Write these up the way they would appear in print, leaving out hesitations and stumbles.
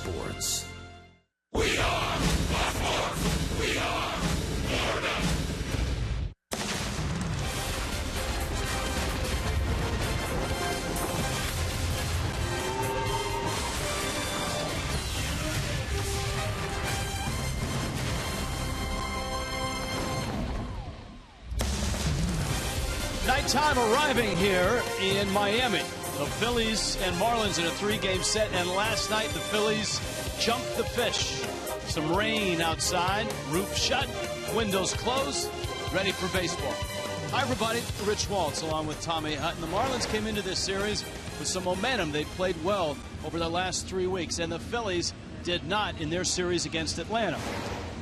sports. We are Baltimore. We are Florida. Nighttime arriving here in Miami. The Phillies and Marlins in a 3-game set, and last night the Phillies jumped the fish. Some rain outside, roof shut, windows closed, ready for baseball. Hi everybody, Rich Waltz along with Tommy Hutton. The Marlins came into this series with some momentum. They played well over the last 3 weeks, and the Phillies did not in their series against Atlanta.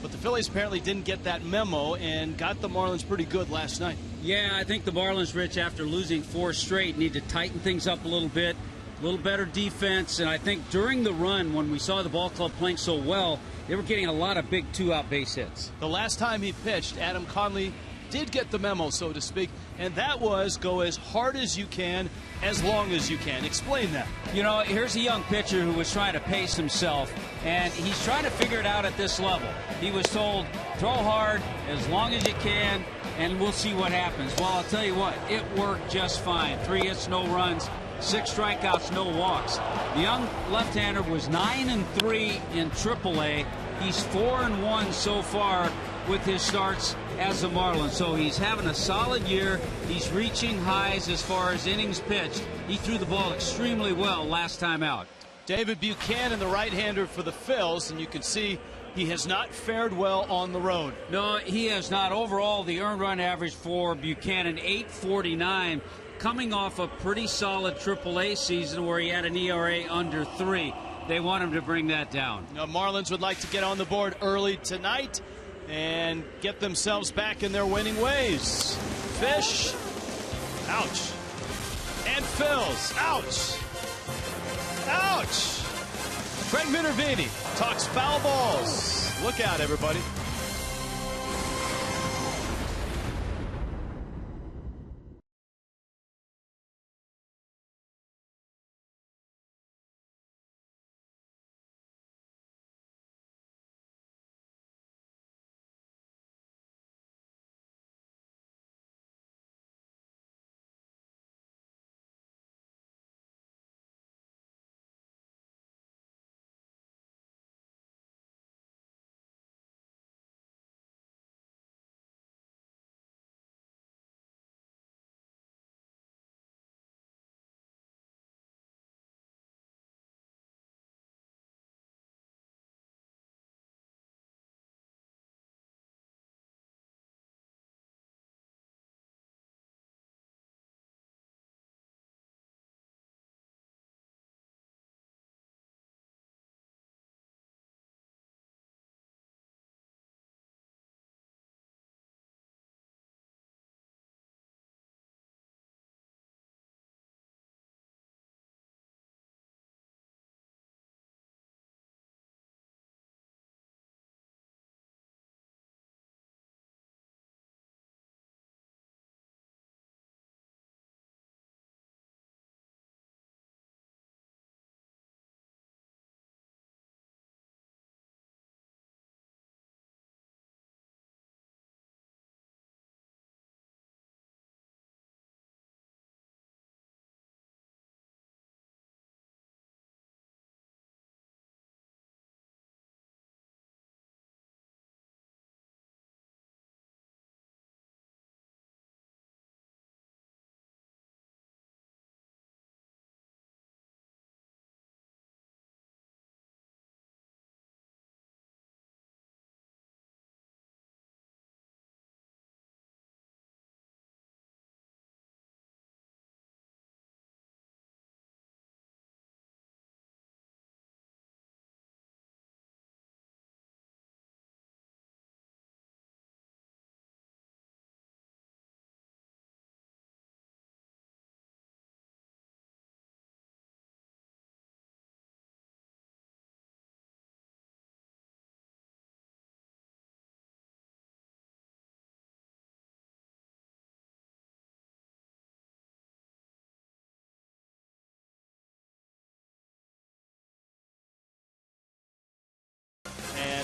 But the Phillies apparently didn't get that memo and got the Marlins pretty good last night. Yeah, I think the Marlins, Rich, after losing 4 straight, need to tighten things up a little bit, a little better defense. And I think during the run, when we saw the ball club playing so well, they were getting a lot of big 2-out base hits. The last time he pitched, Adam Conley did get the memo, so to speak, and that was go as hard as you can, as long as you can. Explain that. You know, here's a young pitcher who was trying to pace himself, and he's trying to figure it out at this level. He was told, throw hard as long as you can, and we'll see what happens. Well, I'll tell you what, it worked just fine. 3 hits, no runs, 6 strikeouts, no walks. The young left-hander was 9-3 in AAA. He's 4-1 so far with his starts as a Marlin. So he's having a solid year. He's reaching highs as far as innings pitched. He threw the ball extremely well last time out. David Buchanan, the right-hander for the Phils, and you can see he has not fared well on the road. No, he has not. Overall, the earned run average for Buchanan, 8.49, coming off a pretty solid AAA season where he had an ERA under 3. They want him to bring that down. Now, Marlins would like to get on the board early tonight and get themselves back in their winning ways. Fish, ouch. And Phils, ouch. Ouch. Craig Minervini talks foul balls. Look out, everybody.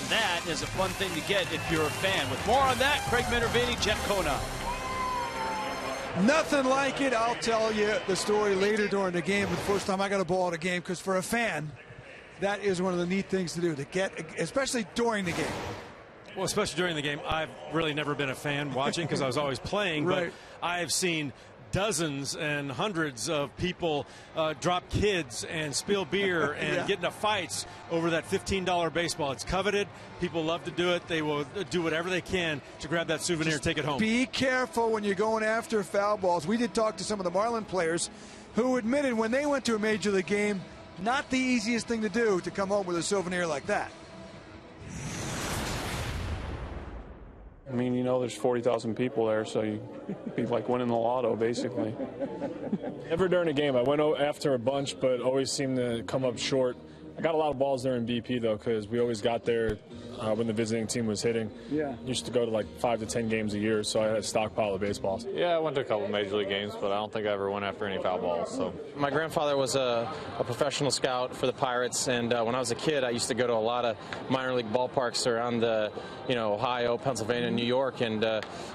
that is a fun thing to get if you're a fan. With more on that, Craig Minervini, Jeff Kona. Nothing like it. I'll tell you the story later during the game. The first time I got a ball at a game, because for a fan, that is one of the neat things to do, to get, especially during the game. Well, especially during the game. I've really never been a fan watching because I was always playing, Right. but I've seen dozens and hundreds of people drop kids and spill beer and get into fights over that $15 baseball. It's coveted. People love to do it. They will do whatever they can to grab that souvenir and take it home. Be careful when you're going after foul balls. We did talk to some of the Marlins players who admitted when they went to a major league game, not the easiest thing to do to come home with a souvenir like that. I mean, you know, there's 40,000 people there, so you'd be like winning the lotto, basically. Never during a game. I went after a bunch, but always seemed to come up short. I got a lot of balls there in BP, though, because we always got there when the visiting team was hitting. Yeah. Used to go to like 5 to 10 games a year, so I had a stockpile of baseballs. Yeah, I went to a couple major league games, but I don't think I ever went after any foul balls. So my grandfather was a professional scout for the Pirates, and when I was a kid, I used to go to a lot of minor league ballparks around Ohio, Pennsylvania, and New York, and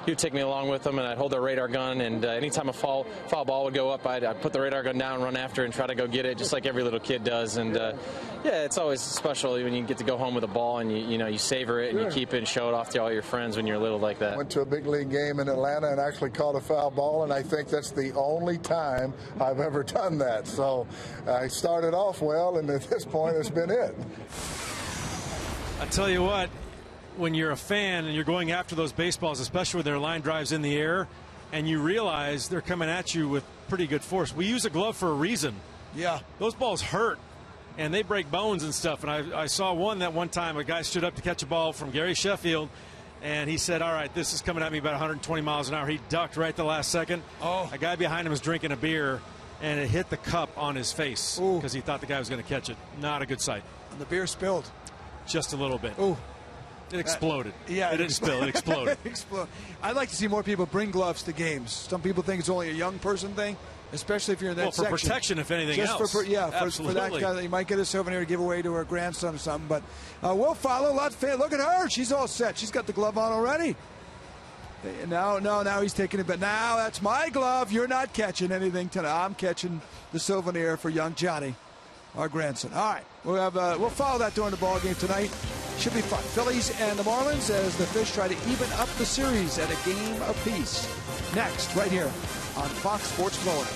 he would take me along with him, and I'd hold the radar gun, and anytime a foul ball would go up, I'd put the radar gun down, run after, and try to go get it, just like every little kid does. And yeah, it's always special when you get to go home with a ball and you savor it and you keep it and show it off to all your friends when you're little like that. Went to a big league game in Atlanta and actually caught a foul ball, and I think that's the only time I've ever done that. So I started off well, and at this point it's been it. I tell you what, when you're a fan and you're going after those baseballs, especially when their line drives in the air, and you realize they're coming at you with pretty good force. We use a glove for a reason. Yeah. Those balls hurt, and they break bones and stuff. And I saw one time, a guy stood up to catch a ball from Gary Sheffield, and he said, all right, this is coming at me about 120 miles an hour. He ducked right the last second. Oh. A guy behind him was drinking a beer, and it hit the cup on his face because he thought the guy was going to catch it. Not a good sight. And the beer spilled. Just a little bit. Ooh. It exploded. Yeah, it didn't spill. It exploded. I'd like to see more people bring gloves to games. Some people think it's only a young person thing, especially if you're in that section. Well, for protection, if anything just else. for that guy that you might get a souvenir to give away to her grandson or something. But we'll follow. Look at her. She's all set. She's got the glove on already. Now he's taking it. But now that's my glove. You're not catching anything tonight. I'm catching the souvenir for young Johnny, our grandson. All right. We'll follow that during the ball game tonight. Should be fun. Phillies and the Marlins as the Fish try to even up the series at a game apiece. Next, right here on Fox Sports Florida.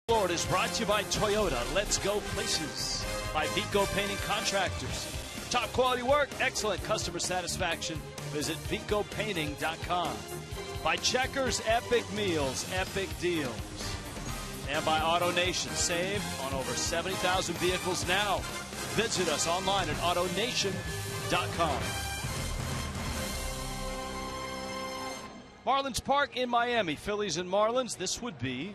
Florida is brought to you by Toyota. Let's go places. By Vico Painting Contractors. Top quality work, excellent customer satisfaction. Visit VicoPainting.com. By Checkers, epic meals, epic deals. And by AutoNation. Save on over 70,000 vehicles now. Visit us online at AutoNation.com. Marlins Park in Miami. Phillies and Marlins. This would be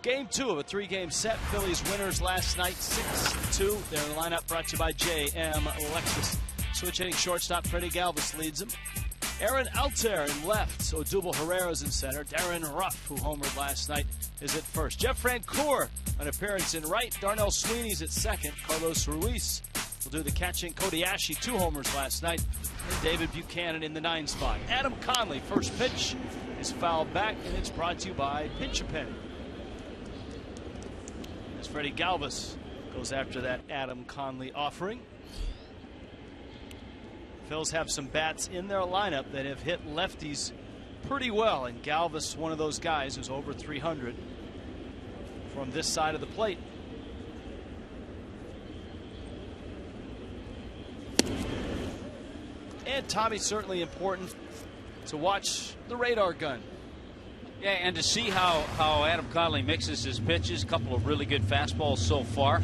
Game 2 of a 3-game set. Phillies winners last night, 6-2. They're in the lineup brought to you by J.M. Lexus. Switch hitting shortstop Freddie Galvis leads them. Aaron Altair in left. Odubel Herrera's in center. Darren Ruff, who homered last night, is at first. Jeff Francoeur, an appearance in right. Darnell Sweeney's at second. Carlos Ruiz will do the catching. Cody Ashe, 2 homers last night. And David Buchanan in the 9 spot. Adam Conley, first pitch, is fouled back, and it's brought to you by Pinch-A-Penny. As Freddie Galvis goes after that Adam Conley offering. Phils have some bats in their lineup that have hit lefties pretty well, and Galvis, one of those guys who's over 300 from this side of the plate. And Tommy, certainly important to watch the radar gun. Yeah, and to see how Adam Conley mixes his pitches, a couple of really good fastballs so far.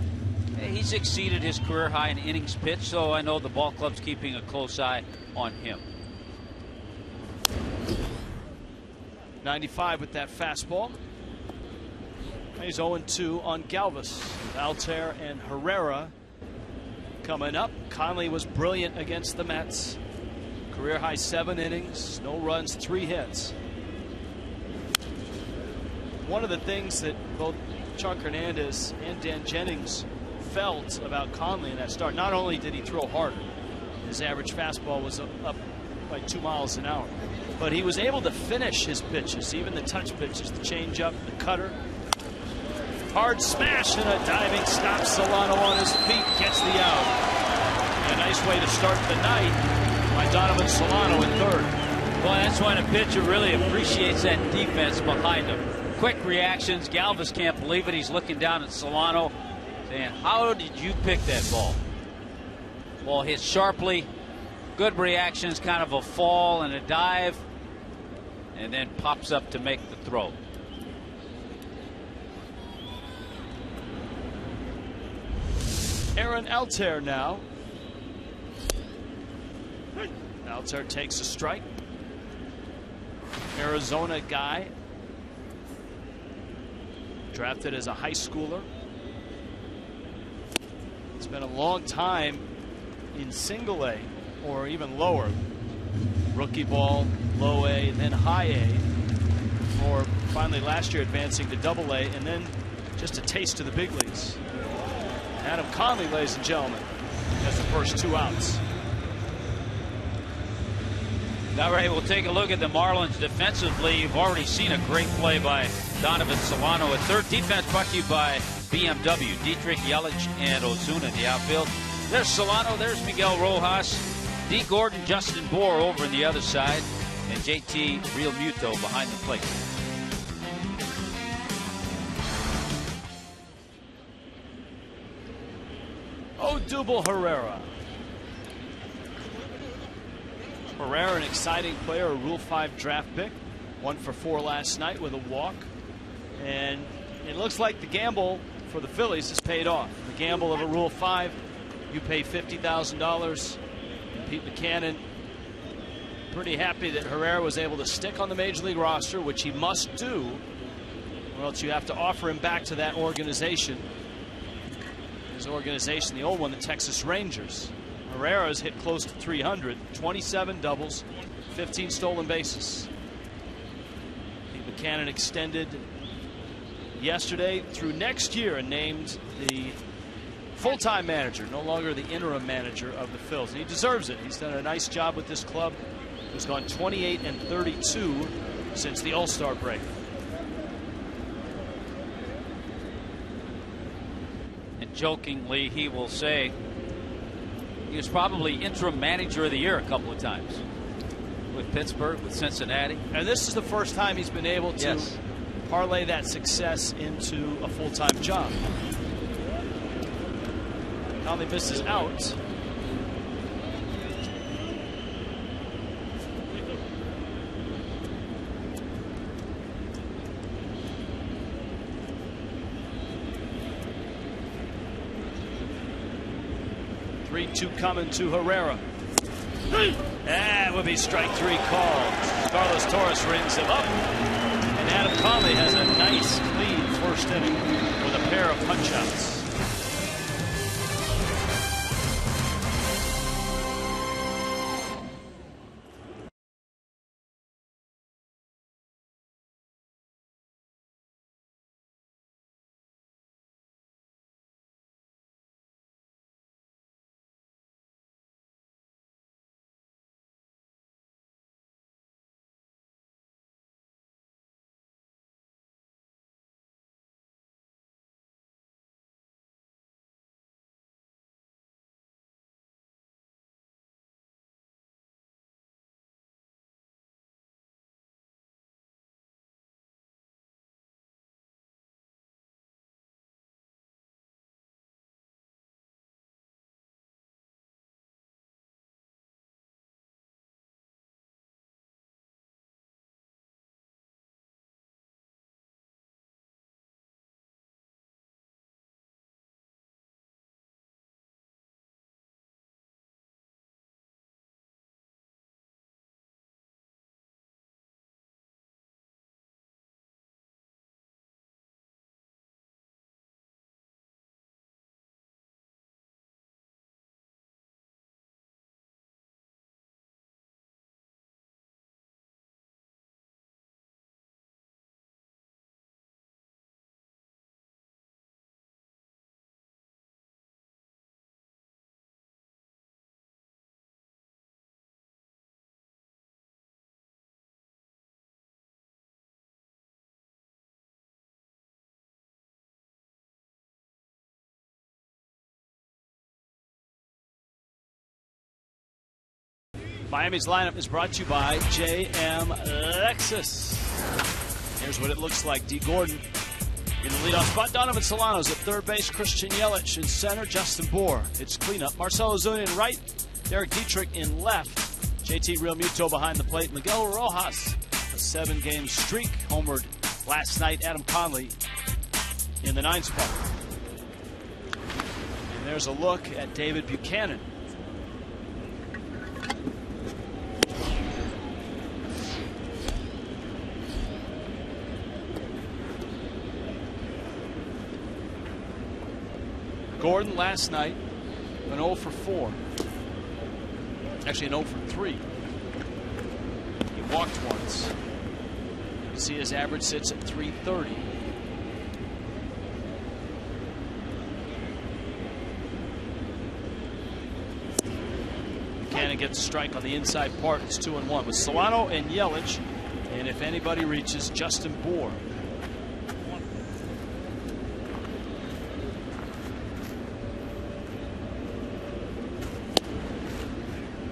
He's exceeded his career high in innings pitched, so I know the ball club's keeping a close eye on him. 95 with that fastball. He's 0-2 on Galvis. Altair and Herrera coming up. Conley was brilliant against the Mets. Career high 7 innings, no runs, 3 hits. One of the things that both Chuck Hernandez and Dan Jennings felt about Conley in that start, not only did he throw harder, his average fastball was up by 2 miles an hour, but he was able to finish his pitches, even the touch pitches, the changeup, the cutter. Hard smash and a diving stop. Solano on his feet gets the out. And a nice way to start the night by Donovan Solano in third. Well, that's when a pitcher really appreciates that defense behind him. Quick reactions. Galvis can't believe it. He's looking down at Solano saying, how did you pick that ball? Ball hit sharply. Good reactions, kind of a fall and a dive, and then pops up to make the throw. Aaron Altair now. Altair takes a strike. Arizona guy. Drafted as a high schooler. It's been a long time in single A or even lower. Rookie ball, low A, then high A. Or finally last year advancing to double A, and then just a taste of the big leagues. Adam Conley, ladies and gentlemen, has the first 2 outs. All right, we'll take a look at the Marlins defensively. You've already seen a great play by Donovan Solano at third. Defense brought to you by BMW, Dietrich, Yelich, and Ozuna in the outfield. There's Solano, there's Miguel Rojas, D. Gordon, Justin Bour over on the other side, and JT Realmuto behind the plate. Odubel Herrera. Herrera, an exciting player, a Rule 5 draft pick. 1 for 4 last night with a walk. And it looks like the gamble for the Phillies has paid off. The gamble of a Rule 5, you pay $50,000. And Pete Buchanan, pretty happy that Herrera was able to stick on the Major League roster, which he must do, or else you have to offer him back to that organization. His organization, the old one, the Texas Rangers. Herrera's hit close to 300, 27 doubles, 15 stolen bases. Pete Buchanan extended yesterday through next year and named the full-time manager, no longer the interim manager of the Phils. And he deserves it. He's done a nice job with this club. He's gone 28-32 since the All-Star break. And jokingly, he will say he was probably interim manager of the year a couple of times with Pittsburgh, with Cincinnati. And this is the first time he's been able to parlay that success into a full-time job. Conley misses out. 3-2 coming to Herrera. That would be strike 3 called. Carlos Torres rings him up. And Adam Conley has a nice, clean first inning with a pair of punch-outs. Miami's lineup is brought to you by JM Lexus. Here's what it looks like. D. Gordon in the leadoff spot. Donovan Solano's at third base. Christian Yelich in center. Justin Bour. It's cleanup. Marcell Ozuna in right. Derek Dietrich in left. JT Realmuto behind the plate. Miguel Rojas, a 7-game streak, homered last night. Adam Conley in the 9th spot. And there's a look at David Buchanan. Gordon last night, an 0 for 4. Actually, an 0 for 3. He walked once. You see his average sits at 330. Buchanan gets a strike on the inside part. It's 2-1 with Solano and Yelich. And if anybody reaches, Justin Bour.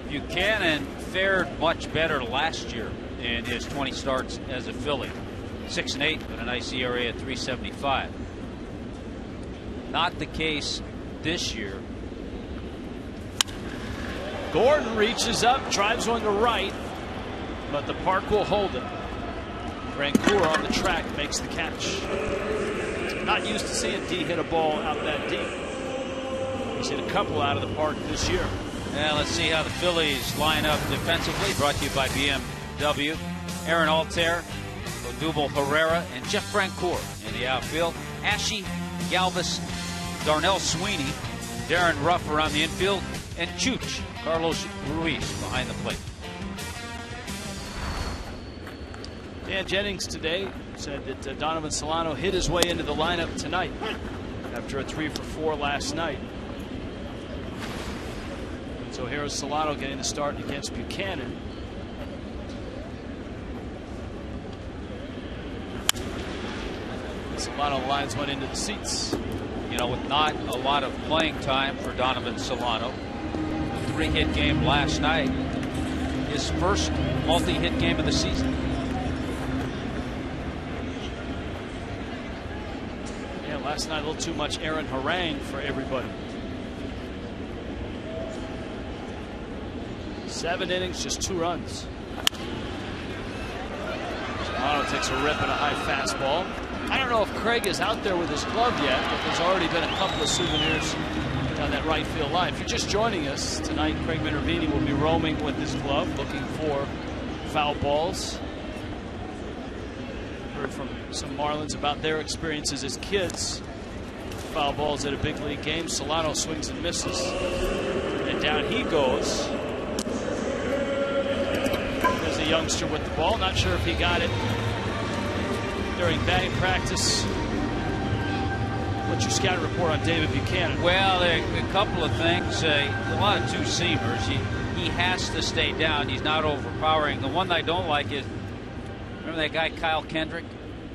Buchanan fared much better last year in his 20 starts as a Philly. 6-8 with a nice ERA at 3.75. Not the case this year. Gordon reaches up, drives one to right, but the park will hold it. Francoeur on the track makes the catch. Not used to seeing D hit a ball out that deep. He's hit a couple out of the park this year. Now let's see how the Phillies line up defensively. Brought to you by BMW. Aaron Altair, Odubel Herrera, and Jeff Francoeur in the outfield. Ashe Galvis, Darnell Sweeney, Darren Ruff around the infield, and Chooch, Carlos Ruiz behind the plate. Dan Jennings today said that Donovan Solano hit his way into the lineup tonight after a 3 for 4 last night. So here's Solano getting the start against Buchanan. Solano lines one into the seats. You know, with not a lot of playing time for Donovan Solano. 3-hit game last night. His first multi-hit game of the season. Last night, a little too much Aaron harangue for everybody. 7 innings, just 2 runs. Solano takes a rip and a high fastball. I don't know if Craig is out there with his glove yet, but there's already been a couple of souvenirs down that right field line. If you're just joining us tonight, Craig Minervini will be roaming with his glove, looking for foul balls. Heard from some Marlins about their experiences as kids. Foul balls at a big league game. Solano swings and misses. And down he goes. There's a youngster with the ball. Not sure if he got it during batting practice. What's your scouting report on David Buchanan? Well, a couple of things. A lot of two-seamers. He has to stay down. He's not overpowering. The one I don't like is, remember that guy Kyle Kendrick?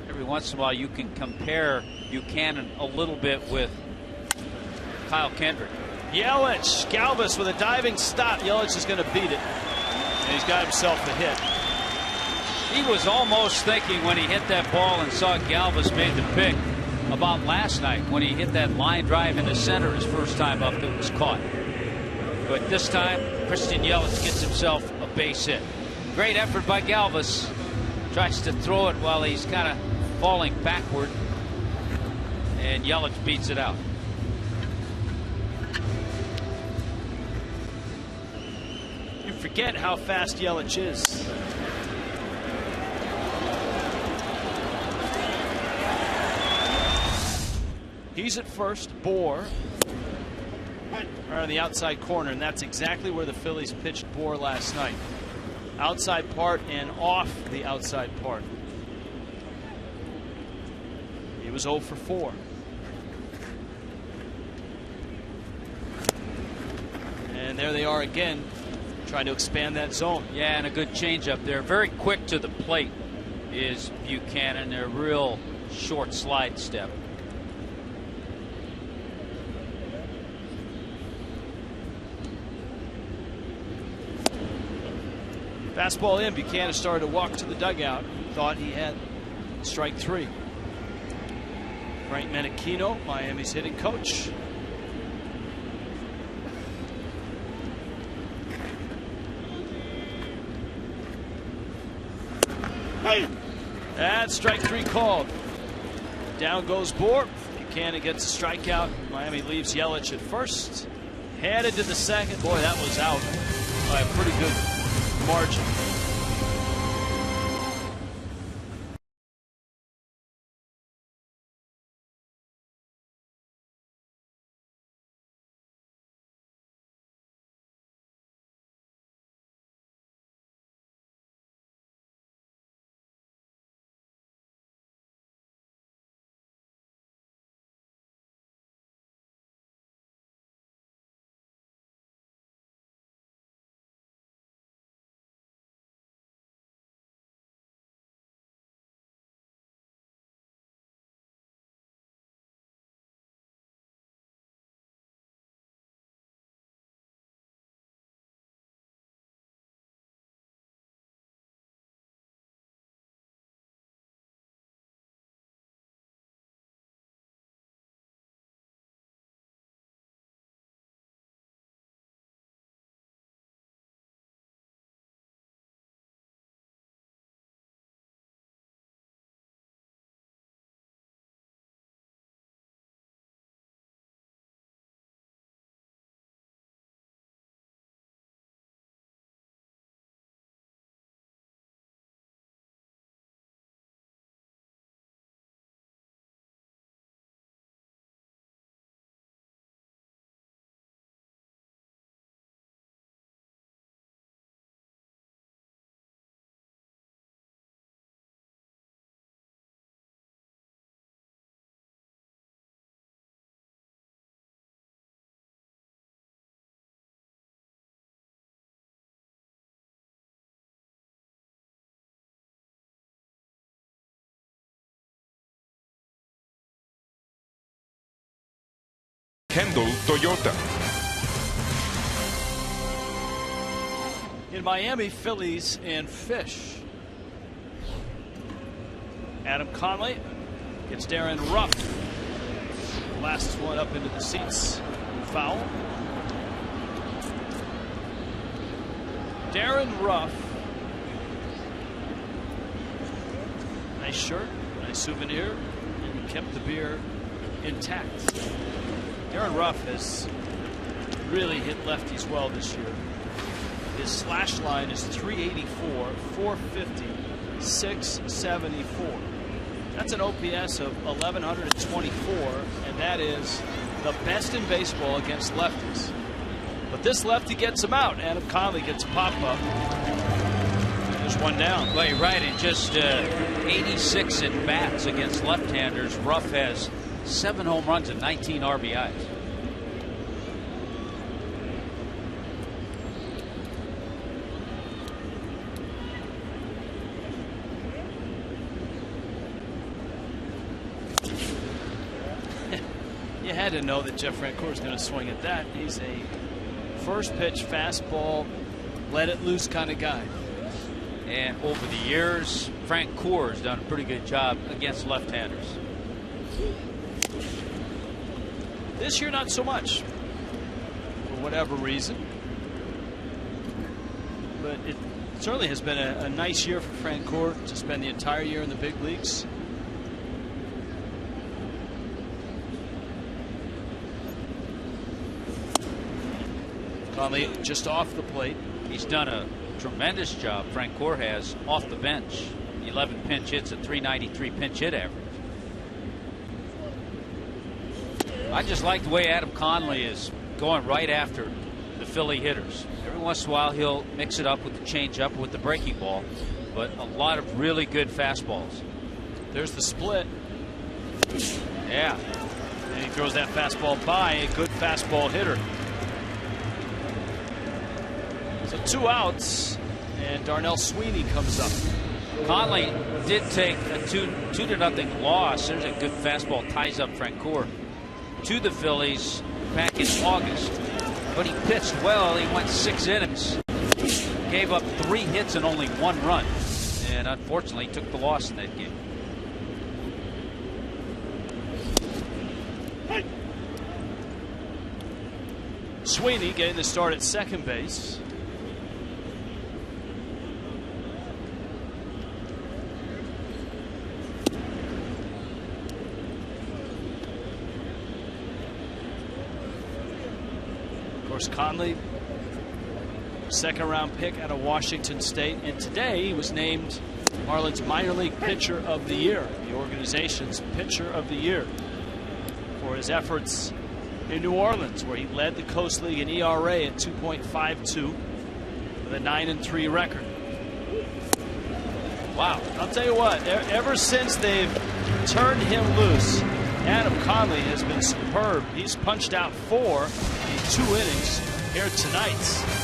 Every once in a while you can compare Buchanan a little bit with Kyle Kendrick. Yelich, Galvis with a diving stop. Yelich is going to beat it. And he's got himself a hit. He was almost thinking when he hit that ball and saw Galvis made the pick about last night when he hit that line drive into center his first time up that was caught. But this time, Christian Yelich gets himself a base hit. Great effort by Galvis. Tries to throw it while he's kind of falling backward. And Yelich beats it out. You forget how fast Yelich is. He's at first. Bohr on the outside corner, and that's exactly where the Phillies pitched Bohr last night. Outside part and off the outside part. He was 0 for 4. And there they are again, trying to expand that zone. Yeah, and a good changeup there. Very quick to the plate is Buchanan. A real short slide step. Fastball in. Buchanan started to walk to the dugout. Thought he had strike 3. Frank Menechino, Miami's hitting coach. That's strike 3 called. Down goes Bohr. Buchanan gets a strikeout. Miami leaves Yelich at first. Headed to the second. Boy, that was out by a pretty good margin. Kendall Toyota. In Miami, Phillies and Fish. Adam Conley gets Darren Ruff Blasts one up into the seats. Foul. Darren Ruff. Nice shirt, nice souvenir, and he kept the beer intact. Darren Ruff has really hit lefties well this year. His slash line is 384, 450, 674. That's an OPS of 1,124, and that is the best in baseball against lefties. But this lefty gets him out. Adam Conley gets a pop-up. There's one down. Well, you're right. In just 86 at-bats against left-handers, Ruff has 7 home runs and 19 RBIs. You had to know that Jeff Francoeur is going to swing at that. He's a first pitch fastball, let it loose kind of guy. And over the years, Francoeur has done a pretty good job against left-handers. This year, not so much, for whatever reason. But it certainly has been a nice year for Francoeur to spend the entire year in the big leagues. Conley just off the plate. He's done a tremendous job, Francoeur has, off the bench. 11 pinch hits, a 393 pinch hit average. I just like the way Adam Conley is going right after the Philly hitters. Every once in a while he'll mix it up with the changeup, with the breaking ball, but a lot of really good fastballs. There's the split. Yeah. And he throws that fastball by a good fastball hitter. So 2 outs, and Darnell Sweeney comes up. Conley did take a 2-0 loss. There's a good fastball, ties up Francoeur to the Phillies back in August. But he pitched well. He went 6 innings, gave up 3 hits and only 1 run, and unfortunately took the loss in that game. Sweeney getting the start at second base. Of course, Conley, second-round pick out of Washington State, and today he was named Marlins Minor League Pitcher of the Year, the organization's Pitcher of the Year, for his efforts in New Orleans, where he led the Coast League in ERA at 2.52 with a 9-3 record. Wow. I'll tell you what, ever since they've turned him loose, Adam Conley has been superb. He's punched out 4 in 2 innings here tonight.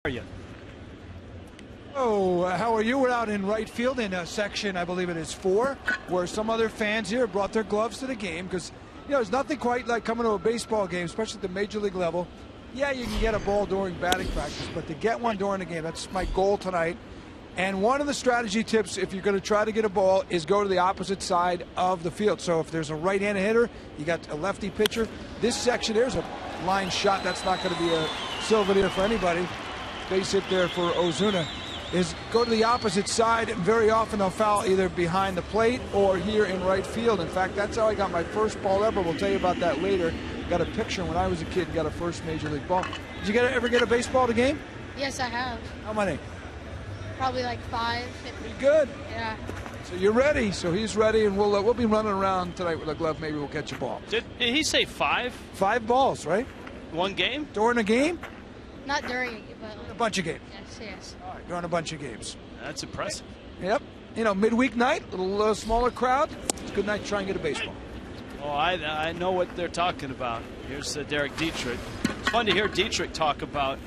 are you? Oh, how are you? We're out in right field in section, I believe it is 4, where some other fans here brought their gloves to the game because, there's nothing quite like coming to a baseball game, especially at the major league level. Yeah, you can get a ball during batting practice, but to get one during the game, that's my goal tonight. And one of the strategy tips, if you're going to try to get a ball, is go to the opposite side of the field. So if there's a right-handed hitter, you got a lefty pitcher. This section, there's a line shot. That's not going to be a souvenir for anybody. Base hit there for Ozuna. Is go to the opposite side, and very often they'll foul either behind the plate or here in right field. In fact, that's how I got my first ball ever. We'll tell you about that later. Got a picture when I was a kid and got a first major league ball. Did you ever get a baseball to game? Yes, I have. How many? Probably like 5. Pretty good. Yeah. So you're ready. So he's ready, and we'll be running around tonight with a glove. Maybe we'll catch a ball. Did he say 5? 5 balls, right? One game? During a game? Not during a game, but a bunch of games. Yes. All right, during a bunch of games. That's impressive. Yep. Midweek night, a little smaller crowd. It's a good night to try and get a baseball. Oh, I know what they're talking about. Here's Derek Dietrich. It's fun to hear Dietrich talk about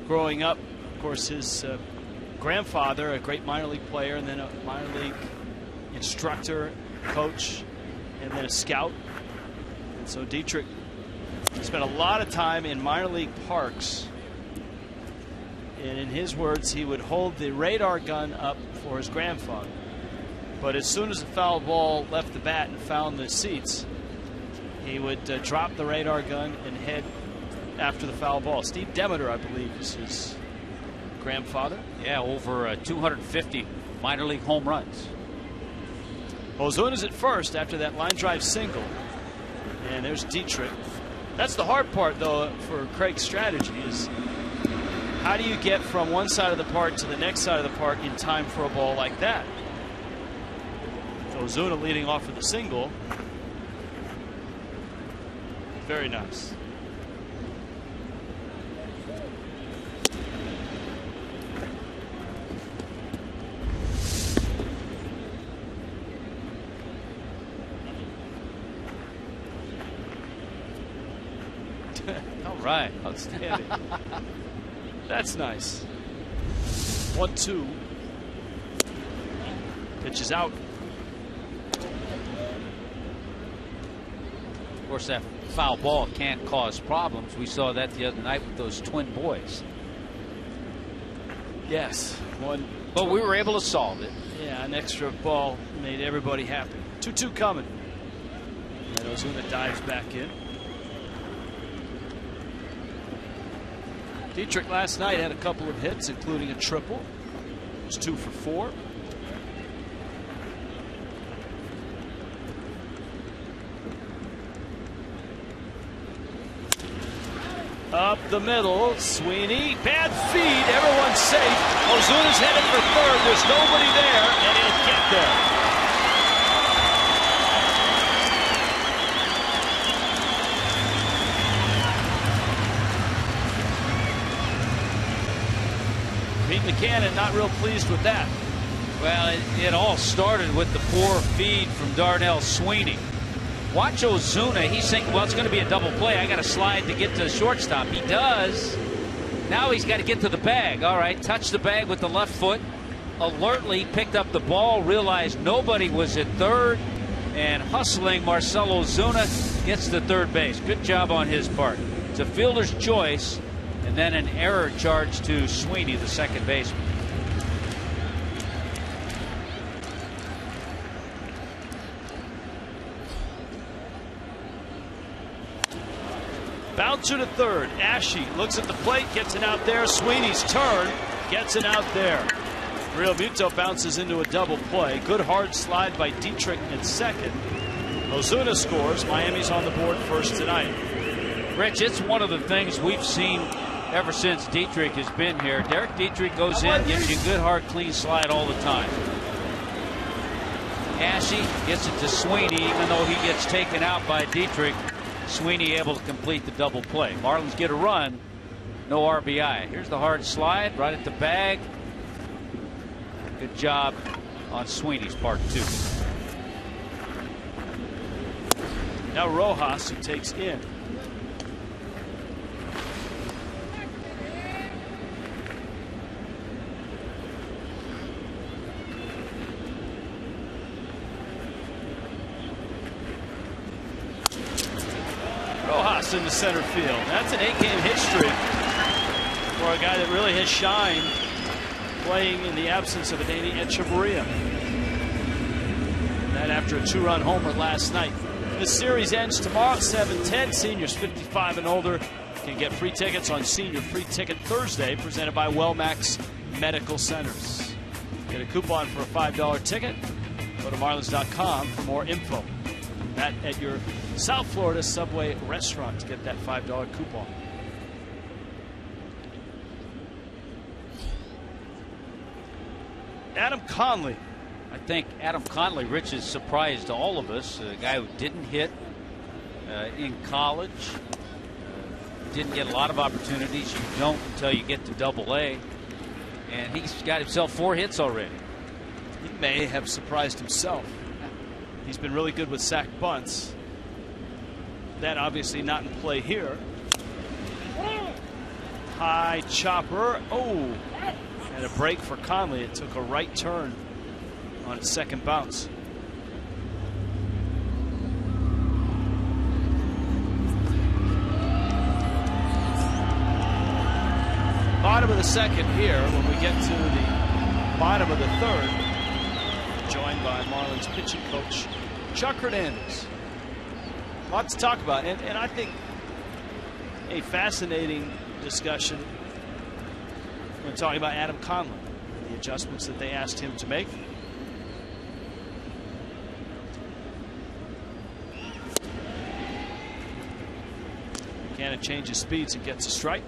growing up. Of course, his grandfather, a great minor league player, and then a minor league instructor, coach, and then a scout. And so Dietrich spent a lot of time in minor league parks. And in his words, he would hold the radar gun up for his grandfather. But as soon as the foul ball left the bat and found the seats, he would drop the radar gun and head after the foul ball. Steve Demeter, I believe, is his grandfather. Yeah, over 250 minor league home runs. Ozuna's at first after that line drive single. And there's Dietrich. That's the hard part, though, for Craig's strategy is how do you get from one side of the park to the next side of the park in time for a ball like that? Ozuna leading off with a single. Very nice. All right. Outstanding. That's nice. 1-2. Pitch is out. Of course, that foul ball can't cause problems. We saw that the other night with those twin boys. Yes. One. But we were able to solve it. Yeah, an extra ball made everybody happy. 2-2 coming. And Ozuna dives back in. Dietrich last night had a couple of hits, including a triple. It was 2 for 4. Up the middle, Sweeney, bad feed, everyone's safe. Ozuna's headed for third, there's nobody there, and he'll get there. Pete McCannon not real pleased with that. Well, it all started with the poor feed from Darnell Sweeney. Watch Ozuna. He's thinking, well, it's going to be a double play. I got to slide to get to the shortstop. He does. Now he's got to get to the bag. All right, touch the bag with the left foot. Alertly picked up the ball, realized nobody was at third, and hustling Marcell Ozuna gets to third base. Good job on his part. It's a fielder's choice, and then an error charge to Sweeney, the second baseman. Bouncer to third. Ashe looks at the plate, gets it out there. Sweeney's turn, gets it out there. Real Muto bounces into a double play. Good hard slide by Dietrich in second. Ozuna scores. Miami's on the board first tonight. Rich, it's one of the things we've seen ever since Dietrich has been here. Derek Dietrich goes in, gives you a good, hard, clean slide all the time. Ashe gets it to Sweeney, even though he gets taken out by Dietrich. Sweeney able to complete the double play. Marlins get a run, no RBI. Here's the hard slide right at the bag. Good job on Sweeney's part, too. Now Rojas, who takes in. Wilson to center field. That's an 8-game hit streak for a guy that really has shined playing in the absence of Adeiny Echeverria. That after a 2-run homer last night. The series ends tomorrow at 7:10. Seniors 55 and older can get free tickets on Senior Free Ticket Thursday, presented by Wellmax Medical Centers. Get a coupon for a $5 ticket. Go to marlins.com for more info. That at your South Florida Subway restaurant to get that $5 coupon. Adam Conley. I think Adam Conley, Rich, has surprised all of us. A guy who didn't hit in college, didn't get a lot of opportunities. You don't until you get to Double-A. And he's got himself 4 hits already. He may have surprised himself. He's been really good with sack bunts. That obviously not in play here. High chopper. Oh, and a break for Conley. It took a right turn on its second bounce. Bottom of the second here when we get to the bottom of the third. Joined by Marlins pitching coach Chuck Hernandez. A lot to talk about, and I think a fascinating discussion when talking about Adam Conley and the adjustments that they asked him to make. Cannon changes speeds and gets a strike.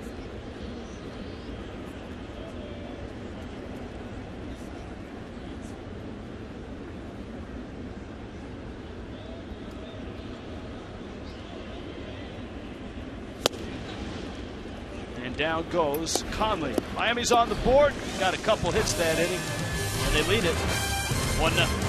And down goes Conley. Miami's on the board. Got a couple hits that inning, and they lead it 1-0.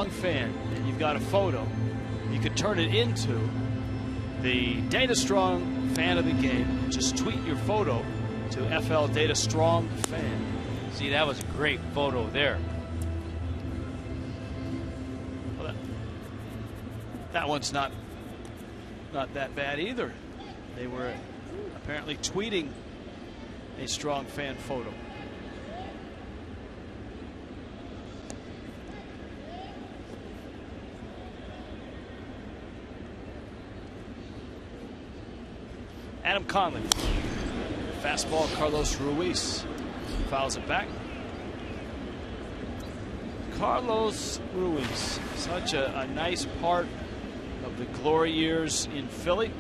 Fan and you've got a photo, you could turn it into the Data Strong fan of the game. Just tweet your photo to FL Data Strong fan. See, that was a great photo there. Well, that one's not that bad either. They were apparently tweeting a Strong fan photo. Adam Conley. Fastball, Carlos Ruiz fouls it back. Carlos Ruiz, such a nice part of the glory years in Philly.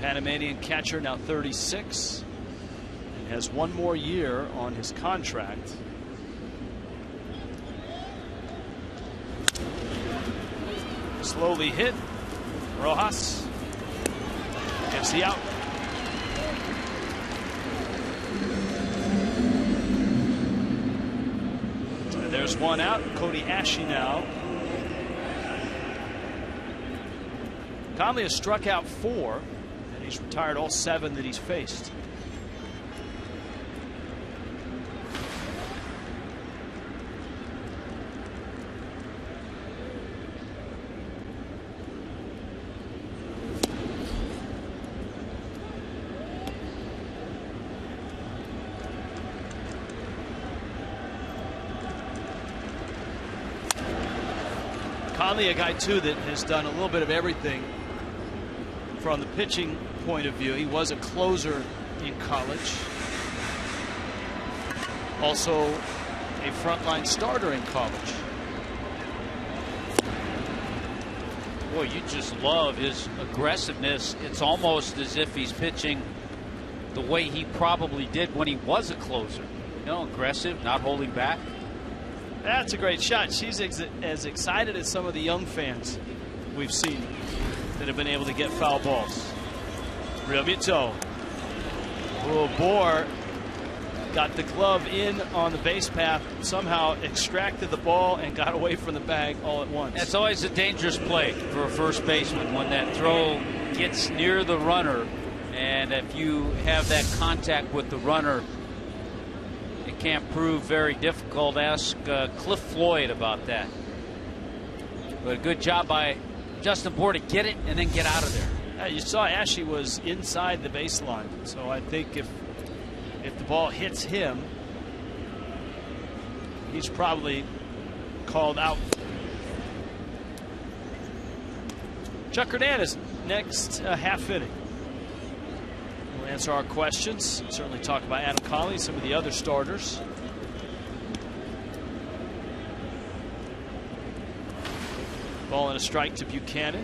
Panamanian catcher, now 36. has one more year on his contract. Slowly hit. Rojas gets the out. And there's one out. Cody Ashe now. Conley has struck out 4, and he's retired all 7 that he's faced. Conley, a guy too that has done a little bit of everything from the pitching point of view. He was a closer in college. Also a frontline starter in college. Boy, you just love his aggressiveness. It's almost as if he's pitching the way he probably did when he was a closer. You know, aggressive, not holding back. That's a great shot. She's as excited as some of the young fans we've seen that have been able to get foul balls. Realmuto. Oh, Bohr got the glove in on the base path, somehow extracted the ball and got away from the bag all at once. That's always a dangerous play for a first baseman when that throw gets near the runner, and if you have that contact with the runner, it can prove very difficult. Ask Cliff Floyd about that. But a good job by Justin Bohr to get it and then get out of there. You saw Ashe was inside the baseline, so I think if the ball hits him, he's probably called out. Chuck Hernandez next half inning. We'll answer our questions. Certainly talk about Adam Conley, some of the other starters. Ball and a strike to Buchanan.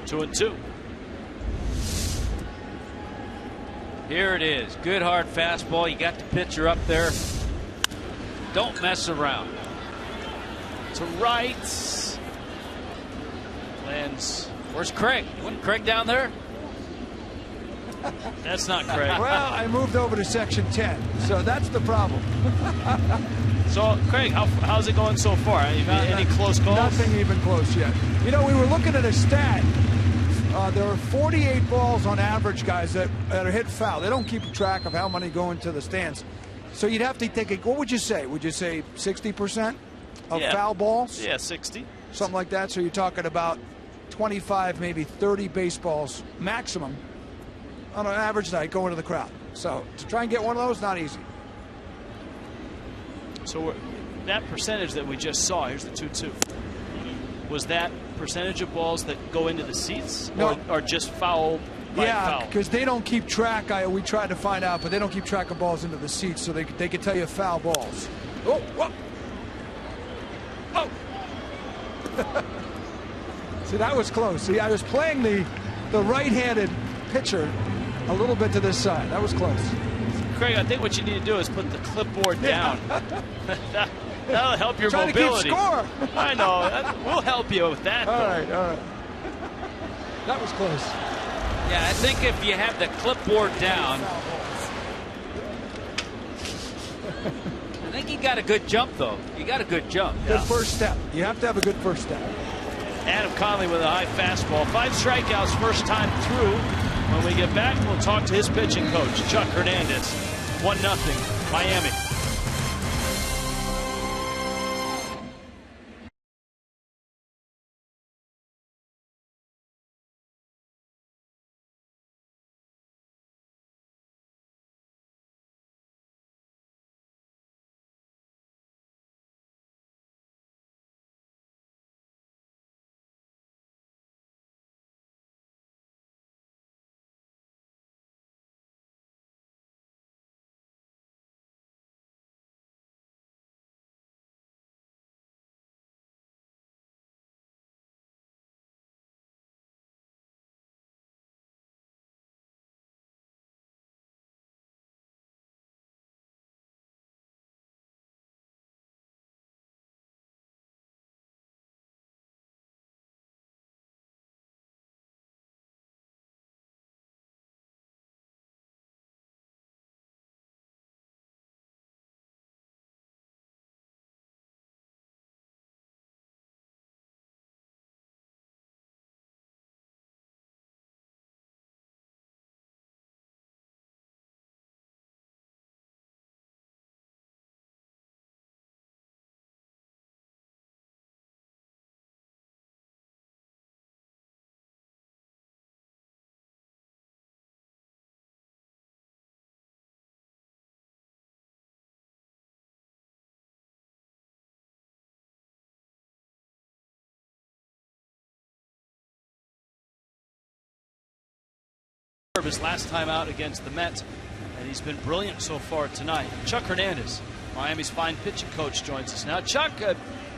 Two and two. Here it is. Good hard fastball. You got the pitcher up there. Don't mess around. To right. Lands. Where's Craig? Wasn't Craig down there? That's not Craig. Well, I moved over to section 10, so that's the problem. So, Craig, how's it going so far? Any close calls? Nothing even close yet. You know, we were looking at a stat. There are 48 balls on average, guys, that are hit foul. They don't keep track of how many go into the stands. So you'd have to take it. What would you say? Would you say 60% of foul balls? Yeah, 60. Something like that. So you're talking about 25, maybe 30 baseballs maximum on an average night going to the crowd. So to try and get one of those, not easy. So that percentage that we just saw, here's the 2-2. Was that percentage of balls that go into the seats, no, or just foul by foul? Yeah, because they don't keep track. We tried to find out, but they don't keep track of balls into the seats, so they can tell you foul balls. Oh, whoa. Oh. See, that was close. See, I was playing the right-handed pitcher a little bit to this side. That was close. Craig, I think what you need to do is put the clipboard down. That'll help your mobility. Trying to keep score. I know. We'll help you with that. All right. That was close. Yeah, I think if you have the clipboard down, I think you got a good jump, though. You got a good jump. Good first step. You have to have a good first step. Adam Conley with a high fastball. 5 strikeouts first time through. When we get back, we'll talk to his pitching coach, Chuck Hernandez. 1-0, Miami. his last time out against the Mets, and he's been brilliant so far tonight. Chuck Hernandez, Miami's fine pitching coach, joins us now. Chuck,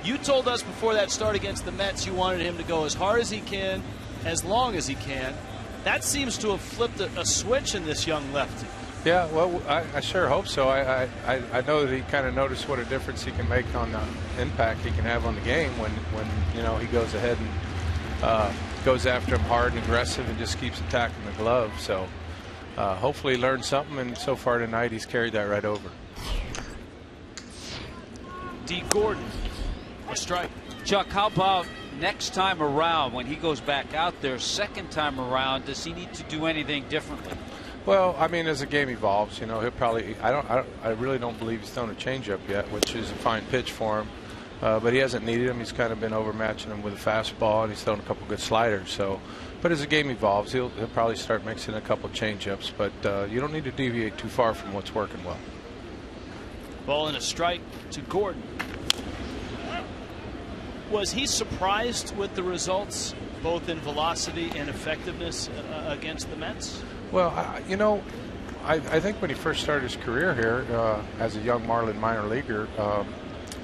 you told us before that start against the Mets you wanted him to go as hard as he can, as long as he can. That seems to have flipped a switch in this young lefty. Yeah, well, I sure hope so. I know that he kind of noticed what a difference he can make on the impact he can have on the game when he goes ahead and goes after him hard and aggressive and just keeps attacking the glove. So hopefully he learned something, and so far tonight he's carried that right over. D. Gordon, a strike. Chuck, how about next time around when he goes back out there, second time around, does he need to do anything differently? Well, I mean, as the game evolves, he'll probably. I really don't believe he's thrown a changeup yet, which is a fine pitch for him. But he hasn't needed him. He's kind of been overmatching him with a fastball, and he's thrown a couple good sliders. So, but as the game evolves, he'll probably start mixing a couple changeups. But you don't need to deviate too far from what's working well. Ball and a strike to Gordon. Was he surprised with the results, both in velocity and effectiveness against the Mets? Well, I think when he first started his career here as a young Marlin minor leaguer,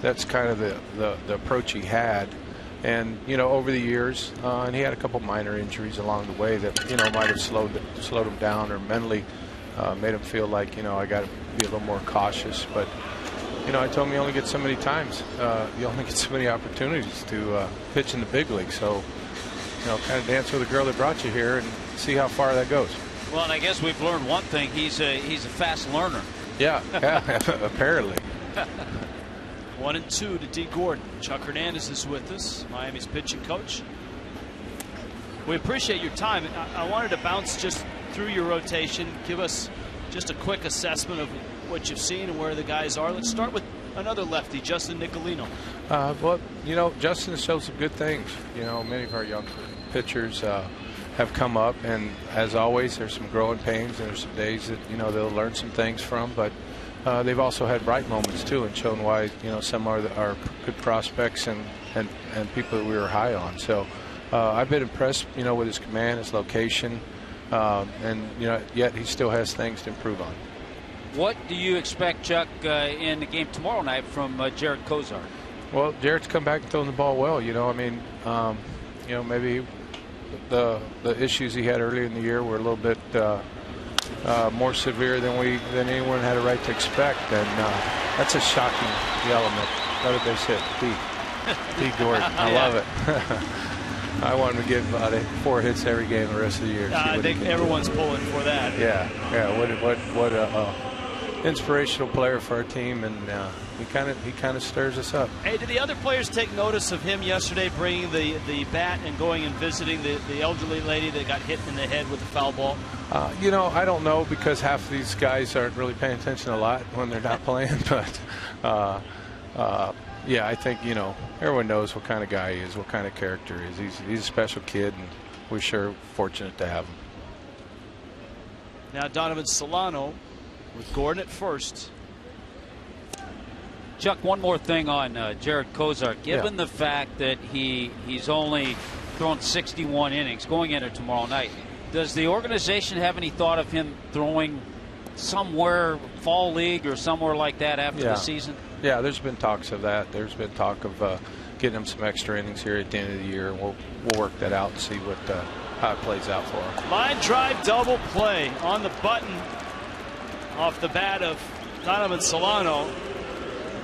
that's kind of the approach he had. And, over the years, and he had a couple minor injuries along the way that, might have slowed him down or mentally made him feel like, I got to be a little more cautious. But, I told him you only get so many times. You only get so many opportunities to pitch in the big league. So, kind of dance with the girl that brought you here and see how far that goes. Well, and I guess we've learned one thing. He's a fast learner. Yeah, apparently. 1-2 to D. Gordon. Chuck Hernandez is with us, Miami's pitching coach. We appreciate your time. I wanted to bounce just through your rotation, give us just a quick assessment of what you've seen and where the guys are. Let's start with another lefty, Justin Nicolino. Well, Justin shows some good things. Many of our young pitchers have come up, and as always, there's some growing pains, and there's some days that they'll learn some things from. But they've also had bright moments too, and shown why some are good prospects and people that we were high on. So I've been impressed, with his command, his location, and yet he still has things to improve on. What do you expect, Chuck, in the game tomorrow night from Jared Kozar? Well, Jared's come back and thrown the ball well. Maybe the issues he had earlier in the year were a little bit more severe than anyone had a right to expect, and that's a shocking element. Another base hit, D. Gordon. I love it. I want him to get about 4 hits every game the rest of the year. I think everyone's pulling for that. Yeah. What a inspirational player for our team, and he kind of stirs us up. Hey, did the other players take notice of him yesterday, bringing the bat and going and visiting the elderly lady that got hit in the head with a foul ball? I don't know, because half of these guys aren't really paying attention a lot when they're not playing. But yeah, I think everyone knows what kind of guy he is, what kind of character he is. He's a special kid, and we're sure fortunate to have him. Now Donovan Solano with Gordon at first. Chuck, one more thing on Jared Kozar. Given the fact that he's only thrown 61 innings going into tomorrow night, does the organization have any thought of him throwing somewhere, fall league or somewhere like that after the season? Yeah, there's been talks of that. There's been talk of getting him some extra innings here at the end of the year, and we'll work that out and see how it plays out for him. Line drive double play on the button off the bat of Donovan Solano,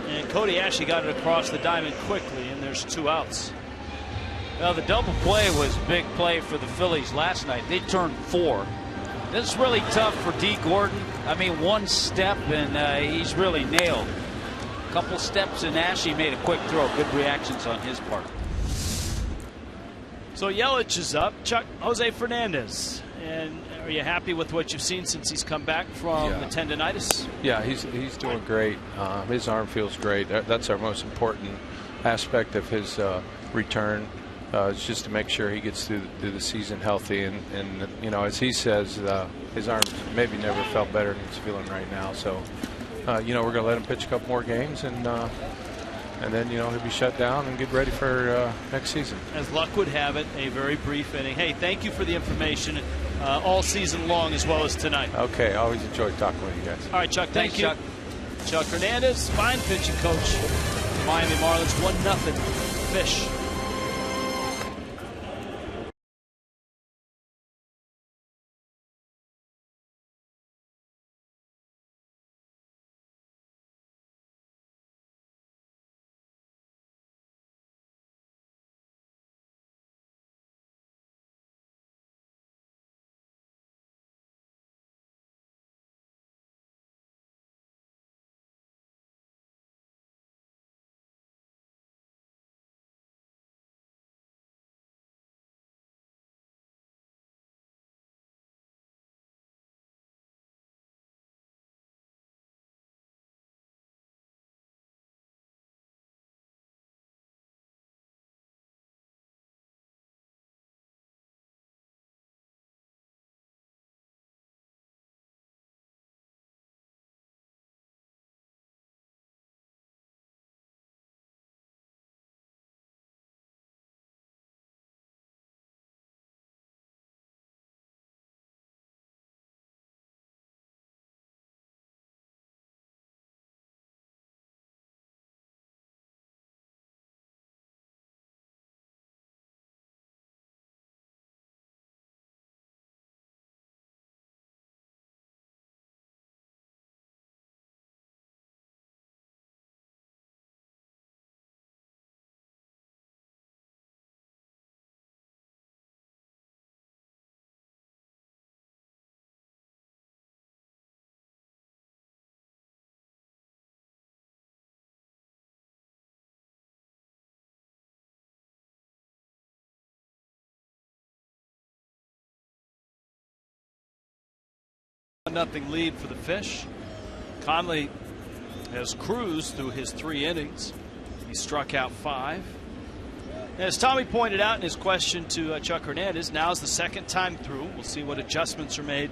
and Cody Ashley got it across the diamond quickly, and there's 2 outs. Well, the double play was a big play for the Phillies last night. They turned 4. This is really tough for D. Gordon. I mean, 1 step and he's really nailed. A couple steps and Ashley made a quick throw. Good reactions on his part. So Yelich is up. Chuck, Jose Fernandez. And are you happy with what you've seen since he's come back from the tendonitis? Yeah, he's doing great. His arm feels great. That's our most important aspect of his return. It's just to make sure he gets through the season healthy, and as he says, his arms maybe never felt better than he's feeling right now. So we're going to let him pitch a couple more games, and then he'll be shut down and get ready for next season. As luck would have it, a very brief inning. Hey, thank you for the information. all season long as well as tonight. Okay, always enjoy talking with you guys. All right, Chuck, thank you. Chuck. Chuck Hernandez, fine pitching coach. Miami Marlins 1-0 Fish. Nothing lead for the Fish. Conley has cruised through his 3 innings. He struck out 5. As Tommy pointed out in his question to Chuck Hernandez, now's the second time through. We'll see what adjustments are made,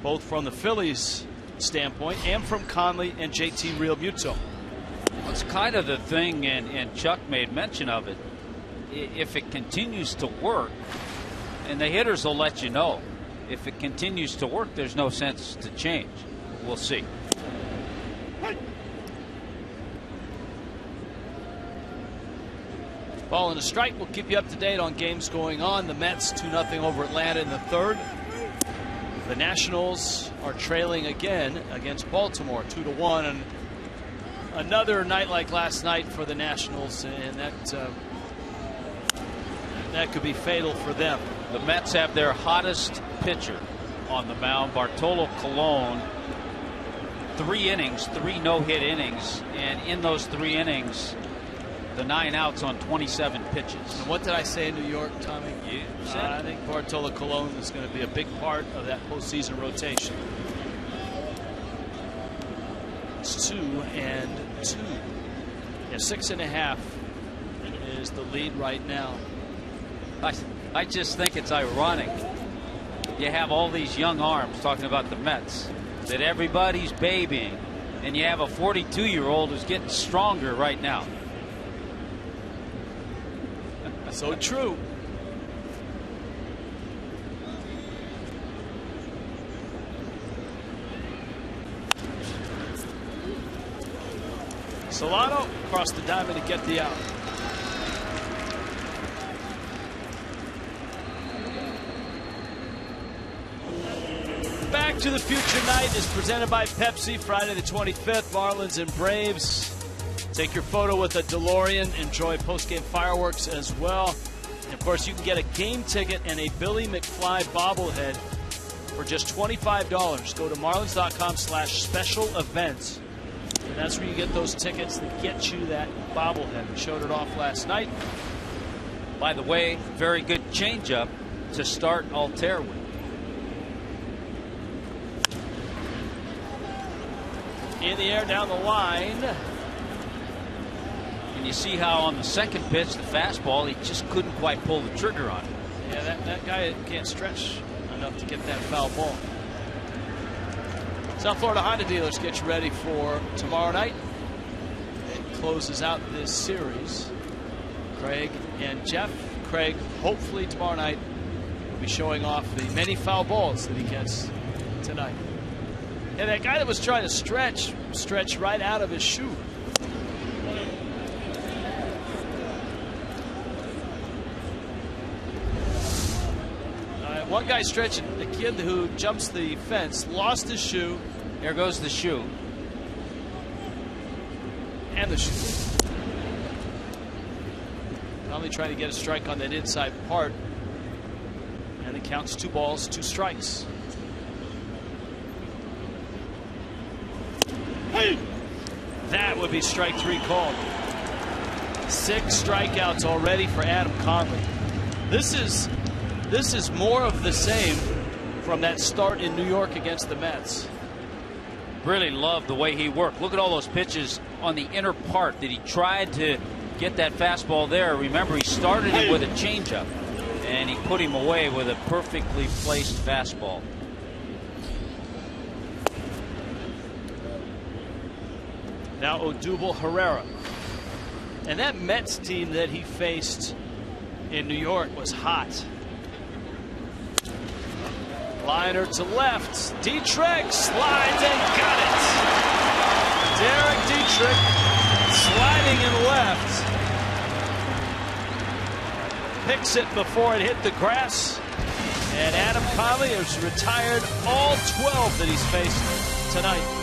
both from the Phillies standpoint and from Conley and JT Realmuto. It's kind of the thing, and Chuck made mention of it. If it continues to work, and the hitters will let you know. If it continues to work, there's no sense to change. We'll see. Ball and a strike. We'll keep you up to date on games going on. The Mets 2-0 over Atlanta in the 3rd. The Nationals are trailing again against Baltimore 2-1. And another night like last night for the Nationals, and that could be fatal for them. The Mets have their hottest pitcher on the mound, Bartolo Colon. 3 innings, 3 no-hit innings, and in those 3 innings, the 9 outs on 27 pitches. And what did I say in New York, Tommy? You said I think Bartolo Colon is going to be a big part of that postseason rotation. It's 2-2. Yeah, 6.5 is the lead right now. I just think it's ironic. You have all these young arms talking about the Mets that everybody's babying, and you have a 42-year-old who's getting stronger right now. So true. Solano across the diamond to get the out. Back to the Future Night is presented by Pepsi. Friday the 25th, Marlins and Braves. Take your photo with a DeLorean. Enjoy post-game fireworks as well. And of course, you can get a game ticket and a Billy McFly bobblehead for just $25. Go to marlins.com/special events. And that's where you get those tickets that get you that bobblehead. We showed it off last night. By the way, very good changeup to start Altair with. In the air down the line. And you see how on the second pitch, the fastball, he just couldn't quite pull the trigger on it. Yeah, that guy can't stretch enough to get that foul ball. South Florida Honda dealers, get you ready for tomorrow night. It closes out this series. Craig and Jeff. Craig, hopefully tomorrow night He'll be showing off the many foul balls that he gets tonight. And that guy that was trying to stretch right out of his shoe. One guy stretching, the kid who jumps the fence, lost his shoe. There goes the shoe. And the shoe. Only trying to get a strike on that inside part. And it counts 2 balls, 2 strikes. Hey! That would be strike 3 called. 6 strikeouts already for Adam Conley. This is more of the same from that start in New York against the Mets. Really love the way he worked. Look at all those pitches on the inner part that he tried to get that fastball there. Remember, he started it with a changeup, and he put him away with a perfectly placed fastball. Now Odubel Herrera. And that Mets team that he faced in New York was hot. Liner to left. Dietrich slides and got it. Derek Dietrich sliding in left. Picks it before it hit the grass. And Adam Conley has retired all 12 that he's faced tonight.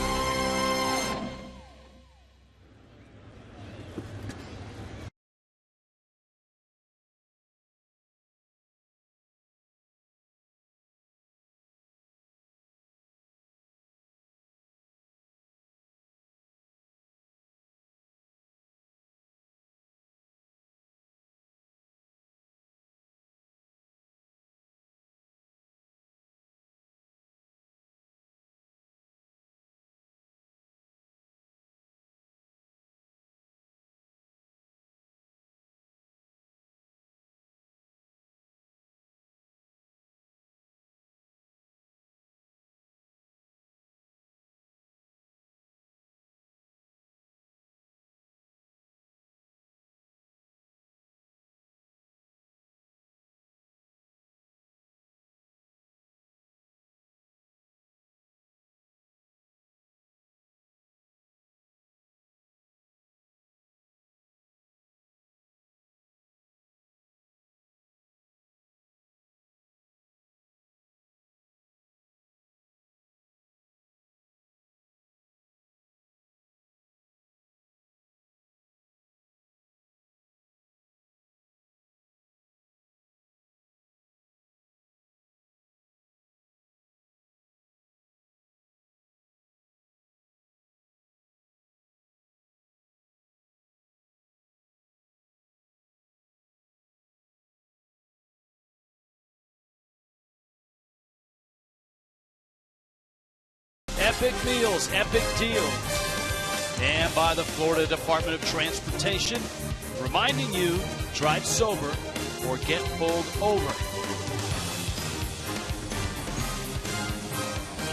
Epic meals, epic deals. And by the Florida Department of Transportation, reminding you, drive sober or get pulled over.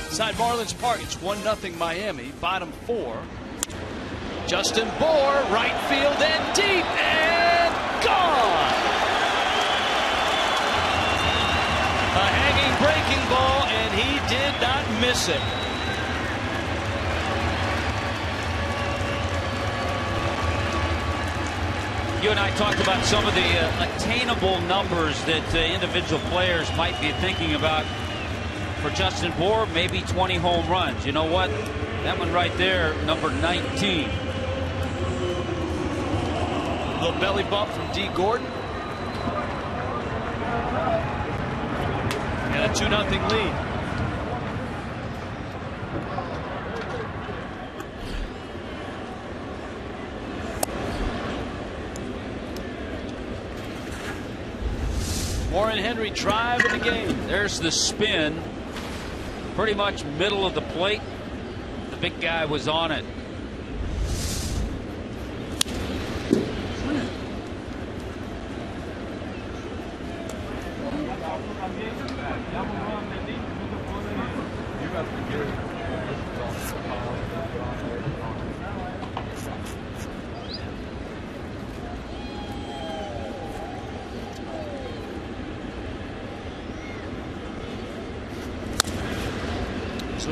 Inside Marlins Park, it's 1-0 Miami, bottom 4. Justin Bour, right field and deep, and gone! A hanging breaking ball, and he did not miss it. You and I talked about some of the attainable numbers that individual players might be thinking about. For Justin Bour, maybe 20 home runs. You know what? That one right there, number 19. A little belly bump from D. Gordon. And a 2-0 lead. Warren Henry driving the game. There's the spin. Pretty much middle of the plate. The big guy was on it.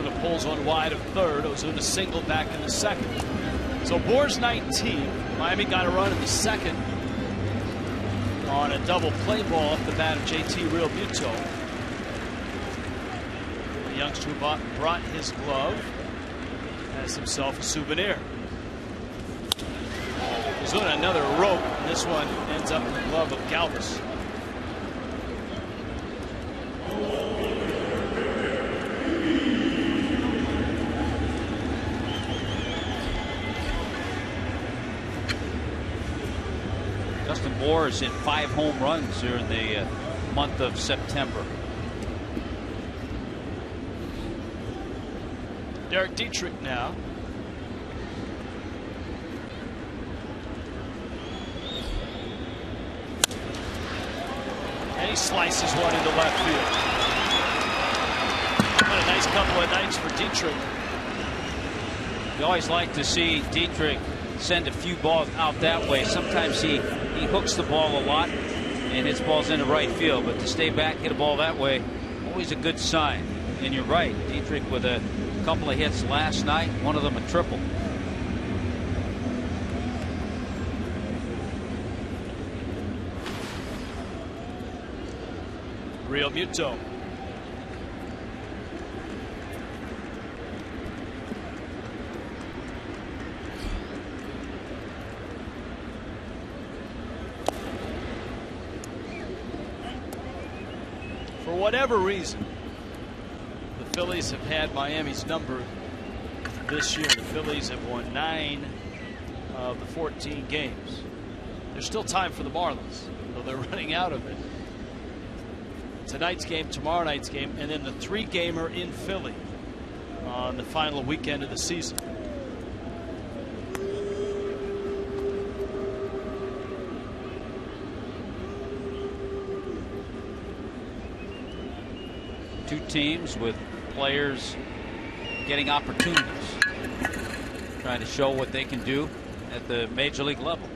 Ozuna pulls one wide of third. Ozuna single back in the second. So Bohr's 19. Miami got a run in the second on a double play ball off the bat of JT Realmuto. The youngster who brought his glove has himself a souvenir. Ozuna another rope, and this one ends up in the glove of Galvis. Justin Bohr has hit 5 home runs during the month of September. Derek Dietrich now. And he slices one into left field. What a nice couple of nights for Dietrich. You always like to see Dietrich send a few balls out that way. Sometimes he hooks the ball a lot and hits balls into right field, but to stay back, hit a ball that way, always a good sign. And you're right, Dietrich with a couple of hits last night, one of them a triple. Realmuto. For whatever reason, the Phillies have had Miami's number this year. The Phillies have won 9 of the 14 games. There's still time for the Marlins, though they're running out of it. Tonight's game, tomorrow night's game, and then the 3-gamer in Philly on the final weekend of the season. Two teams with players getting opportunities, trying to show what they can do at the major league level.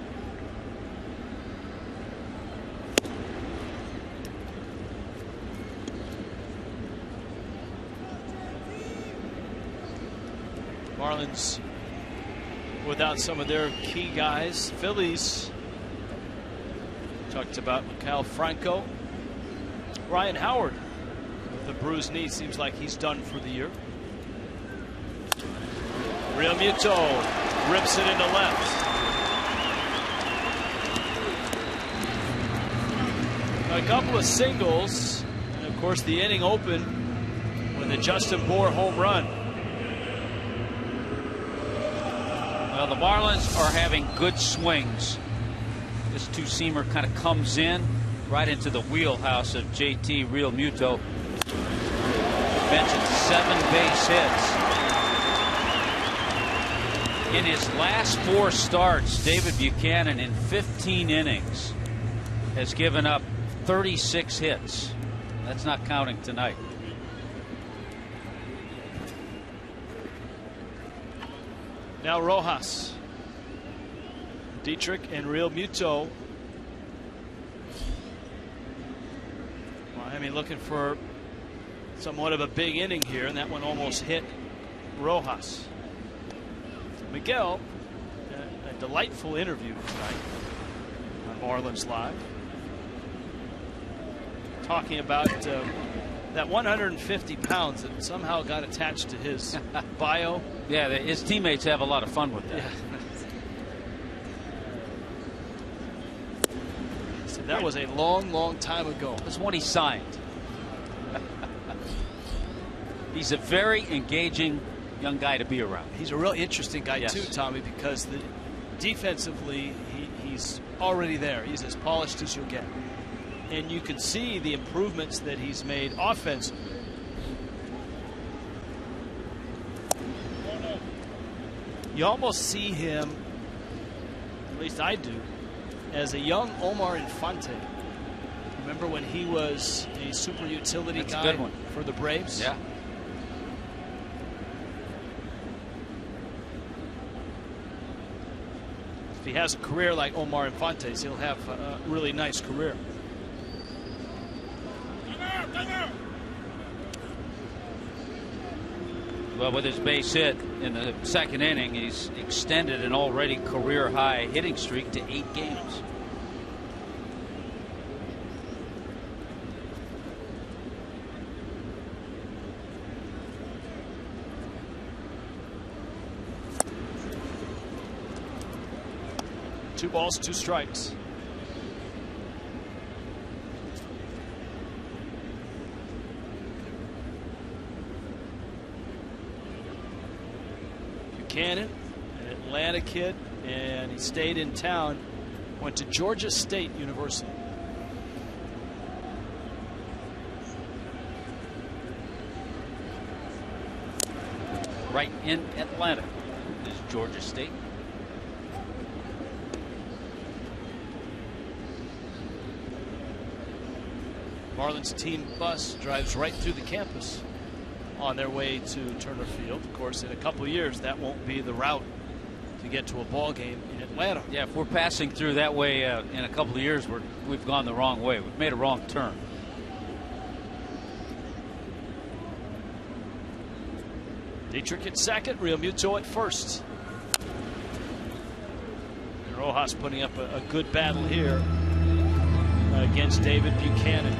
Marlins without some of their key guys. Phillies talked about Miguel Franco. Ryan Howard with the bruised knee, seems like he's done for the year. Realmuto rips it into left. A couple of singles, and of course the inning open with a Justin Bohr home run. Well, the Marlins are having good swings. This two-seamer kind of comes in right into the wheelhouse of JT Realmuto. Mentioned 7 base hits. In his last 4 starts, David Buchanan in 15 innings has given up 36 hits. That's not counting tonight. Now Rojas, Dietrich, and Realmuto. Miami looking for somewhat of a big inning here, and that one almost hit Rojas. Miguel, a delightful interview tonight on Marlins Live, talking about that 150 pounds that somehow got attached to his bio. Yeah, his teammates have a lot of fun with that. Yeah. So that was a long time ago. That's when he signed. He's a very engaging young guy to be around. He's a real interesting guy, yes, too, Tommy, because defensively he's already there. He's as polished as you'll get. And you can see the improvements that he's made offensively. You almost see him, at least I do, as a young Omar Infante. Remember when he was a super utility That's guy a good one for the Braves? Yeah. If he has a career like Omar Infante's, he'll have a really nice career. Well, with his base hit in the second inning, he's extended an already career-high hitting streak to 8 games. Two balls, 2 strikes. Buchanan, an Atlanta kid, and he stayed in town, went to Georgia State University. Right in Atlanta is Georgia State. Marlins team bus drives right through the campus on their way to Turner Field. Of course, in a couple of years, that won't be the route to get to a ball game in Atlanta. Yeah, if we're passing through that way in a couple of years, we've gone the wrong way. We've made a wrong turn. Dietrich at second, Real Muto at first. And Rojas putting up a good battle here against David Buchanan.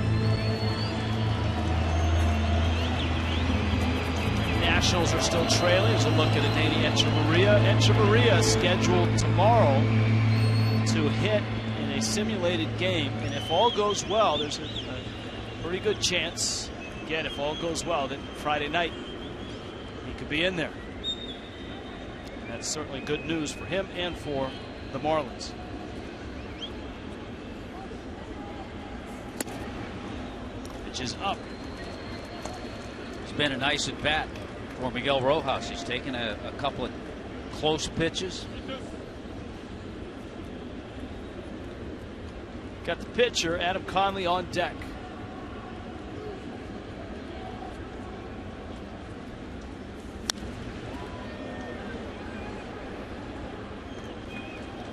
Nationals are still trailing. As a look at Adeiny Echeverria. Echeverria scheduled tomorrow to hit in a simulated game, and if all goes well, there's a pretty good chance, again, if all goes well, that Friday night he could be in there. And that's certainly good news for him and for the Marlins. Pitch is up. It's been a nice at bat for Miguel Rojas. He's taken a couple of close pitches. Got the pitcher, Adam Conley, on deck.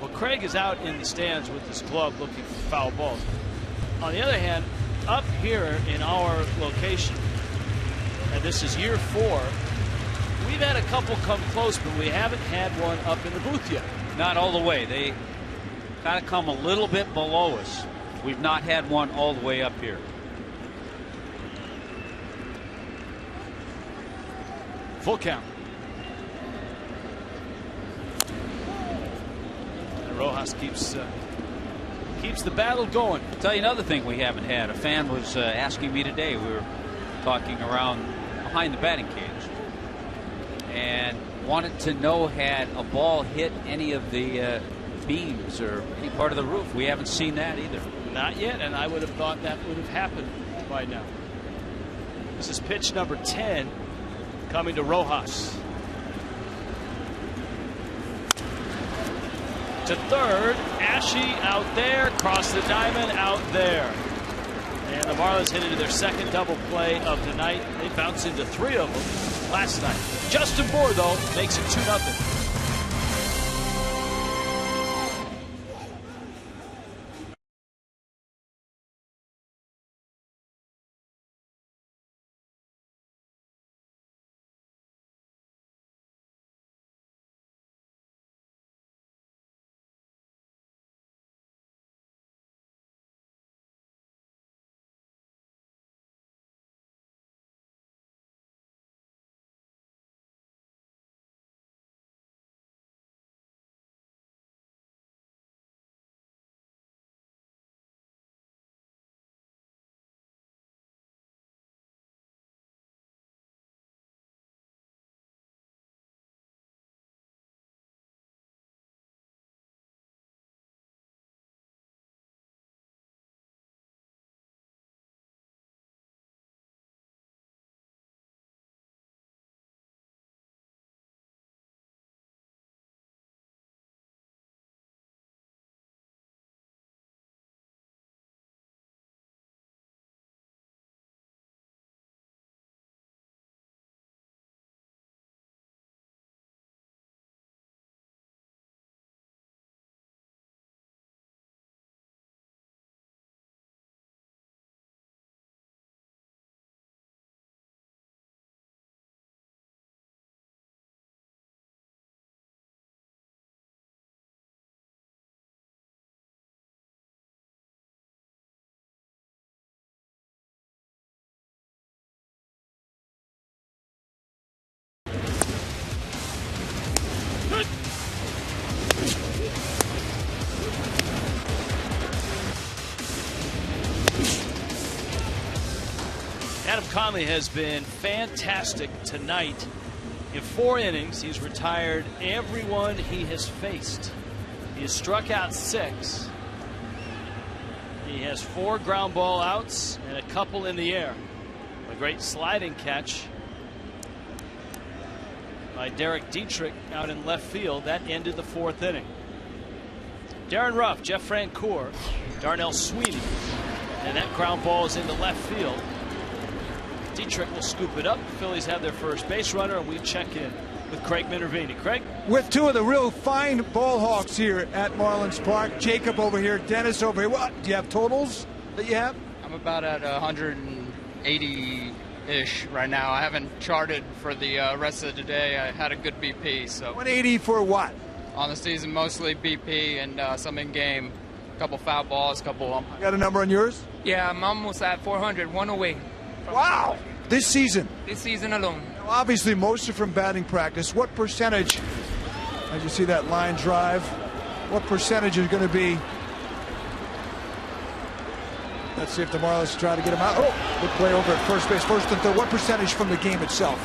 Well, Craig is out in the stands with his glove looking for foul balls. On the other hand, up here in our location, and this is year 4, we've had a couple come close, but we haven't had one up in the booth yet. Not all the way. They kind of come a little bit below us. We've not had one all the way up here. Full count. And Rojas keeps the battle going. I'll tell you another thing we haven't had. A fan was asking me today. We were talking around behind the batting cage and wanted to know had a ball hit any of the beams or any part of the roof. We haven't seen that either. Not yet, and I would have thought that would have happened by now. This is pitch number 10 coming to Rojas. To third, Ashe out there, across the diamond, out there. And the Marlins hit into their second double play of the night. They bounced into 3 of them last night. Justin Bour, though, makes it 2-0. Adam Conley has been fantastic tonight. In 4 innings, he's retired everyone he has faced. He has struck out 6. He has 4 ground ball outs and a couple in the air. A great sliding catch by Derek Dietrich out in left field. That ended the 4th inning. Darren Ruff, Jeff Francoeur, Darnell Sweeney, and that ground ball is into left field. Dietrich will scoop it up. The Phillies have their first base runner, and we check in with Craig Minervini. Craig? With 2 of the real fine ball hawks here at Marlins Park. Jacob over here, Dennis over here. What? Do you have totals that you have? I'm about at 180-ish right now. I haven't charted for the rest of the day. I had a good BP. So 180 for what? On the season, mostly BP and some in-game. A couple foul balls, a couple umpires. Got a number on yours? Yeah, I'm almost at 400, 1 away. Wow! This season? This season alone. Now, obviously, most are from batting practice. What percentage, as you see that line drive, what percentage is going to be? Let's see if the Marlins try to get him out. Oh, good play over at first base, first and third. What percentage from the game itself?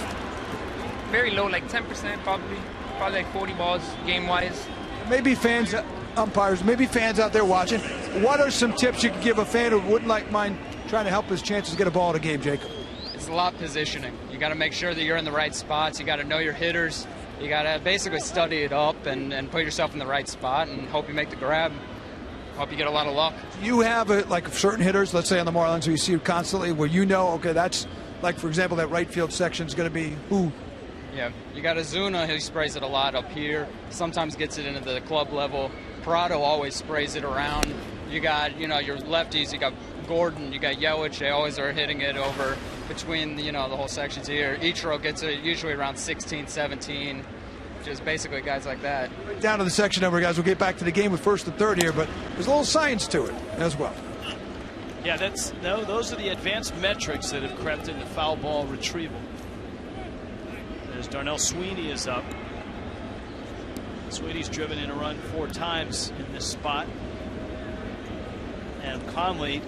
Very low, like 10% probably. Probably like 40 balls game-wise. Maybe fans, umpires, maybe fans out there watching. What are some tips you could give a fan who wouldn't like mind trying to help his chances get a ball in a game, Jacob? It's a lot of positioning. You got to make sure that you're in the right spots. You got to know your hitters. You got to basically study it up and put yourself in the right spot and hope you make the grab. Hope you get a lot of luck. You have like certain hitters, let's say on the Marlins, who you see constantly, where you know, okay, that's like, for example, that right field section is going to be who? Yeah, you got Azuna, who sprays it a lot up here. Sometimes gets it into the club level. Prado always sprays it around. You got, your lefties. You got Gordon. You got Yelich. They always are hitting it over between, the whole sections here. Ichiro gets it usually around 16, 17. Just basically guys like that. Right down to the section number, guys. We'll get back to the game with first and third here, but there's a little science to it as well. Yeah, those are the advanced metrics that have crept into foul ball retrieval. As Darnell Sweeney is up. Sweeney's driven in a run 4 times in this spot. And Conley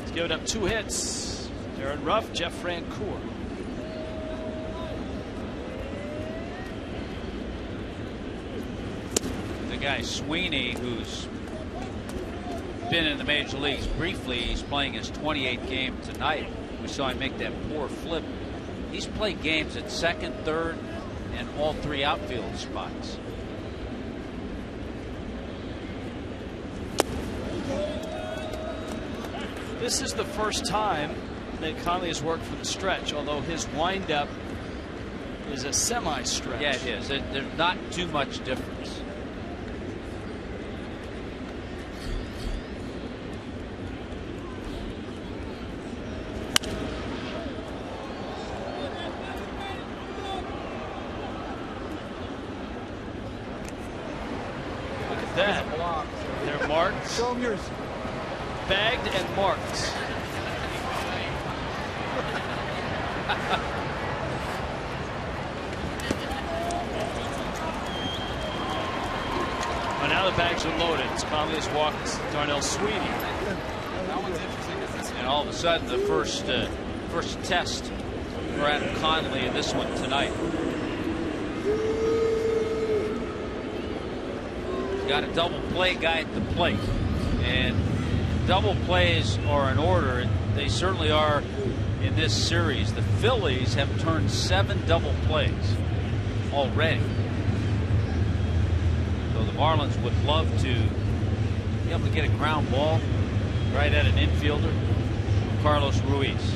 has given up 2 hits. Darren Ruff, Jeff Francoeur. The guy Sweeney, who's been in the major leagues briefly, he's playing his 28th game tonight. We saw him make that poor flip. He's played games at second, third, and all 3 outfield spots. This is the first time that Conley has worked for the stretch, although his windup is a semi-stretch. Yeah, it is. There's not too much difference. That. They're marked. Show them yours. Bagged and marked. Well, now the bags are loaded. Conley has walked Darnell Sweeney. And all of a sudden, the first test for Adam Conley in this one tonight. Got a double play guy at the plate, and double plays are in order, and they certainly are in this series. The Phillies have turned 7 double plays already, so the Marlins would love to be able to get a ground ball right at an infielder, Carlos Ruiz.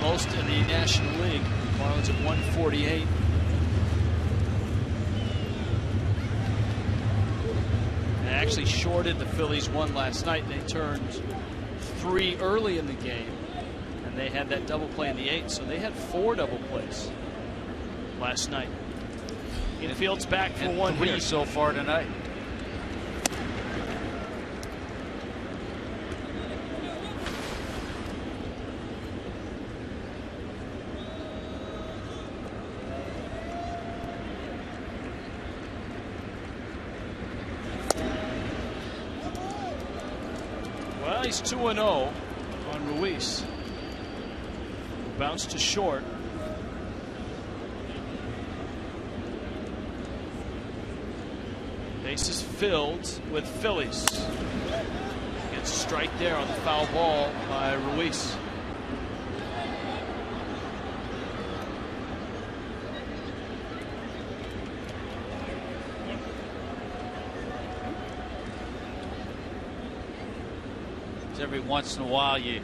Most in the National League. Marlins at 148. They actually shorted the Phillies 1 last night. They turned 3 early in the game, and they had that double play in the 8th, so they had 4 double plays last night. Infield's back for 1 3 here. so far tonight. Phillies 2-0 on Ruiz. Bounce to short. Bases filled with Phillies. Gets a strike there on the foul ball by Ruiz. Every once in a while you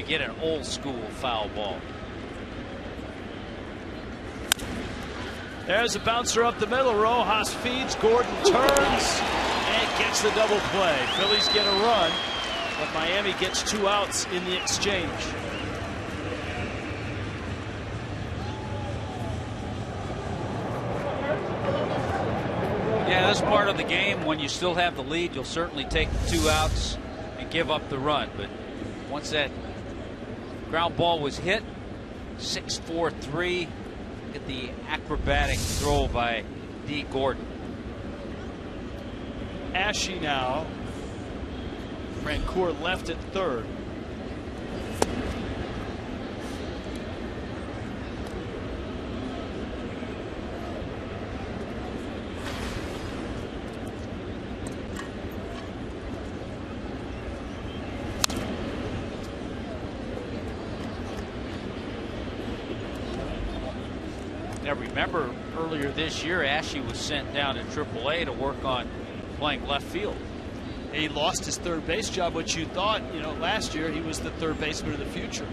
get an old school foul ball. There's a bouncer up the middle. Rojas feeds. Gordon turns and gets the double play. Phillies get a run, but Miami gets 2 outs in the exchange. Yeah, that's part of the game. When you still have the lead, you'll certainly take the 2 outs and give up the run. But once that ground ball was hit, 6-4-3. Look at the acrobatic throw by D. Gordon. Ashe now. Francoeur left at third. Now remember, earlier this year, Ashe was sent down to AAA to work on playing left field. He lost his third base job, which you thought, last year he was the third baseman of the future.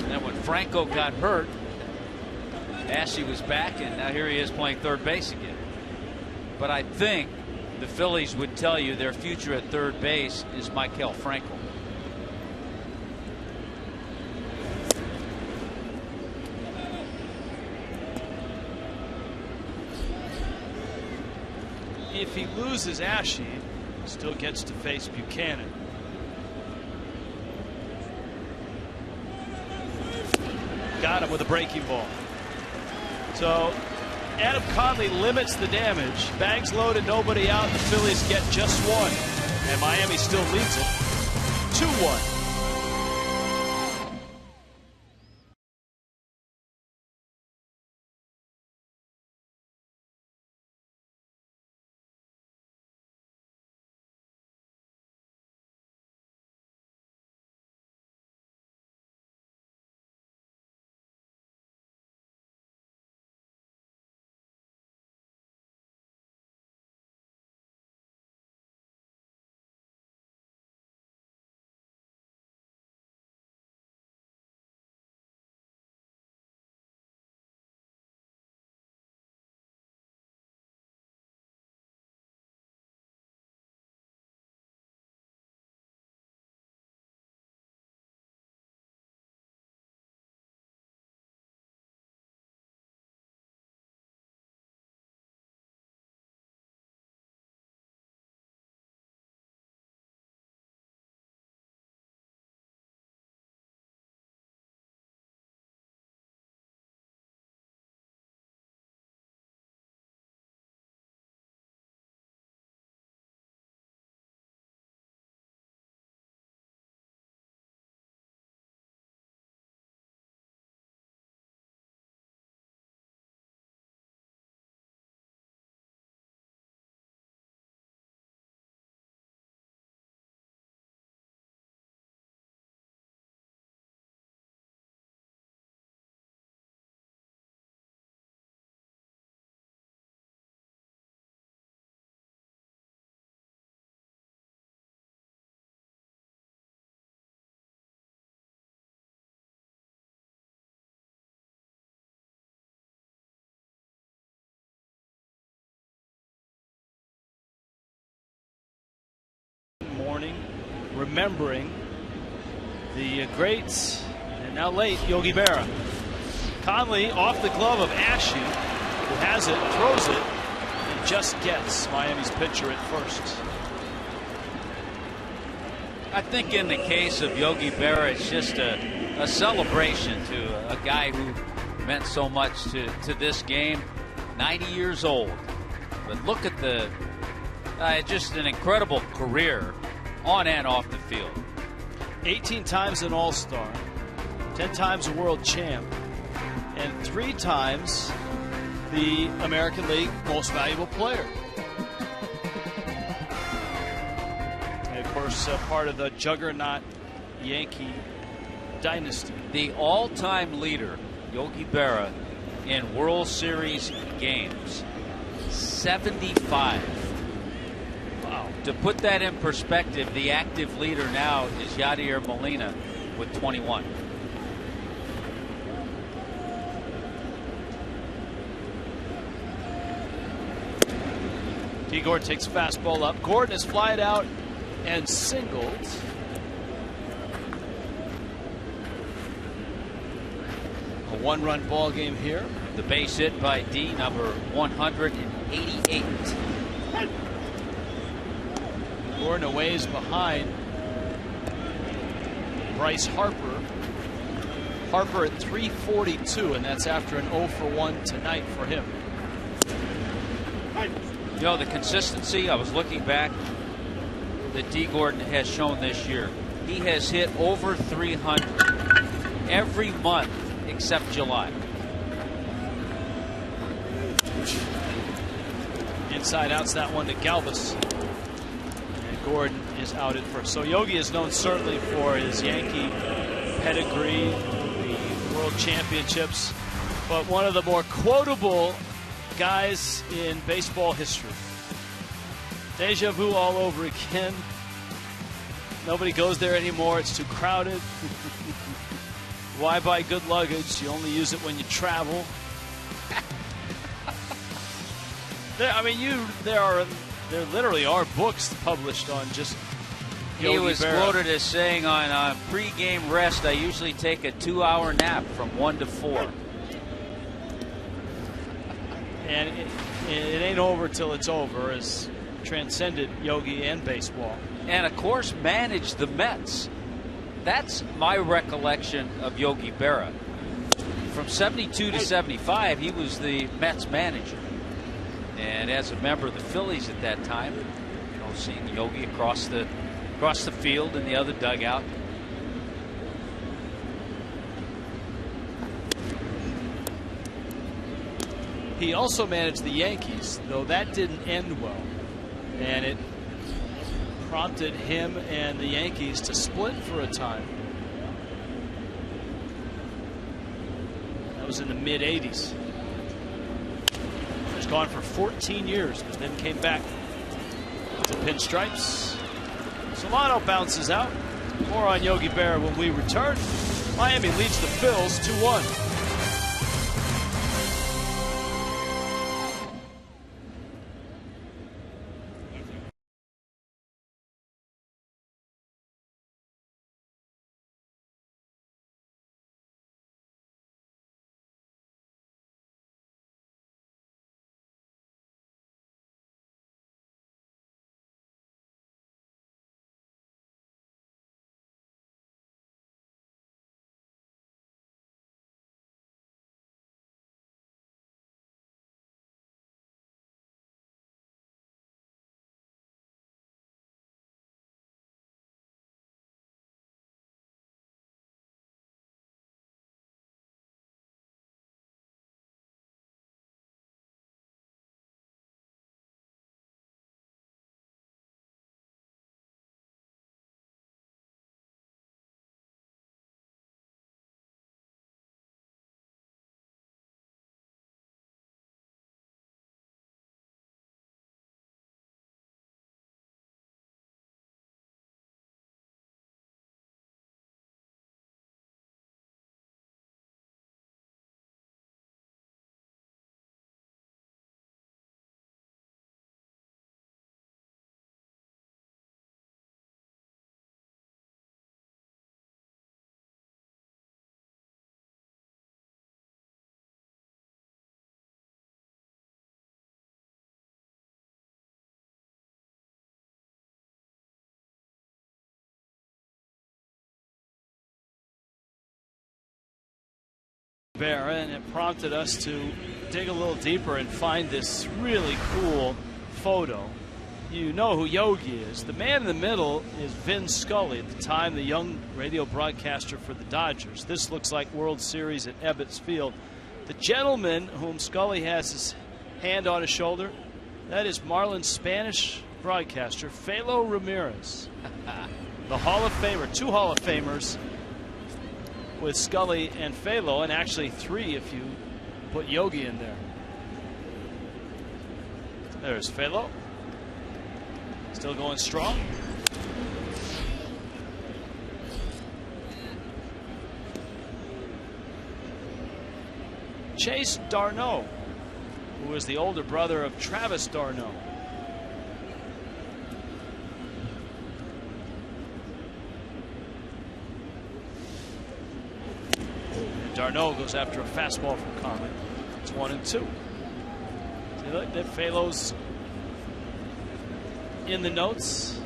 And when Franco got hurt, Ashe was back, and now here he is playing third base again. But I think the Phillies would tell you their future at third base is Maikel Franco. If he loses Ashe, he still gets to face Buchanan. Got him with a breaking ball. So Adam Conley limits the damage. Bags loaded, nobody out. The Phillies get just 1. And Miami still leads it 2-1. Morning, remembering the great and now late Yogi Berra. Conley off the glove of Ashe, who has it, throws it, and just gets Miami's pitcher at first. I think in the case of Yogi Berra, it's just a celebration to a guy who meant so much to this game. 90 years old. But look at the Just an incredible career on and off the field. 18 times an All-Star, 10 times a world champ, and 3 times the American League Most Valuable Player. And of course, part of the juggernaut Yankee dynasty. The all-time leader, Yogi Berra, in World Series games, 75. Wow. To put that in perspective, the active leader now is Yadier Molina with 21. T. Gordon takes fastball up. Gordon is flied out and singled. A 1-run ball game here. The base hit by D, number 188. Gordon a ways behind Bryce Harper. Harper at 342, and that's after an 0 for 1 tonight for him. You know, the consistency, I was looking back, that D. Gordon has shown this year. He has hit over 300 every month except July. Inside outs that one to Galvis. And Gordon is out at first. So Yogi is known certainly for his Yankee pedigree, the World Championships, but one of the more quotable guys in baseball history. Deja vu all over again. Nobody goes there anymore. It's too crowded. Why buy good luggage? You only use it when you travel. There literally are books published on just Yogi He was Berra. quoted as saying, on pre-game rest, I usually take a 2-hour nap from 1 to 4. And it ain't over till it's over, as transcended Yogi and baseball. And of course managed the Mets. That's my recollection of Yogi Berra. From 72 to 75, he was the Mets manager. And as a member of the Phillies at that time, you know, seeing Yogi across the field in the other dugout. He also managed the Yankees, though that didn't end well. And it prompted him and the Yankees to split for a time. That was in the mid-'80s. He was gone for 14 years, but then came back to pinstripes. Solano bounces out. More on Yogi Berra when we return. Miami leads the Phils 2-1. Berra, and it prompted us to dig a little deeper and find this really cool photo. you know who Yogi is. The man in the middle is Vin Scully, at the time the young radio broadcaster for the Dodgers. This looks like World Series at Ebbets Field. The gentleman whom Scully has his hand on his shoulder, that is Marlins Spanish broadcaster Philo Ramirez. The Hall of Famer, 2 Hall of Famers with Scully and Philo, and actually 3 if you put Yogi in there. There's Philo. Still going strong. Chase Darno, who is the older brother of Travis Darno. And Darno goes after a fastball from Conley. It's 1-2. See, look, that Philo's in the notes.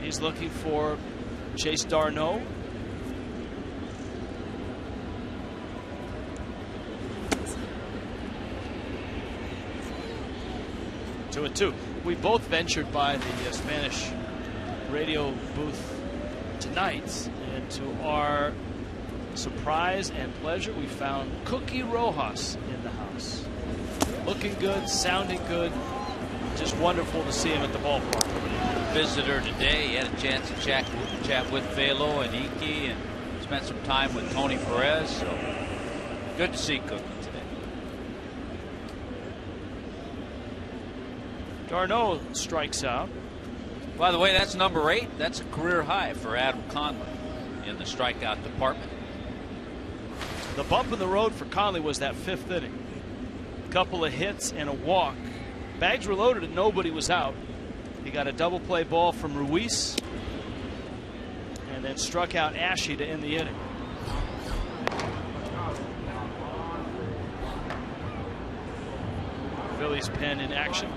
He's looking for Chase Darno. Two and two. We both ventured by the Spanish radio booth tonight, and to our surprise and pleasure, we found Cookie Rojas in the house. Looking good, sounding good. Just wonderful to see him at the ballpark. Visitor today. He had a chance to chat with Philo and Iki and spent some time with Tony Perez. So good to see Cookie today. Darno strikes out. By the way, that's number 8. That's a career high for Adam Conley in the strikeout department. The bump in the road for Conley was that 5th inning. A couple of hits and a walk. Bags were loaded and nobody was out. He got a double play ball from Ruiz and then struck out Ashe to end the inning. Phillies pen in action.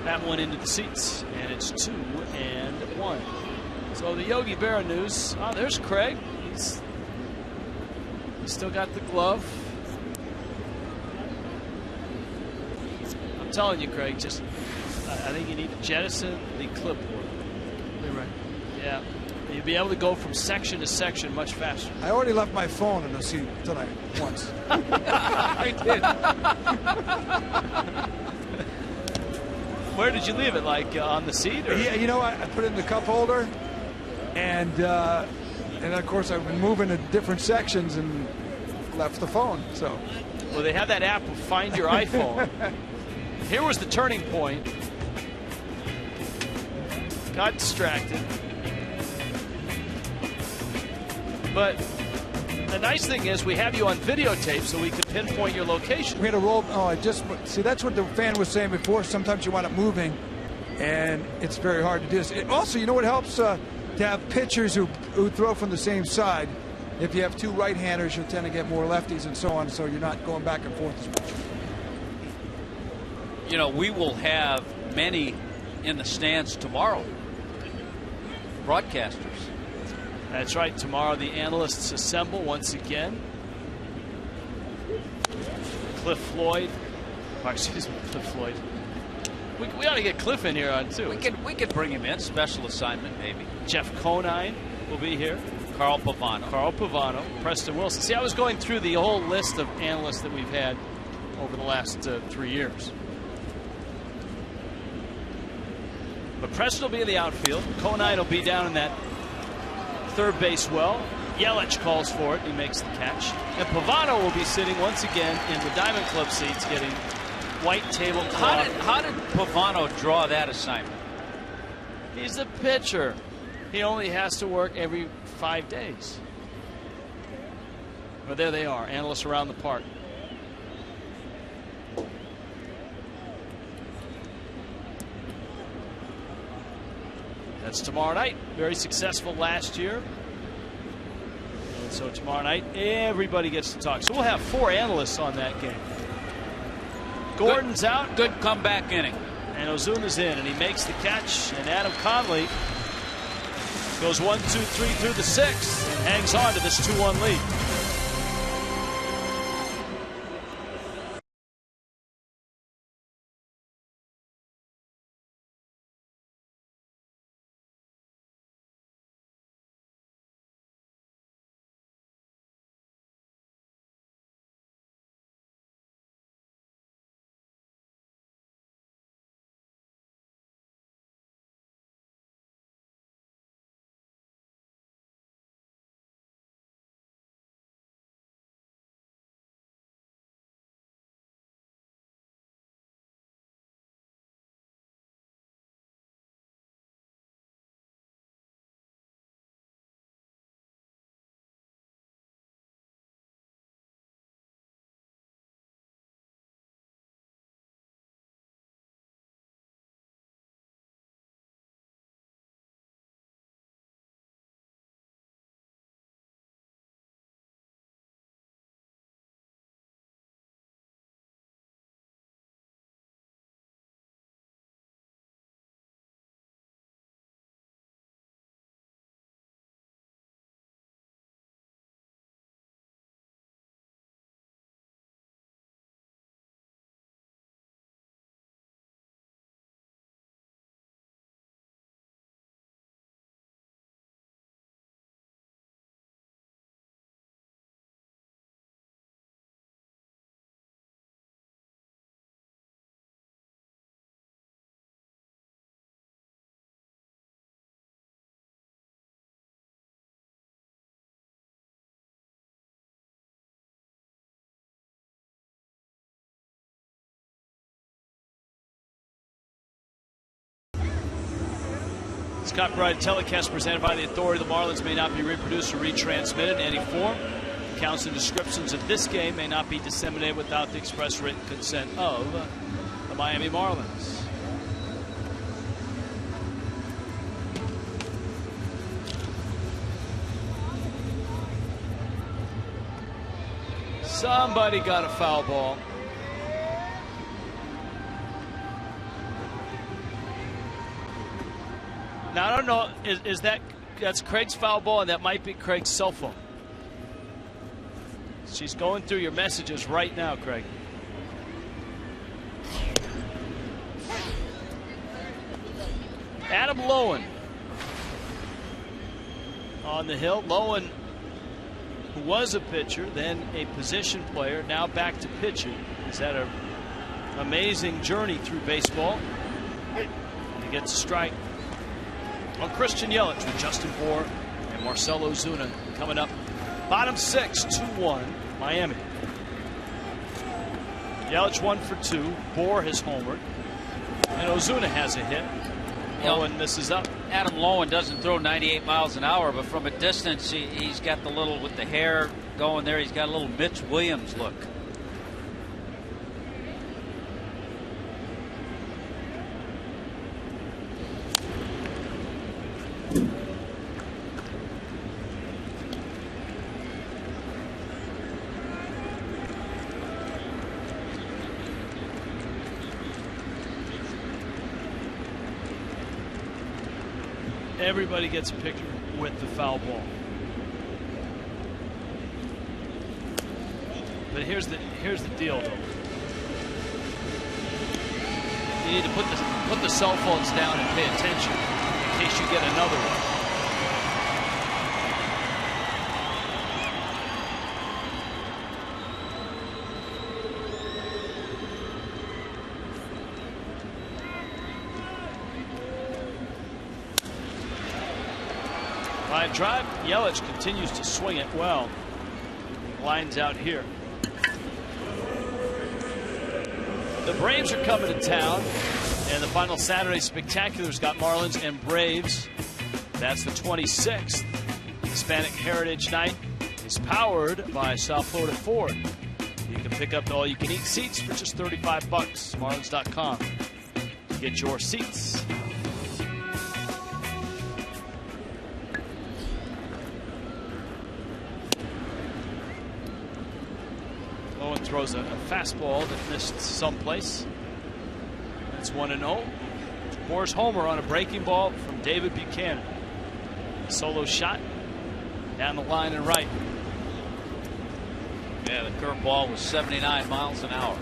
That one into the seats, and it's 2-1. So the Yogi Berra news. Oh, there's Craig. He's still got the glove. I'm telling you, Craig, just I think you need to jettison the clipboard. You're right. Yeah, you'll be able to go from section to section much faster. I already left my phone in the seat tonight once. I did. Where did you leave it? Like on the seat? Or? Yeah, you know, I put it in the cup holder, and of course I've been moving to different sections and left the phone. So, well, they have that app of Find Your iPhone. Here was the turning point. Got distracted, but the nice thing is we have you on videotape, so we can pinpoint your location. We had a roll. Oh, I just see. That's what the fan was saying before. Sometimes you want it moving, and it's very hard to do this. Also, you know what helps to have pitchers who throw from the same side. If you have 2 right-handers, you'll tend to get more lefties and so on. So you're not going back and forth as much. You know, we will have many in the stands tomorrow. Broadcasters. That's right. Tomorrow the analysts assemble once again. Cliff Floyd. Oh, excuse me, Cliff Floyd. We ought to get Cliff in here on too. We could bring him in. Special assignment maybe. Jeff Conine will be here. Carl Pavano. Preston Wilson. See, I was going through the whole list of analysts that we've had over the last 3 years. But Preston will be in the outfield. Conine will be down in that third base well. Yelich calls for it. He makes the catch. And Pavano will be sitting once again in the Diamond Club seats getting white tablecloth. How did Pavano draw that assignment? He's a pitcher. He only has to work every 5 days. But there they are, analysts around the park. That's tomorrow night. Very successful last year. And so tomorrow night, everybody gets to talk. So we'll have 4 analysts on that game. Gordon's out. Good comeback inning. And Ozuna's in, and he makes the catch. And Adam Conley goes 1, 2, 3 through the 6th and hangs on to this 2-1 lead. Copyrighted telecast presented by the authority. The Marlins may not be reproduced or retransmitted in any form. Accounts and descriptions of this game may not be disseminated without the express written consent of the Miami Marlins. Somebody got a foul ball. Now, I don't know, is that's Craig's foul ball, and that might be Craig's cell phone. She's going through your messages right now, Craig. Adam Lowen on the hill. Lowen, who was a pitcher, then a position player, now back to pitching. He's had an amazing journey through baseball. He gets a strike on Christian Yelich with Justin Bour and Marcell Ozuna coming up. Bottom 6, 2-1, Miami. Yelich 1 for 2. Bour has homered. And Ozuna has a hit. Lowen misses up. Adam Lowen doesn't throw 98 miles an hour, but from a distance, he's got the little, with the hair going there, he's got a little Mitch Williams look. Everybody gets a picture with the foul ball. But here's the deal, though. You need to put the cell phones down and pay attention in case you get another one. Line drive. Yelich continues to swing it well. Lines out here. The Braves are coming to town, and the final Saturday Spectacular's got Marlins and Braves. That's the 26th. Hispanic Heritage Night is powered by South Florida Ford. You can pick up all-you-can-eat seats for just $35. Marlins.com. Get your seats. throws a fastball that missed someplace. That's 1-0. Moore's homer on a breaking ball from David Buchanan. Solo shot down the line and right. Yeah, the curveball was 79 miles an hour.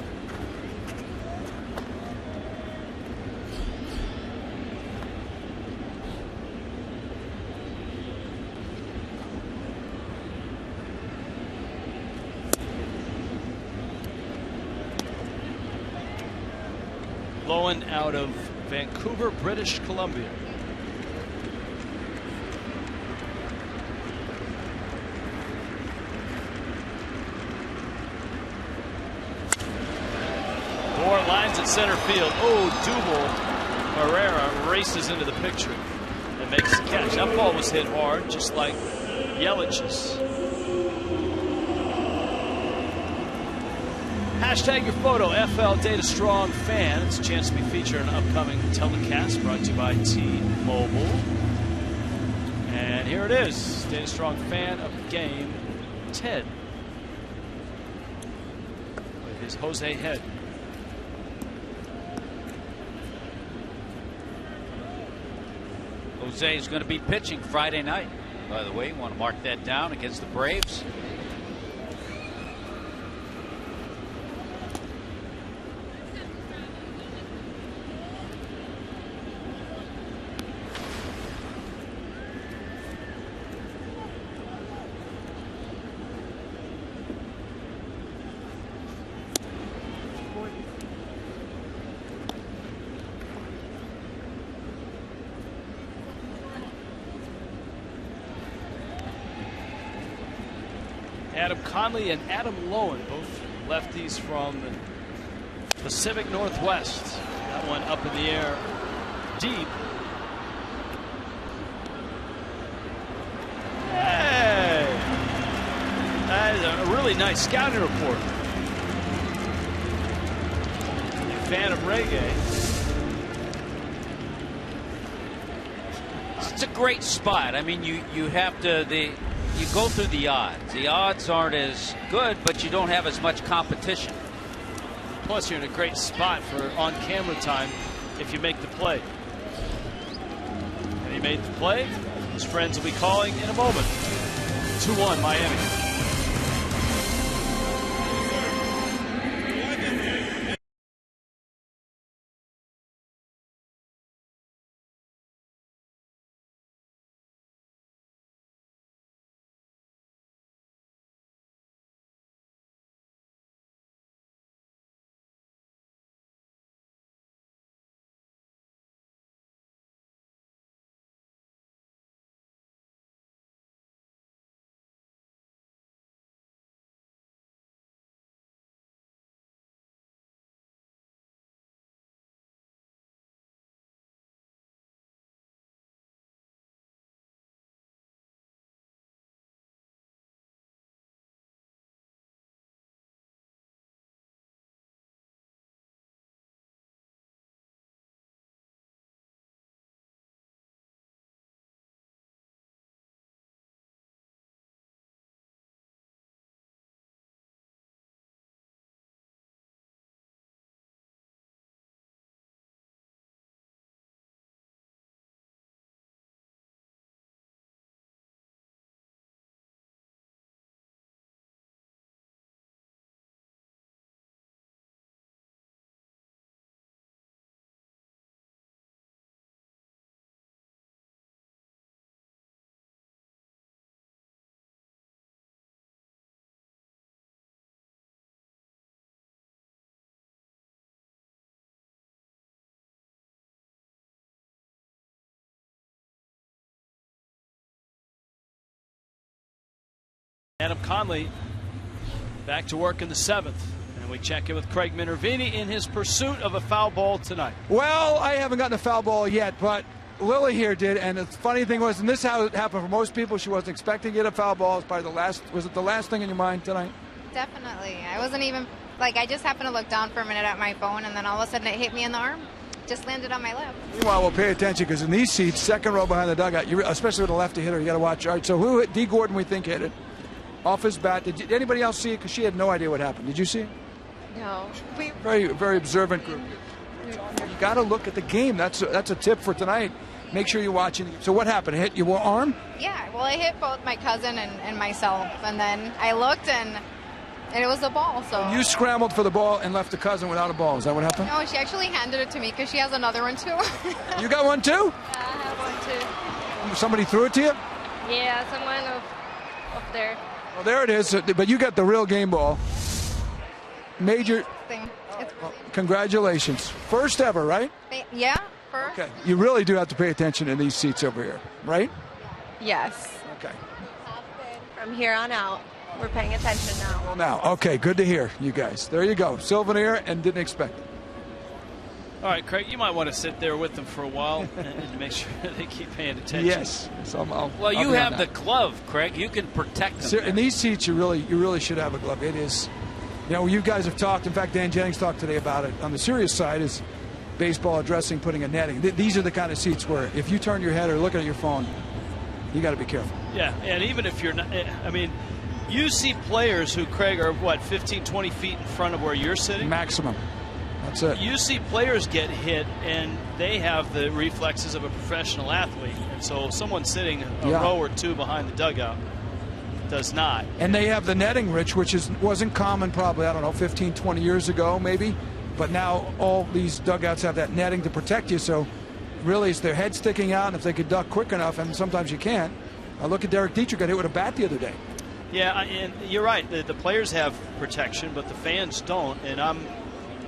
Lowen out of Vancouver, British Columbia. Moore lines at center field. Oh, Dubal Herrera races into the picture and makes the catch. That ball was hit hard, just like Yelich's. Hashtag your photo, FL Data Strong Fan. It's a chance to be featured in an upcoming telecast brought to you by T-Mobile. And here it is, Data Strong Fan of Game 10 with his Jose head. Jose is going to be pitching Friday night. By the way, you want to mark that down against the Braves. Adam Conley and Adam Lowen, both lefties from the Pacific Northwest. That one up in the air deep. Hey! That is a really nice scouting report. You fan of reggae. It's a great spot. I mean, you have to you go through the odds. The odds aren't as good, but you don't have as much competition. Plus, you're in a great spot for on-camera time if you make the play. And he made the play. His friends will be calling in a moment. 2-1 Miami. Adam Conley back to work in the 7th. And we check in with Craig Minervini in his pursuit of a foul ball tonight. Well, I haven't gotten a foul ball yet, but Lily here did. And the funny thing was, and this is how it happened for most people, she wasn't expecting to get a foul ball. It's probably was it the last thing in your mind tonight? Definitely. I wasn't even, I just happened to look down for a minute at my phone, and then all of a sudden it hit me in the arm. Just landed on my lap. Meanwhile, we'll pay attention because in these seats, second row behind the dugout, especially with a lefty hitter, you got to watch. All right, so who hit D. Gordon, we think, hit it off his bat. Did anybody else see it? Because she had no idea what happened. Did you see it? No. Very, very observant group. You got to look at the game. That's a tip for tonight. Make sure you're watching. So what happened? Hit your arm? Yeah, well, I hit both my cousin and myself, and then I looked, and it was a ball. So you scrambled for the ball and left the cousin without a ball. Is that what happened? No, she actually handed it to me because she has another one too. You got one too? Yeah, I have one too. Somebody threw it to you? Yeah, someone up there. Well, there it is. But you got the real game ball. Major. Congratulations. First ever, right? Yeah, first. Okay. You really do have to pay attention to these seats over here, right? Yes. Okay. From here on out, we're paying attention now. Well, now, okay, good to hear, you guys. There you go. Souvenir, and didn't expect it. All right, Craig, you might want to sit there with them for a while and make sure they keep paying attention. Yes. Well, you have the glove, Craig. You can protect them. In these seats, you really should have a glove. It is, you guys have talked. In fact, Dan Jennings talked today about it. On the serious side is baseball addressing putting a netting. These are the kind of seats where if you turn your head or look at your phone, you got to be careful. Yeah, and even if you're not, I mean, you see players who, Craig, are 15, 20 feet in front of where you're sitting? Maximum. That's it. You see players get hit, and they have the reflexes of a professional athlete. And so someone sitting a row or two behind the dugout does not. And they have the netting, Rich, which wasn't common probably, 15, 20 years ago maybe. But now all these dugouts have that netting to protect you. So really it's their head sticking out, and if they could duck quick enough, and sometimes you can't. Look at Derek Dietrich, got hit with a bat the other day. Yeah, and you're right. The players have protection, but the fans don't. And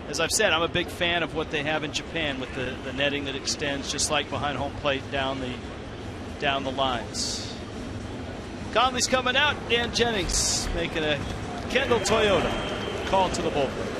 as I've said, I'm a big fan of what they have in Japan with the netting that extends just like behind home plate down the lines. Conley's coming out. Dan Jennings making a Kendall Toyota call to the bullpen.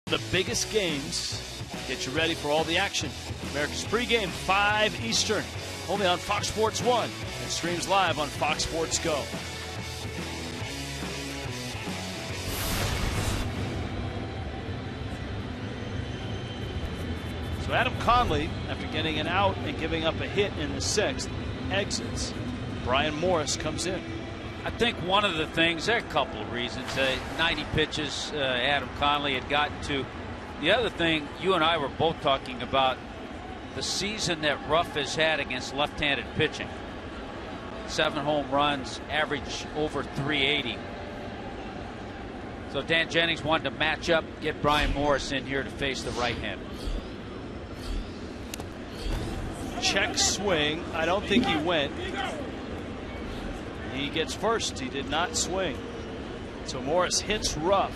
The biggest games get you ready for all the action. America's pregame, 5 Eastern, only on Fox Sports 1 and streams live on Fox Sports Go. So Adam Conley, after getting an out and giving up a hit in the 6th, exits. Brian Morris comes in. I think one of the things, there are a couple of reasons. 90 pitches Adam Conley had gotten to. The other thing, you and I were both talking about the season that Ruff has had against left-handed pitching. 7 home runs, average over 380. So Dan Jennings wanted to match up, get Brian Morris in here to face the right-hander. Check swing. I don't think he went. He gets first. He did not swing. So Morris hits Ruff.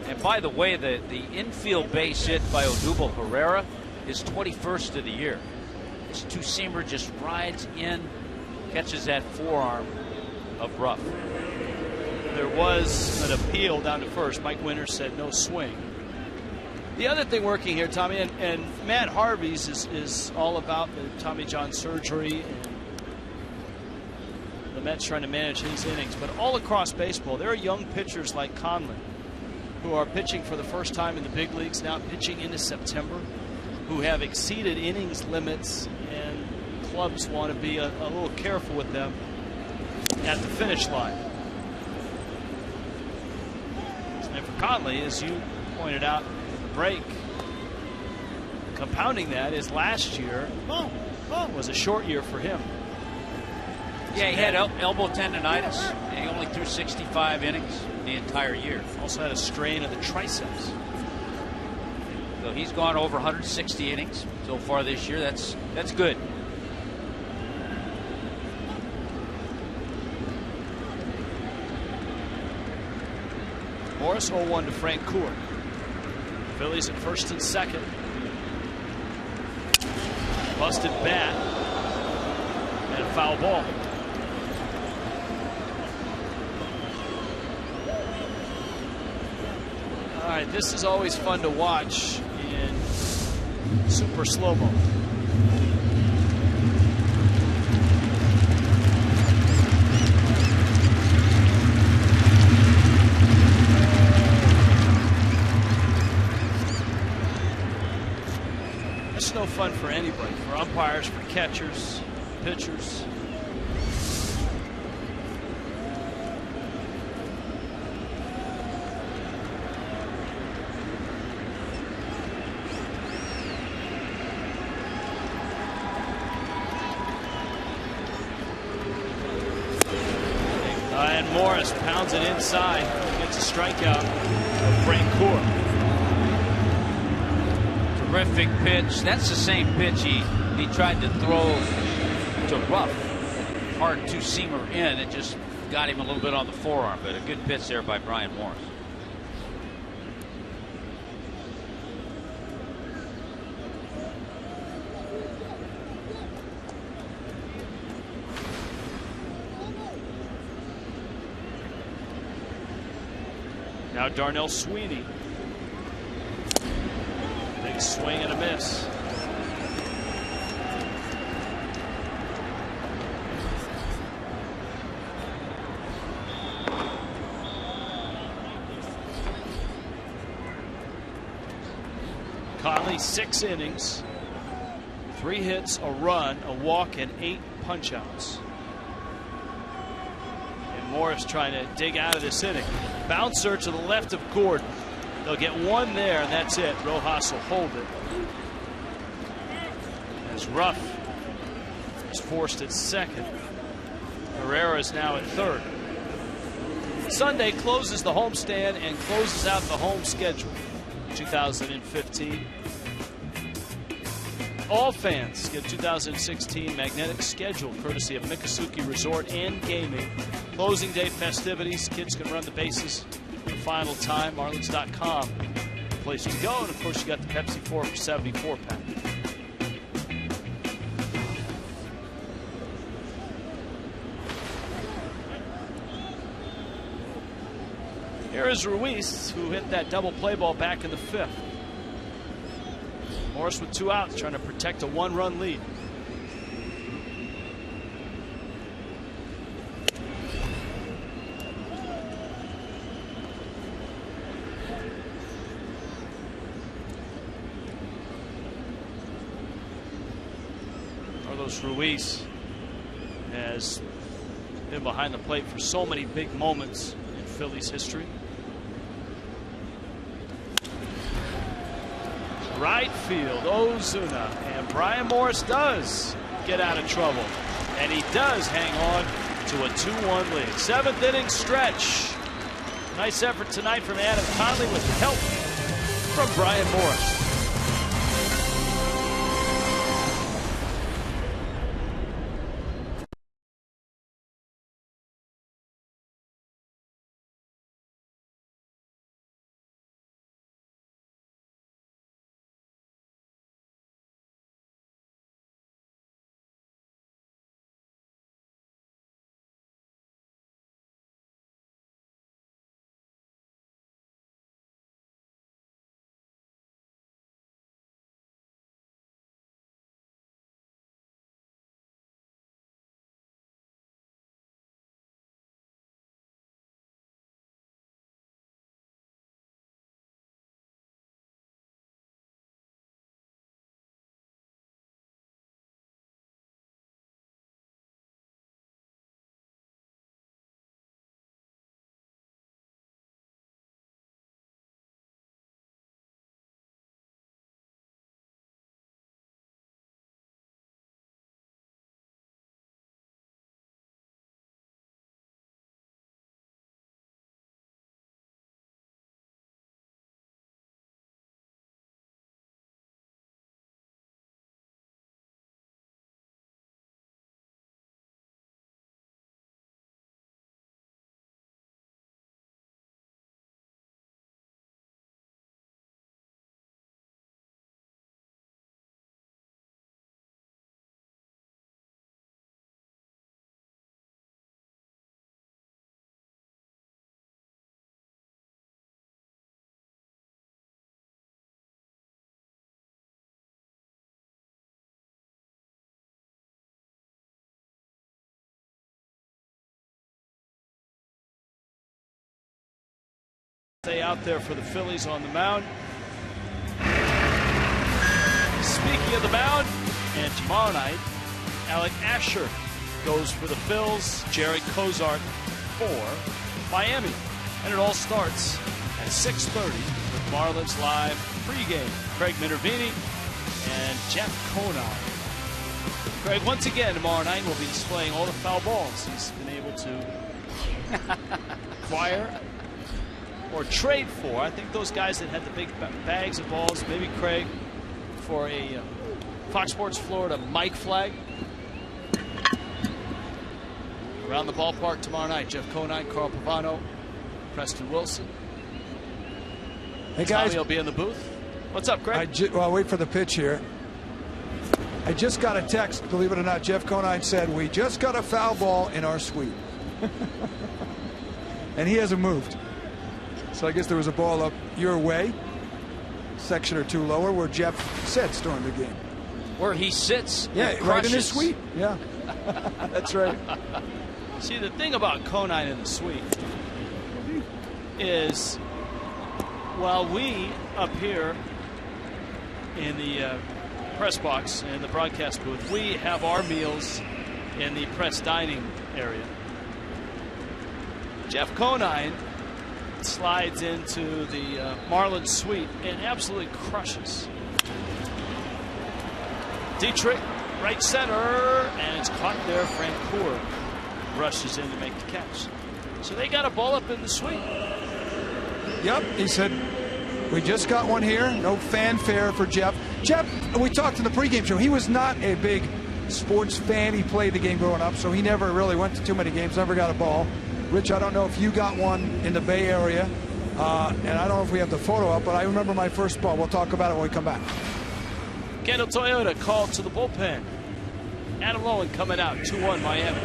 And by the way, the infield base hit by Odubel Herrera is 21st of the year. This two-seamer just rides in, catches that forearm of Ruff. there was an appeal down to first. Mike Winters said no swing. The other thing working here, Tommy, and Matt Harvey's is all about the Tommy John surgery and the Mets trying to manage his innings. But all across baseball, there are young pitchers like Conley who are pitching for the first time in the big leagues, now pitching into September, who have exceeded innings limits, and clubs want to be a little careful with them at the finish line. And for Conley, as you pointed out in the break, compounding that is last year was a short year for him. Yeah, he had elbow tendonitis, and he only threw 65 innings the entire year. Also had a strain of the triceps. So he's gone over 160 innings so far this year. That's good. Morris 0-1 to Frank Court. Phillies at first and second. Busted bat and a foul ball. All right, this is always fun to watch in super slow-mo. It's no fun for anybody, for umpires, for catchers, pitchers. And Morris pounds it inside, gets a strikeout of Frank Court. Terrific pitch. That's the same pitch he tried to throw to Ruff. Hard two-seamer in. It just got him a little bit on the forearm, but a good pitch there by Brian Morris. Now Darnell Sweeney. Big swing and a miss. Conley 6 innings, 3 hits, a run, a walk, and 8 punch-outs. And Morris trying to dig out of this inning. Bouncer to the left of Gordon. They'll get one there, and that's it. Rojas will hold it. As Ruff is forced at second. Herrera is now at third. Sunday closes the homestand and closes out the home schedule. 2015. All fans get 2016 magnetic schedule courtesy of Miccosukee Resort and Gaming. Closing day festivities. Kids can run the bases for the final time. Marlins.com. Place to go. And of course, you got the Pepsi 4 for 74 pack. Here is Ruiz, who hit that double play ball back in the 5th. Morris with 2 outs, trying to protect a 1-run lead. Carlos Ruiz has been behind the plate for so many big moments in Phillies history. Right field, Ozuna, and Brian Morris does get out of trouble, and he does hang on to a 2-1 lead. 7th inning stretch. Nice effort tonight from Adam Conley with help from Brian Morris. Stay out there for the Phillies on the mound. Speaking of the mound, and tomorrow night, Alec Asher goes for the Phils, Jared Cozart for Miami. And it all starts at 6:30 with Marlins Live pregame. Craig Minervini and Jeff Conine. Craig, once again, tomorrow night will be displaying all the foul balls he's been able to acquire or trade for. I think those guys that had the big bags of balls, maybe Craig for a Fox Sports Florida Mike flag. Around the ballpark tomorrow night, Jeff Conine, Carl Pavano, Preston Wilson. Hey guys, Tommy will be in the booth. What's up, Craig? Well, I'll wait for the pitch here. I just got a text, believe it or not. Jeff Conine said, "We just got a foul ball in our suite." And he hasn't moved. So I guess there was a ball up your way, section or two lower, where Jeff sits during the game. Where he sits? Yeah, right in his suite. Yeah, that's right. See, the thing about Conine in the suite is, while we up here in the press box and the broadcast booth, we have our meals in the press dining area. Jeff Conine slides into the Marlins suite and absolutely crushes. Dietrich, right center, and it's caught there. Frank Coor rushes in to make the catch. So they got a ball up in the suite. Yep, he said, "We just got one here." No fanfare for Jeff. Jeff, we talked in the pregame show, he was not a big sports fan. He played the game growing up, so he never really went to too many games, never got a ball. Rich, I don't know if you got one in the Bay Area, and I don't know if we have the photo up, but I remember my first ball. We'll talk about it when we come back. Kendall Toyota called to the bullpen. Adam Lowen coming out, 2-1 Miami.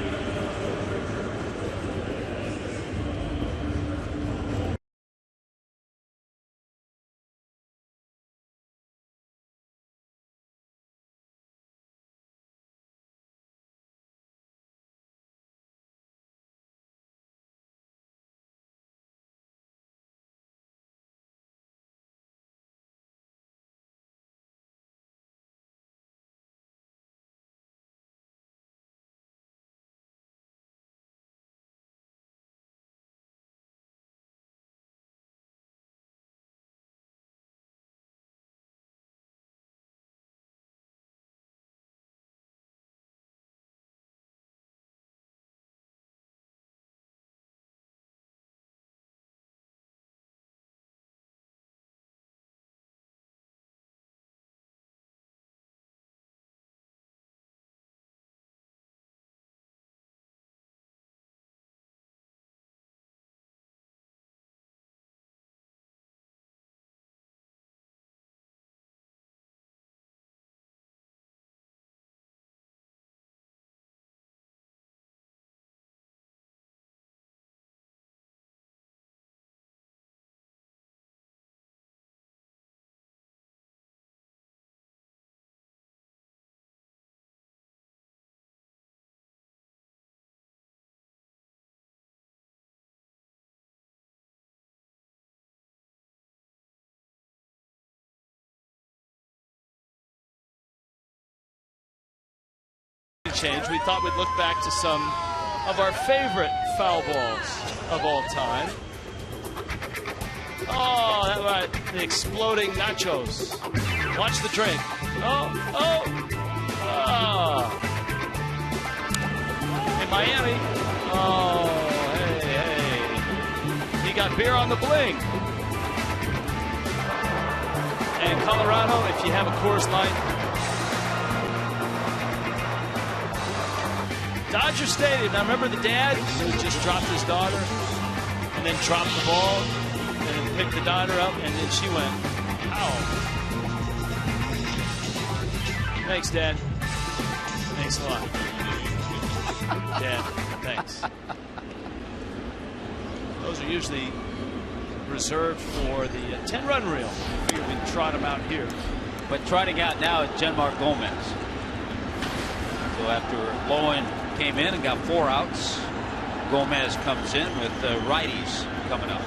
Change. We thought we'd look back to some of our favorite foul balls of all time. Oh, that right, the exploding nachos. Watch the drink. Oh. In Miami. Oh, hey. He got beer on the bling. And Colorado, if you have a Coors Light. Dodger Stadium. Now remember the dad who just dropped his daughter and then dropped the ball and picked the daughter up and then she went, ow. Thanks, Dad. Thanks a lot. Dad, thanks. Those are usually reserved for the 10-run reel. We can trot them out here. But trotting out now is Genmar Gomez. So after Lowen came in and got 4 outs, Gomez comes in with the righties coming up.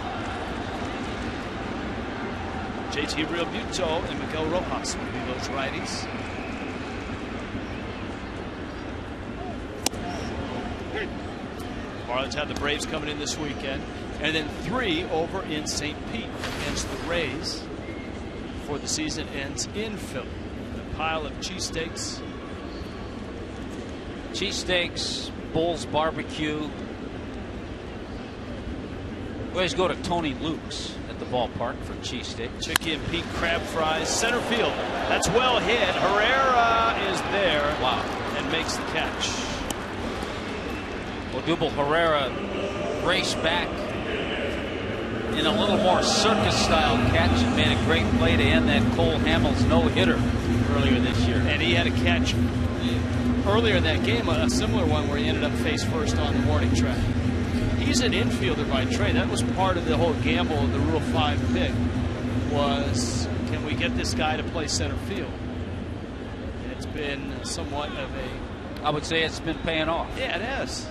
JT Realmuto and Miguel Rojas will be those righties. Marlins have the Braves coming in this weekend, and then 3 over in St. Pete against the Rays before the season ends in Philly. A pile of cheesesteaks. Cheesesteaks, Bull's Barbecue. We always go to Tony Luke's at the ballpark for cheesesteak. Chicky and Pete crab fries. Center field. That's well hit. Herrera is there. Wow. And makes the catch. Odubel Herrera raced back in a little more circus-style catch and made a great play to end that Cole Hamels no-hitter earlier this year. And he had a catch earlier in that game, a similar one where he ended up face first on the warning track. He's an infielder by trade. That was part of the whole gamble of the Rule 5 pick, was can we get this guy to play center field? And it's been somewhat of a... I would say it's been paying off. Yeah, it has.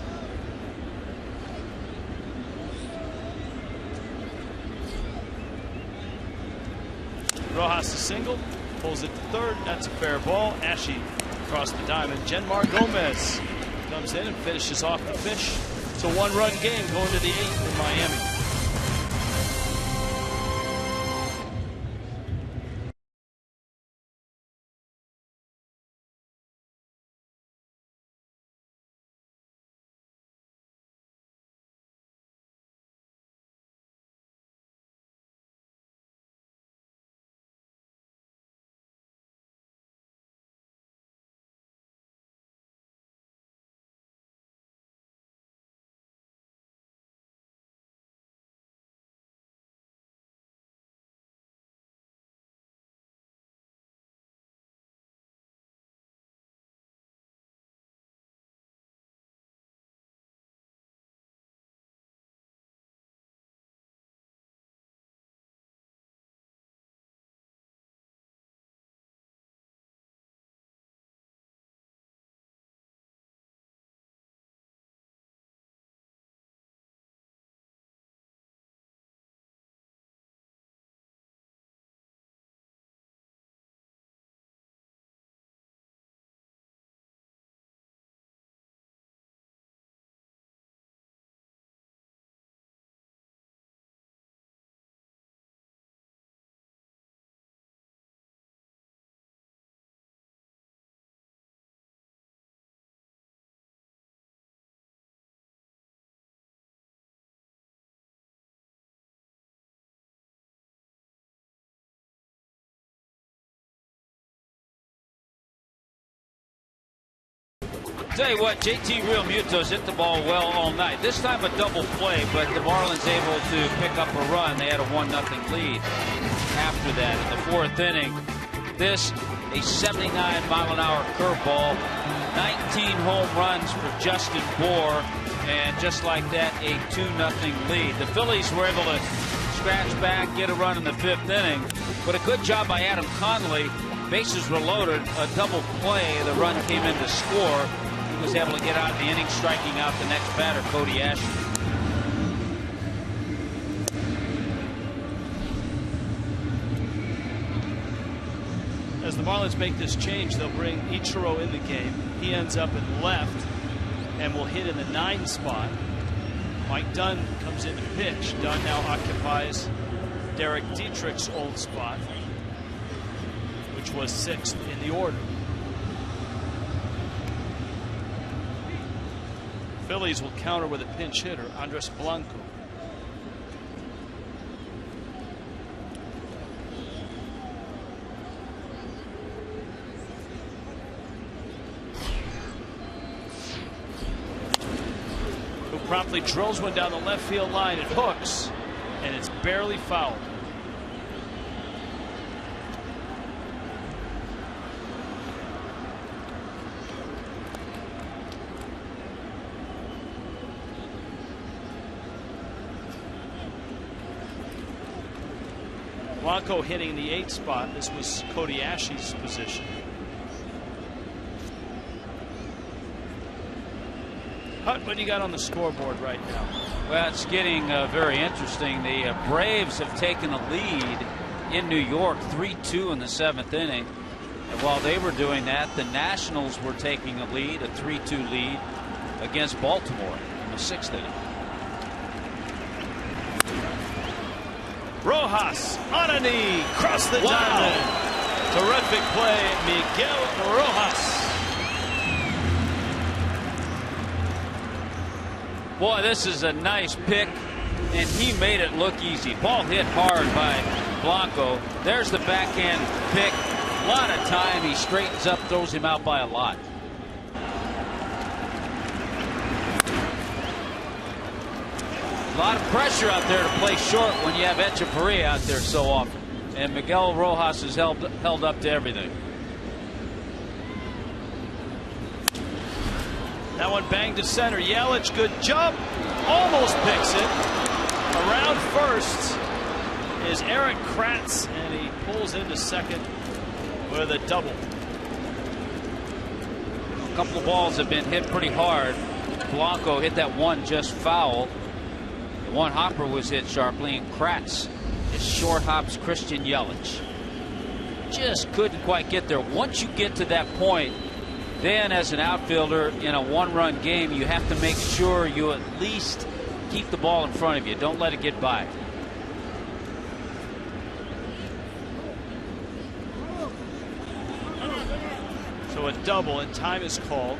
Rojas is single, pulls it to third. That's a fair ball. Ashe across the diamond. Genmar Gomez comes in and finishes off the fish. It's a one-run game going to the 8th in Miami. Tell you what, JT Realmuto's hit the ball well all night. This time a double play, but the Marlins able to pick up a run. They had a 1-0 lead after that in the 4th inning. This, a 79-mile-an-hour curveball, 19 home runs for Justin Bour, and just like that, a 2-0 lead. The Phillies were able to scratch back, get a run in the 5th inning, but a good job by Adam Conley. Bases were loaded, a double play. The run came in to score. He was able to get out of the inning, striking out the next batter, Cody Ashe. As the Marlins make this change, they'll bring Ichiro in the game. He ends up in left and will hit in the 9 spot. Mike Dunn comes in to pitch. Dunn now occupies Derek Dietrich's old spot, which was 6th in the order. Phillies will counter with a pinch hitter, Andres Blanco. Who promptly drills one down the left field line. It hooks, and it's barely fouled. Blanco hitting the 8th spot. This was Cody Ashe's position. Hut, what do you got on the scoreboard right now? Well, it's getting very interesting. The Braves have taken a lead in New York 3-2 in the 7th inning. And while they were doing that, the Nationals were taking a lead, a 3-2 lead against Baltimore in the 6th inning. Rojas on a knee, cross the diamond. Terrific play, Miguel Rojas. Boy, this is a nice pick, and he made it look easy. Ball hit hard by Blanco. There's the backhand pick. A lot of time. He straightens up, throws him out by a lot. A lot of pressure out there to play short when you have Echeverria out there so often. And Miguel Rojas is held up to everything. That one banged to center. Yelich, good jump. Almost picks it. Around first is Eric Kratz, and he pulls into second with a double. A couple of balls have been hit pretty hard. Blanco hit that one just foul. The one hopper was hit sharply, and Kratz is short hops Christian Yelich. Just couldn't quite get there. Once you get to that point, then as an outfielder in a one-run game, you have to make sure you at least keep the ball in front of you. Don't let it get by. So a double, and time is called.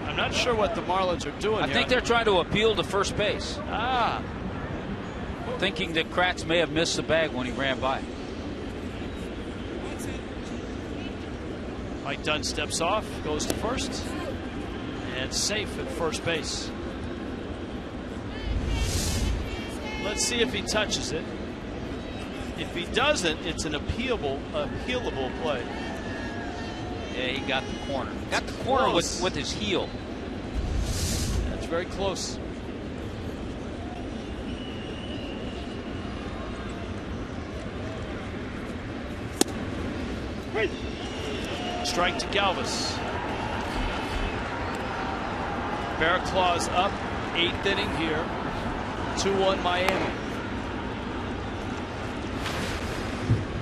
I'm not sure what the Marlins are doing I think they're trying to appeal to first base. Thinking that Kratz may have missed the bag when he ran by. Mike Dunn steps off, goes to first, and safe at first base. Let's see if he touches it. If he doesn't, it's an appealable play. Yeah, he got the corner. Got the corner with his heel. That's very close. Strike to Galvis. Barraclough's up, 8th inning here. 2-1 Miami.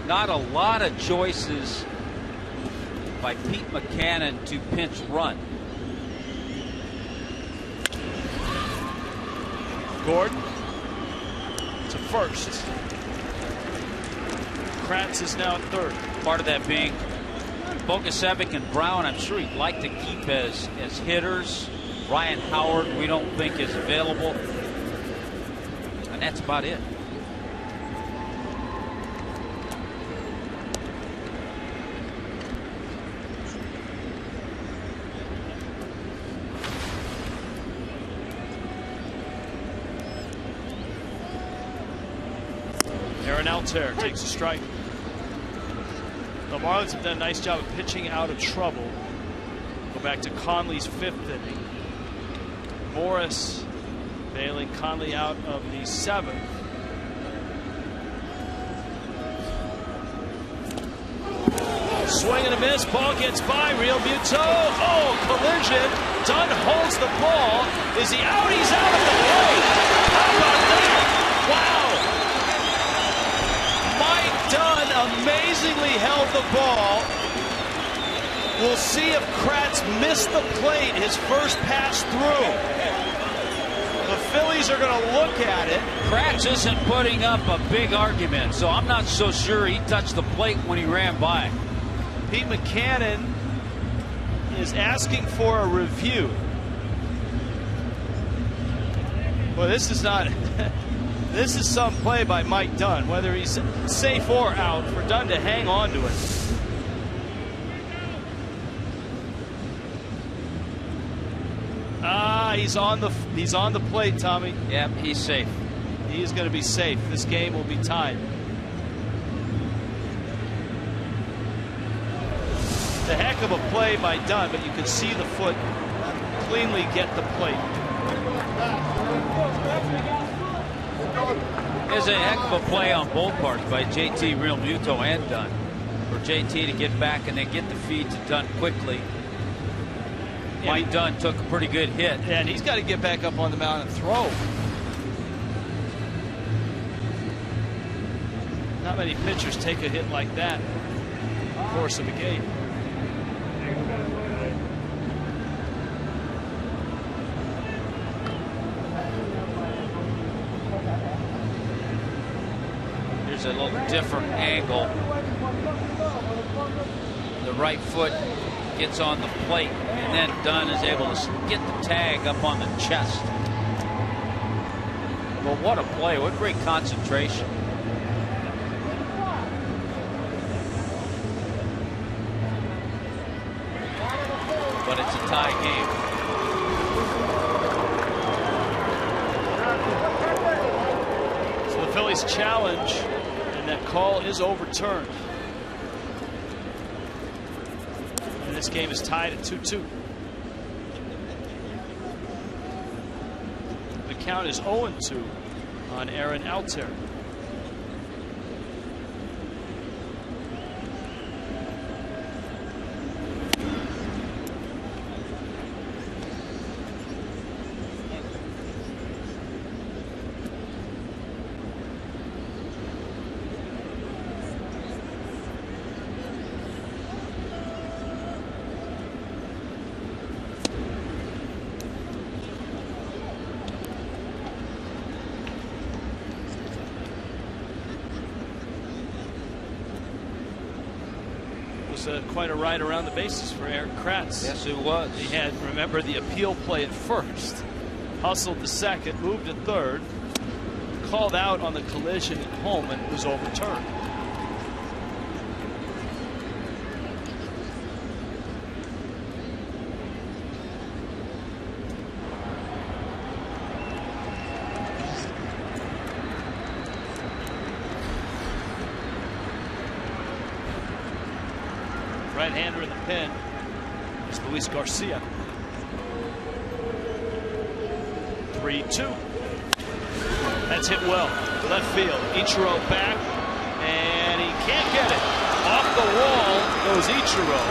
Not a lot of choices by Pete McCannon to pinch run. Gordon to first. Kratz is now at third. Part of that being Bogusevic and Brown, I'm sure he'd like to keep as hitters. Ryan Howard, we don't think is available. And that's about it. Aaron Altair takes a strike. The Marlins have done a nice job of pitching out of trouble. Go back to Conley's 5th inning. Morris bailing Conley out of the 7th. Swing and a miss. Ball gets by. Real Muto. Oh, collision. Dunn holds the ball. Is he out? He's out of the plate. How about that? Wow. Mike Dunn amazingly held the ball. We'll see if Kratz missed the plate his first pass through. The Phillies are going to look at it. Kratz isn't putting up a big argument, so I'm not so sure he touched the plate when he ran by. Pete McCannon is asking for a review. Well, this is not. This is some play by Mike Dunn, whether he's safe or out, for Dunn to hang on to it. He's on the plate, Tommy. Yep, he's safe. He is going to be safe. This game will be tied. The heck of a play by Dunn, but you can see the foot cleanly get the plate. There's a heck of a play on both parts by JT Realmuto and Dunn. For JT to get back and then get the feed to Dunn quickly. Mike Dunn took a pretty good hit. Yeah, and he's got to get back up on the mound and throw. Not many pitchers take a hit like that in the course of a game. Here's a little different angle. The right foot gets on the plate, and then Dunn is able to get the tag up on the chest. But what a play. What great concentration. But it's a tie game. So the Phillies challenge, and that call is overturned. And this game is tied at 2-2. The count is 0-2 on Aaron Alter. Quite a ride around the bases for Eric Kratz. Yes, it was. He had, remember, the appeal play at first, hustled to second, moved to third, called out on the collision at home, and it was overturned. Right-hander in the pen is Luis Garcia. 3-2. That's hit well. Left field. Ichiro back, and he can't get it. Off the wall goes Ichiro.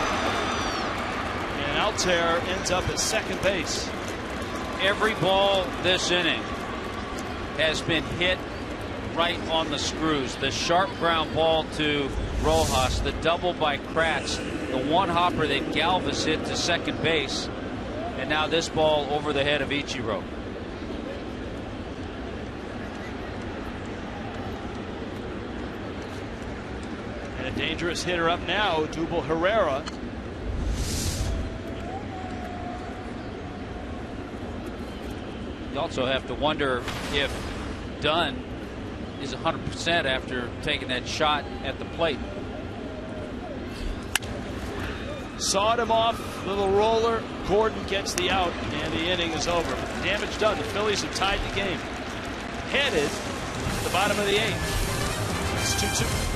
And Alter ends up at second base. Every ball this inning has been hit right on the screws. The sharp ground ball to Rojas, the double by Kratz, the one hopper that Galvis hit to second base, and now this ball over the head of Ichiro. And a dangerous hitter up now, Dubal Herrera. You also have to wonder if Dunn is 100% after taking that shot at the plate. Sawed him off, little roller. Gordon gets the out, and the inning is over. But the damage done. The Phillies have tied the game. Headed to the bottom of the eighth. It's 2-2.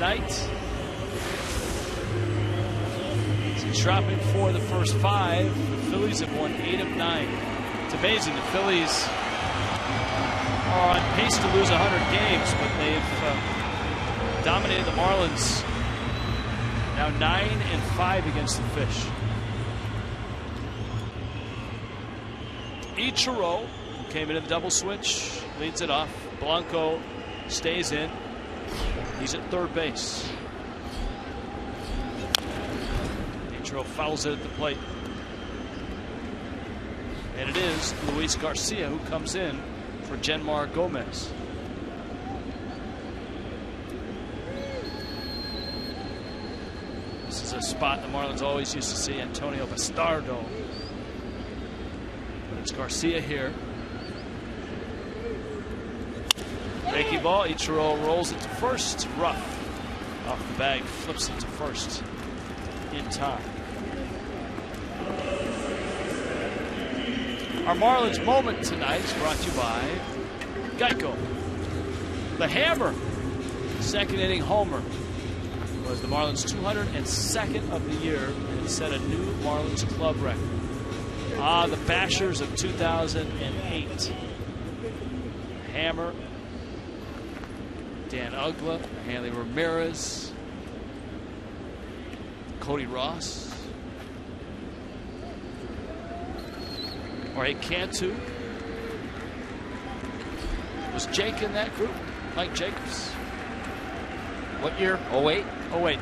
tonight. He's dropping for the first 5. The Phillies have won 8 of 9. It's amazing. The Phillies are on pace to lose 100 games, but they've dominated the Marlins. Now 9-5 against the Fish. Ichiro, who came into the double switch, leads it off. Blanco stays in. He's at third base. Ichiro fouls it at the plate. And it is Luis Garcia who comes in for Genmar Gomez. This is a spot the Marlins always used to see Antonio Bastardo. But it's Garcia here. Breaking ball. Ichiro rolls it to first. Rough. Off the bag. Flips it to first. In time. Our Marlins moment tonight is brought to you by Geico. The Hammer. Second inning homer. Was the Marlins' 202nd of the year and set a new Marlins club record. The Bashers of 2008. Hammer, Dan Uggla, Hanley Ramirez, Cody Ross, Jorge Cantu. Was Jake in that group? Mike Jacobs. What year? 08? 08.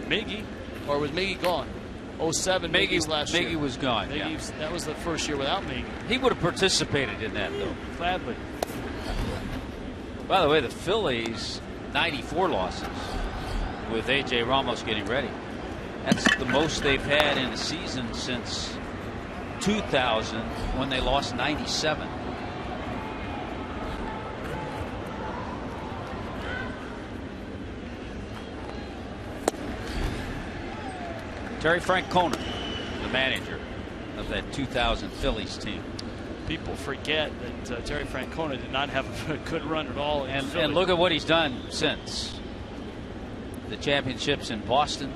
Miggy, or was Miggy gone? 07, Miggy's last year. Miggy was gone, yeah. That was the first year without Miggy. He would have participated in that, though. Gladly. By the way, the Phillies, 94 losses with A.J. Ramos getting ready. That's the most they've had in a season since 2000 when they lost 97. Terry Francona, the manager of that 2000 Phillies team. People forget that Terry Francona did not have a good run at all. And look at what he's done since the championships in Boston.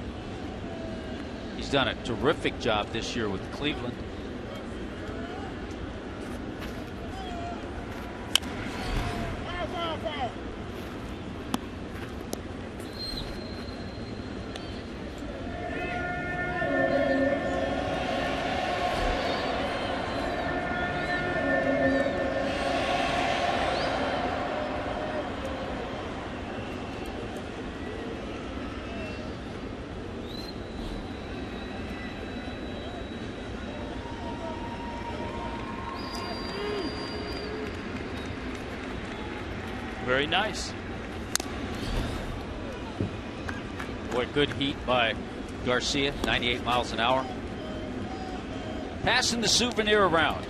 He's done a terrific job this year with Cleveland. Very nice. Boy, good heat by Garcia, 98 miles an hour. Passing the souvenir around.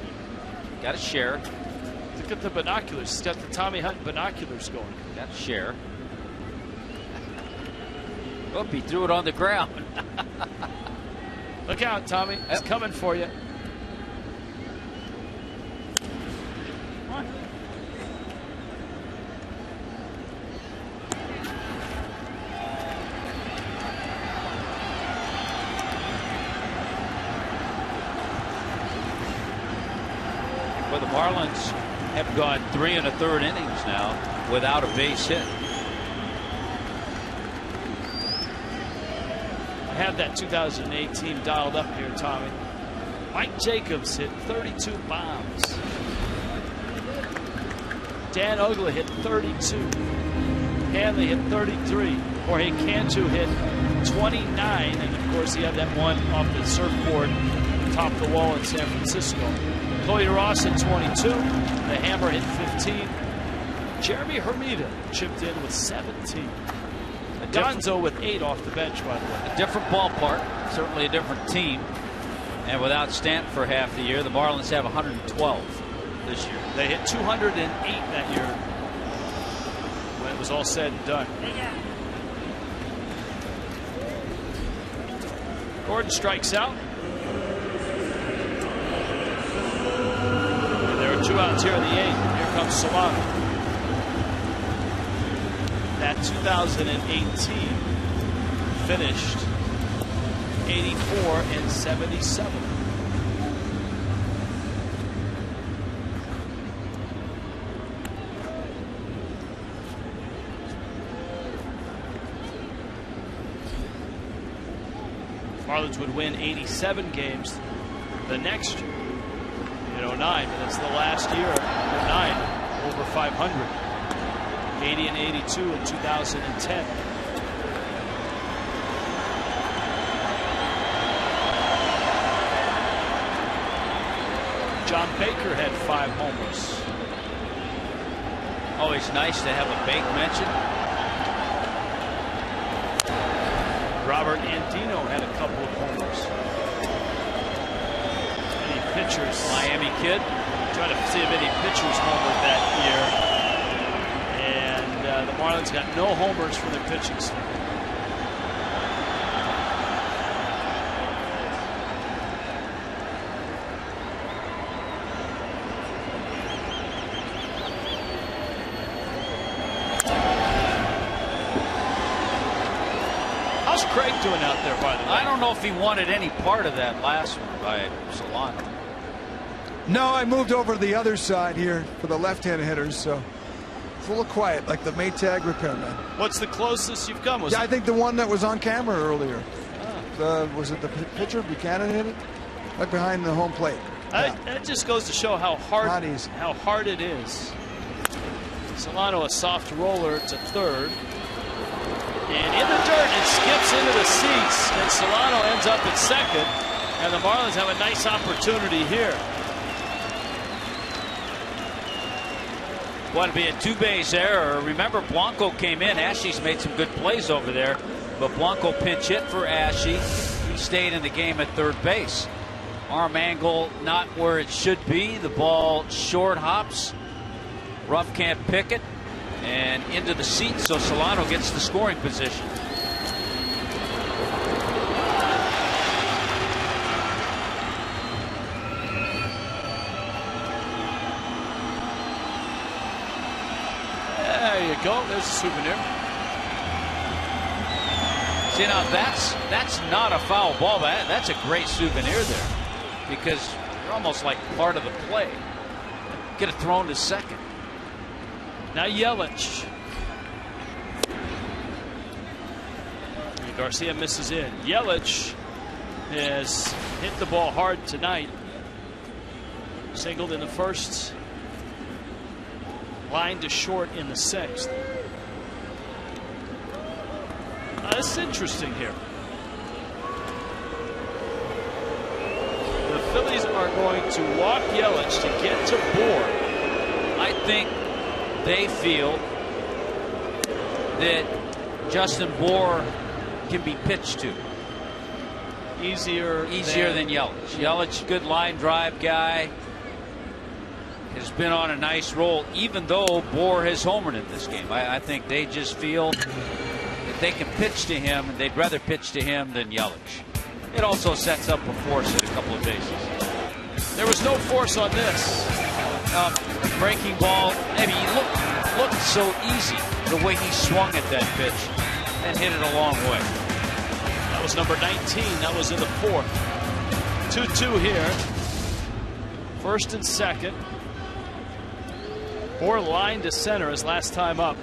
Got to share. Look at the binoculars. He's got the Tommy Hunt binoculars going. Got to share. Oh, he threw it on the ground. Look out, Tommy. It's coming for you. Well, the Marlins have gone 3 1/3 innings now without a base hit. I have that 2008 team dialed up here, Tommy. Mike Jacobs hit 32 bombs. Dan Uggla hit 32. Hanley hit 33. Jorge Cantu hit 29. And, of course, he had that one off the surfboard top the wall in San Francisco. Cody Ross hit 22. The Hammer hit 15. Jeremy Hermida chipped in with 17. Gonzo with 8 off the bench, by the way. A different ballpark, certainly a different team. And without Stanton for half the year, the Marlins have 112 this year. They hit 208 that year when it was all said and done. Gordon strikes out. 2 outs here in the 8th. Here comes Solano. That 2018 finished 84 and 77. Marlins would win 87 games the next year in 09, and it's the last year in 09 over 500. 80 and 82 in 2010. John Baker had 5 homers. Always nice to have a Bake mention. Robert Andino had a couple of homers. Any pitchers? Miami kid. Trying to see if any pitchers homered that year. And the Marlins got no homers from their pitching staff. How's Craig doing out there, by the way? I don't know if he wanted any part of that last one by Solano. No, I moved over to the other side here for the left-hand hitters, so it's a little quiet, like the Maytag repairman. What's the closest you've come? I think the one that was on camera earlier. Was it the pitcher? Buchanan hit it? Right behind the home plate. That just goes to show how hard it is. Solano, a soft roller to third. And in the dirt, it skips into the seats, and Solano ends up at second. And the Marlins have a nice opportunity here. Want to be a 2-base error. Remember, Blanco came in. Ashe's made some good plays over there, but Blanco pinch hit for Ashe. He stayed in the game at third base. Arm angle not where it should be. The ball short hops. Ruff can't pick it. And into the seat, so Solano gets the scoring position. There you go. There's a souvenir. See, now that's not a foul ball. That's a great souvenir there, because you're almost like part of the play. Get it thrown to second. Now Yelich. Garcia misses in. Yelich has hit the ball hard tonight. Singled in the first. Line to short in the 6th. This is interesting here. The Phillies are going to walk Yelich to get to Bour. I think they feel that Justin Bour can be pitched to. Easier than Yelich. Yelich, good line drive guy, has been on a nice roll, even though Bour has homered in this game. I think they just feel that they can pitch to him, and they'd rather pitch to him than Yelich. It also sets up a force at a couple of bases. There was no force on this. Breaking ball. Maybe he looked so easy the way he swung at that pitch and hit it a long way. That was number 19. That was in the 4th. 2-2 here. First and second. Bour line to center his last time up.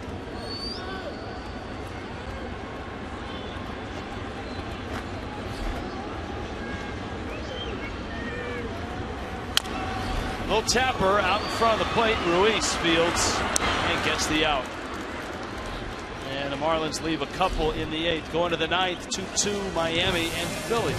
Little tapper out in front of the plate. Ruiz fields and gets the out. And the Marlins leave a couple in the 8th. Going to the 9th, 2-2 Miami and Philly.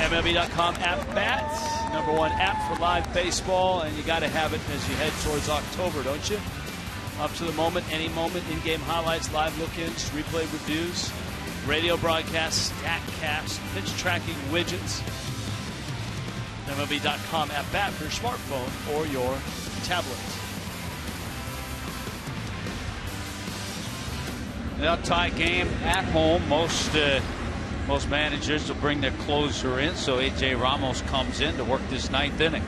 MLB.com app bats, #1 app for live baseball, and you got to have it as you head towards October, don't you? Up to the moment, any moment, in-game highlights, live look-ins, replay reviews, radio broadcasts, StatCast, pitch tracking widgets. MLB.com app bat for your smartphone or your tablet. They'll tie game at home. Most managers will bring their closer in, so A.J. Ramos comes in to work this 9th inning.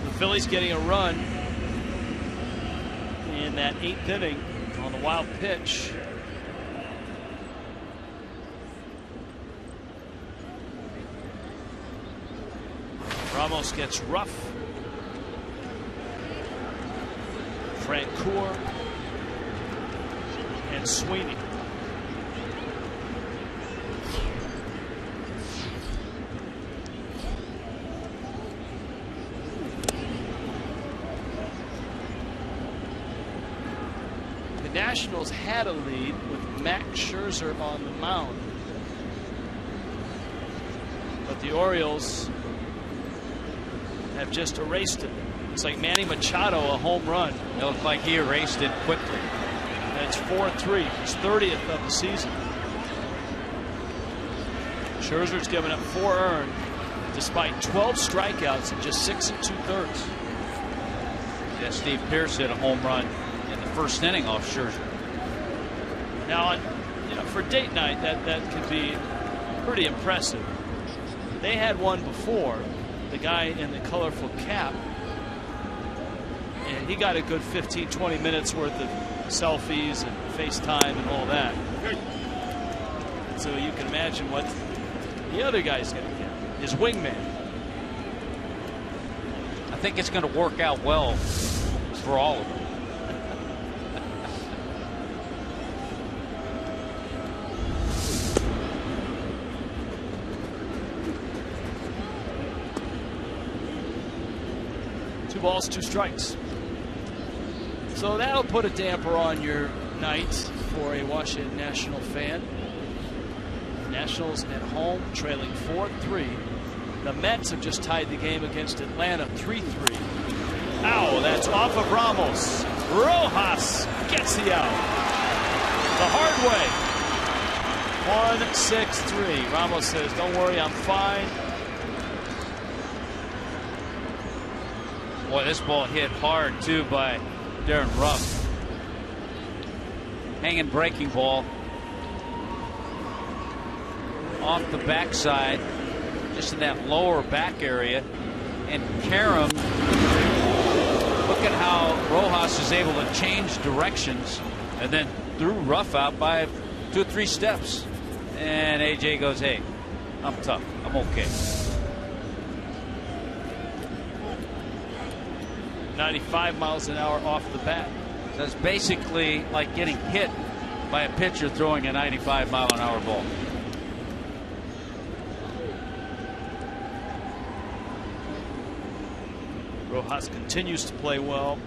The Phillies getting a run in that 8th inning on the wild pitch. Ramos gets rough. Francoeur and Sweeney. The Nationals had a lead with Max Scherzer on the mound, but the Orioles have just erased it. It's like Manny Machado, a home run. It looked like he erased it quickly. And it's 4-3. His 30th of the season. Scherzer's given up 4 earned despite 12 strikeouts and just 6 2/3. Yeah, Steve Pearce hit a home run in the first inning off Scherzer. Now, for date night, that could be pretty impressive. They had one before, the guy in the colorful cap, and he got a good 15-20 minutes worth of selfies and FaceTime and all that. So you can imagine what the other guy's going to get, his wingman. I think it's going to work out well for all of them. Balls, 2 strikes. So that'll put a damper on your night for a Washington National fan. Nationals at home trailing 4-3. The Mets have just tied the game against Atlanta 3-3. Ow, that's off of Ramos. Rojas gets the out the hard way. 1-6-3. Ramos says, don't worry, I'm fine. Boy, this ball hit hard, too, by Darren Ruff. Hanging breaking ball. Off the backside, just in that lower back area. And Karam, look at how Rojas is able to change directions and then threw Ruff out by 2 or 3 steps. And A.J. goes, hey, I'm tough. I'm okay. 95 miles an hour off the bat. So it's basically like getting hit by a pitcher throwing a 95-mile-an-hour ball. Rojas continues to play well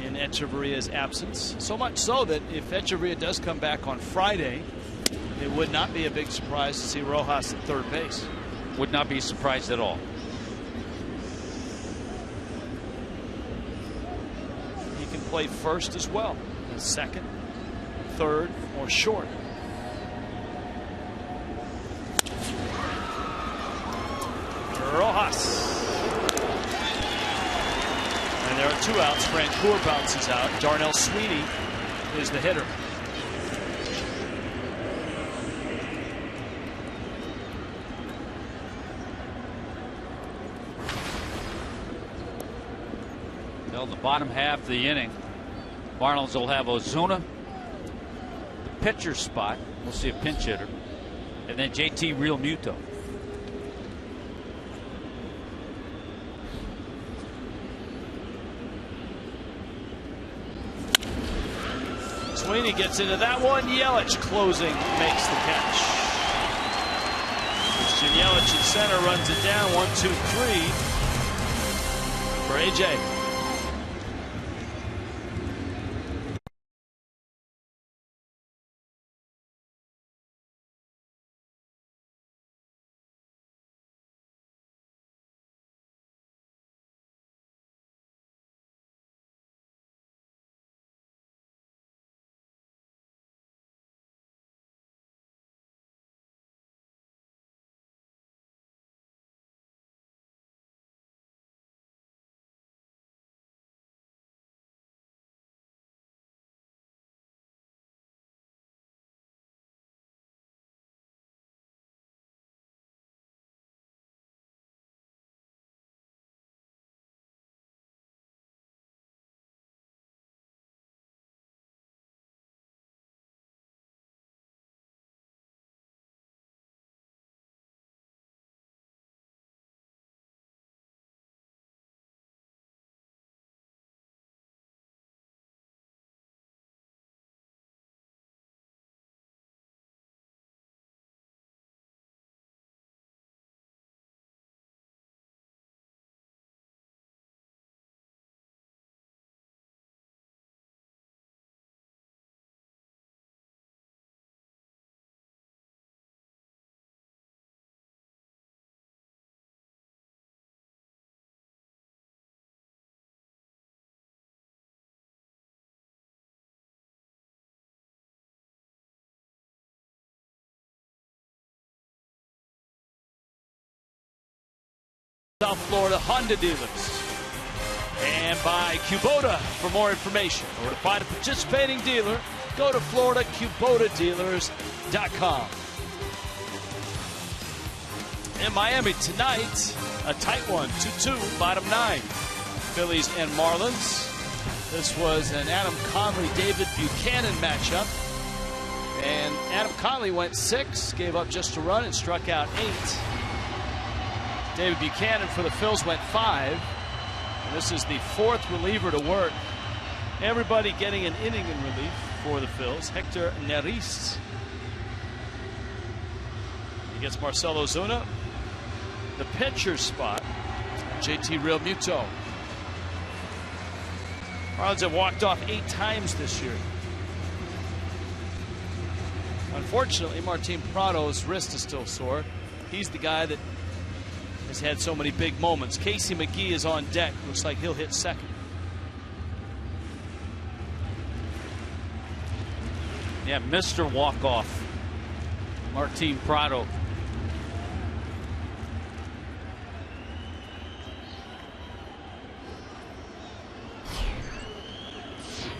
in Echeverria's absence. So much so that if Echeverria does come back on Friday, it would not be a big surprise to see Rojas at third base. Would not be surprised at all. Play first as well as second, third, or short. Rojas. And there are 2 outs. Francoeur bounces out. Darnell Sweeney is the hitter. Well, the bottom half of the inning, Marlins will have Ozuna, the pitcher spot. We'll see a pinch hitter, and then JT Realmuto. Sweeney gets into that one. Yelich closing, makes the catch. Christian Yelich in center runs it down. 1, 2, 3 for AJ. South Florida Honda dealers. And by Kubota for more information. Or to find a participating dealer, go to FloridaKubotaDealers.com. In Miami tonight, a tight one, 2-2, bottom 9. Phillies and Marlins. This was an Adam Conley-David Buchanan matchup. And Adam Conley went 6, gave up just a run and struck out 8. David Buchanan for the Phils went 5. And this is the 4th reliever to work. Everybody getting an inning in relief for the Phils. Hector Neris. He gets Marcell Ozuna. The pitcher's spot, JT Realmuto. Marlins have walked off 8 times this year. Unfortunately, Martin Prado's wrist is still sore. He's the guy that has had so many big moments. Casey McGee is on deck. Looks like he'll hit second. Yeah, Mr. Walk-Off, Martin Prado.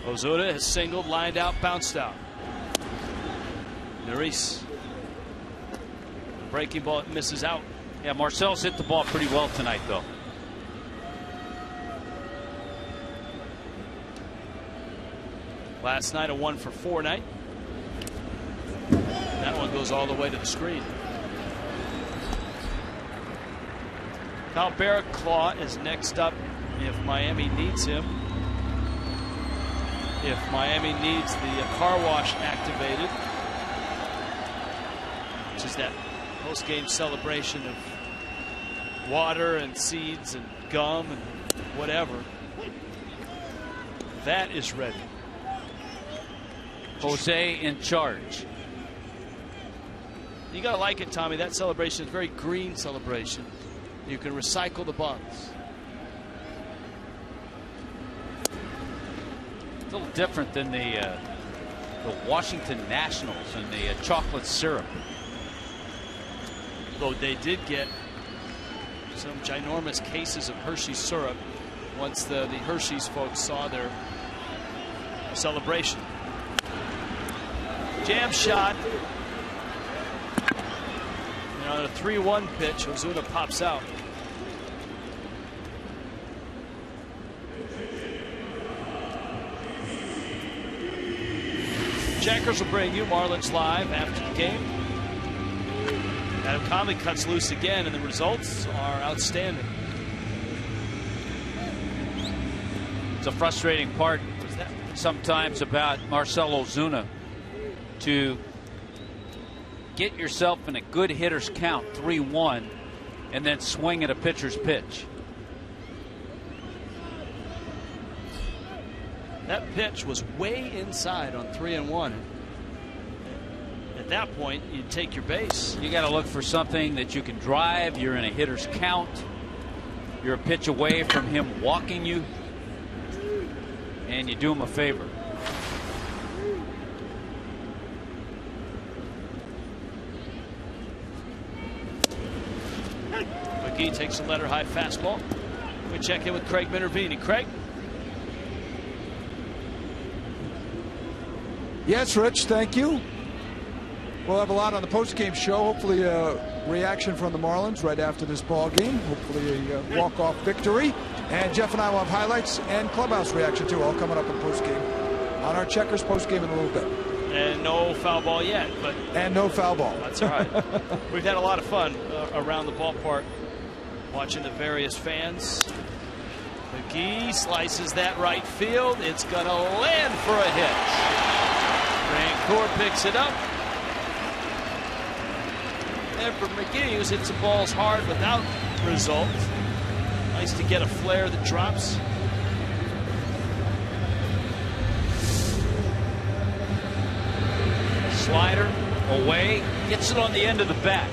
Ozuna has singled, lined out, bounced out. Neris. Breaking ball, it misses out. Yeah, Marcel's hit the ball pretty well tonight, though. Last night, a 1-for-4 night. That one goes all the way to the screen. Kyle Barraclough is next up if Miami needs him. If Miami needs the car wash activated, which is that post-game celebration of water and seeds and gum and whatever, that is ready. Jose in charge. You gotta like it, Tommy. That celebration is a very green celebration. You can recycle the buns. A little different than the Washington Nationals and the chocolate syrup. Though they did get some ginormous cases of Hershey's syrup once the Hershey's folks saw their celebration. Jam shot. And on a 3-1 pitch, Ozuna pops out. Jackers will bring you Marlins Live after the game. Adam Conley cuts loose again, and the results are outstanding. It's a frustrating part sometimes about Marcell Ozuna to get yourself in a good hitter's count, 3-1, and then swing at a pitcher's pitch. That pitch was way inside on 3-1. At that point, you take your base. You got to look for something that you can drive. You're in a hitter's count. You're a pitch away from him walking you, and you do him a favor. McGee takes a letter high fastball. We check in with Craig Minervini. Craig? Yes, Rich, thank you. We'll have a lot on the post-game show. Hopefully a reaction from the Marlins right after this ball game. Hopefully a walk-off victory. And Jeff and I will have highlights and clubhouse reaction too, all coming up in post-game on our Checkers post-game in a little bit. And no foul ball yet. And no foul ball. That's all right. We've had a lot of fun around the ballpark watching the various fans. McGee slices that right field. It's going to land for a hit. Rancourt picks it up. And for McGee, who's hit some balls hard without result. Nice to get a flare that drops. Slider away, gets it on the end of the bat.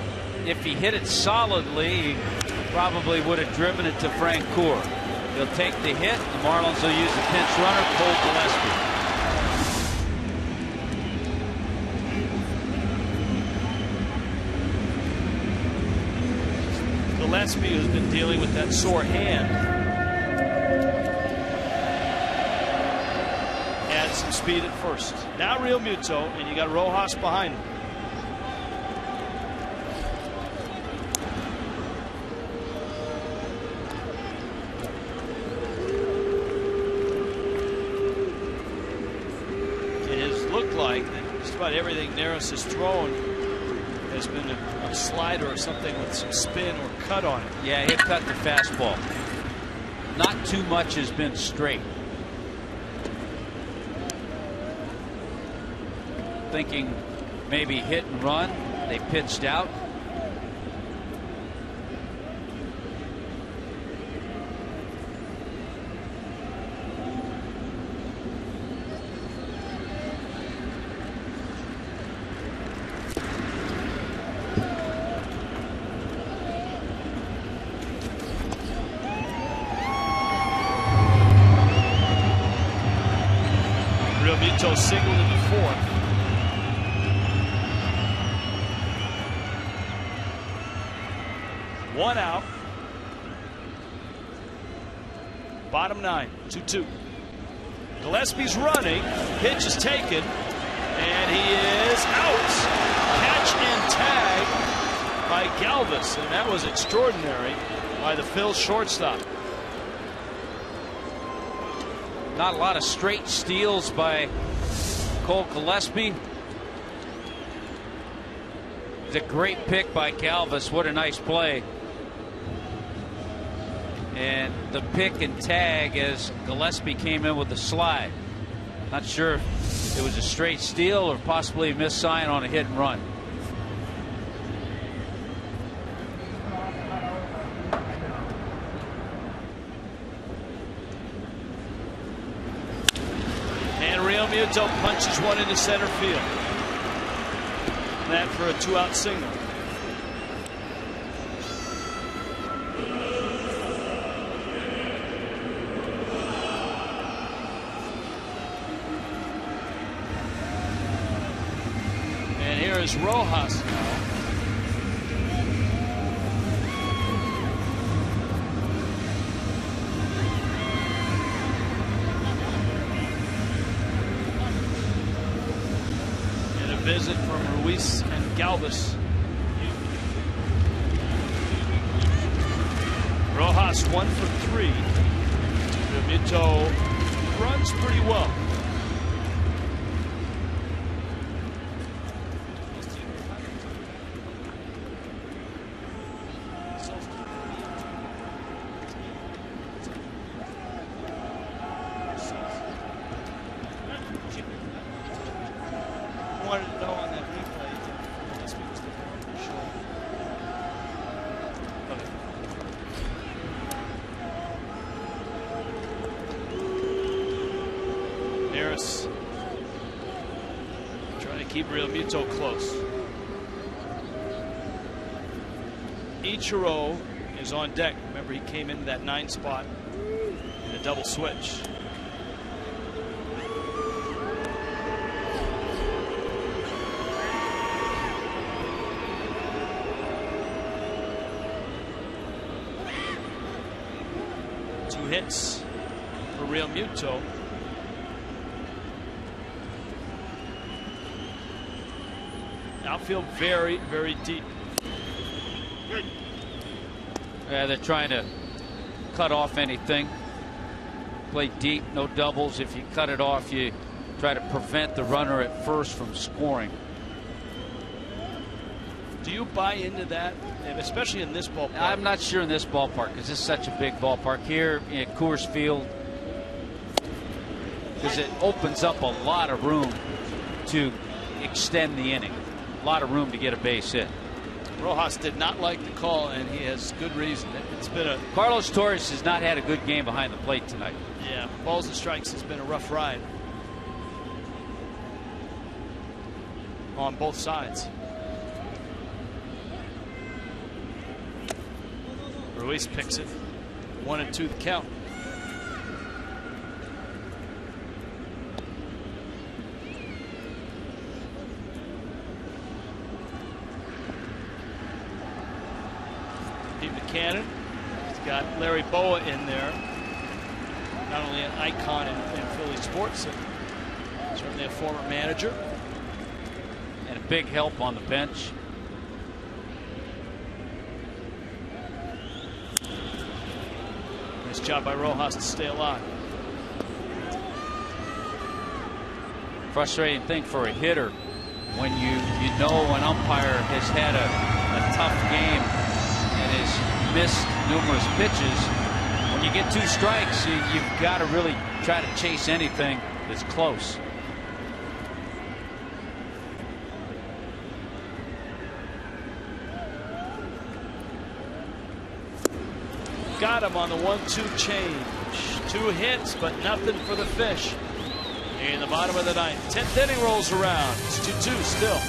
If he hit it solidly, he probably would have driven it to Francoeur. He'll take the hit. The Marlins will use the pinch runner, Cole Gillespie. Gillespie, who's been dealing with that sore hand, adds some speed at first. Now Real Muto, and you got Rojas behind him. It has looked like that just about everything Neris has thrown has been a slider or something with some spin or cut on it. Yeah, he cut the fastball. Not too much has been straight. Thinking maybe hit and run. They pitched out. Muto singled in the fourth. One out. Bottom 9, 2-2. Gillespie's running. Pitch is taken. And he is out. Catch and tag by Galvis. And that was extraordinary by the Phil's shortstop. Not a lot of straight steals by Cole Gillespie. It's a great pick by Galvis. What a nice play. And the pick and tag as Gillespie came in with a slide. Not sure if it was a straight steal or possibly a missed sign on a hit and run. Muto punches one into center field. That for a 2-out single. And here is Rojas now. Visit from Ruiz and Galvis. Rojas 1 for 3. Muto runs pretty well. Trying to keep Real Muto close. Ichiro is on deck. Remember, he came into that 9 spot in a double switch. Two hits for Real Muto. Outfield very, very deep. Yeah, they're trying to cut off anything. Play deep, no doubles. If you cut it off, you try to prevent the runner at first from scoring. Do you buy into that, especially in this ballpark? I'm not sure in this ballpark because it's such a big ballpark. Here in Coors Field, because it opens up a lot of room to extend the inning. A lot of room to get a base hit. Rojas did not like the call, and he has good reason. It's been a Carlos Torres has not had a good game behind the plate tonight. Yeah, balls and strikes has been a rough ride on both sides. Ruiz picks it. 1-2 the count. Buchanan. He's got Larry Boa in there. Not only an icon in Philly sports, certainly a former manager. And a big help on the bench. Nice job by Rojas to stay alive. Frustrating thing for a hitter when you know an umpire has had a tough game and has missed numerous pitches. When you get 2 strikes, you've got to really try to chase anything that's close. Got him on the 1-2 change. 2 hits, but nothing for the Fish. In the bottom of the 9th. 10th inning rolls around. It's 2-2 still.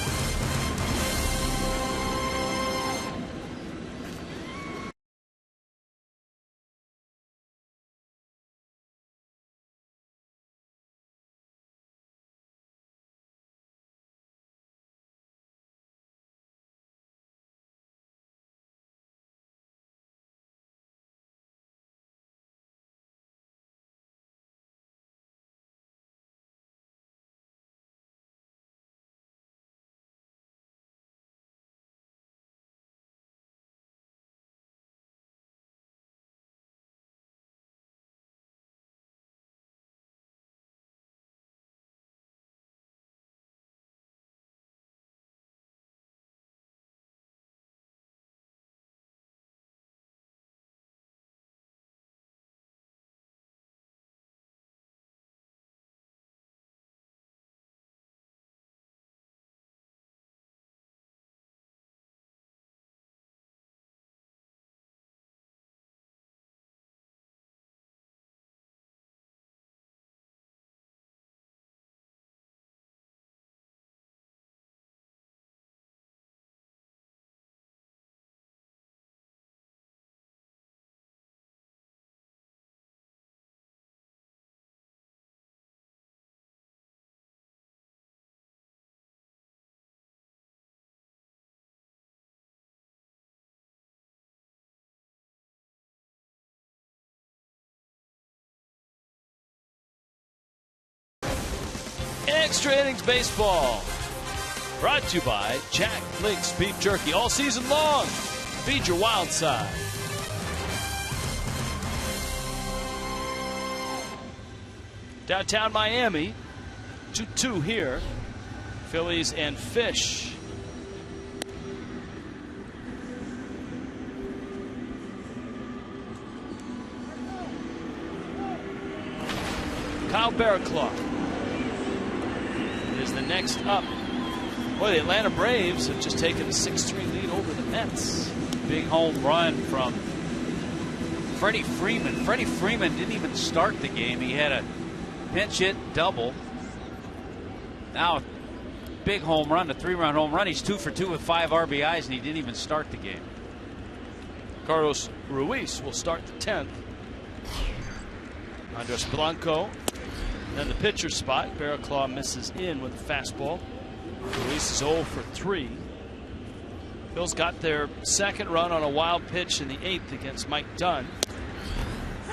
Extra Innings Baseball. Brought to you by Jack Link's Beef Jerky. All season long. Feed your wild side. Downtown Miami. 2-2 here. Phillies and Fish. Kyle Barraclough is the next up. Boy, the Atlanta Braves have just taken a 6-3 lead over the Mets. Big home run from Freddie Freeman. Freddie Freeman didn't even start the game. He had a pinch hit double. Now, big home run, a 3-run home run. He's 2 for 2 with 5 RBIs, and he didn't even start the game. Carlos Ruiz will start the 10th. Andres Blanco. Then the pitcher spot. Barraclough misses in with a fastball. Ruiz is 0 for 3. Phil's got their second run on a wild pitch in the 8th against Mike Dunn.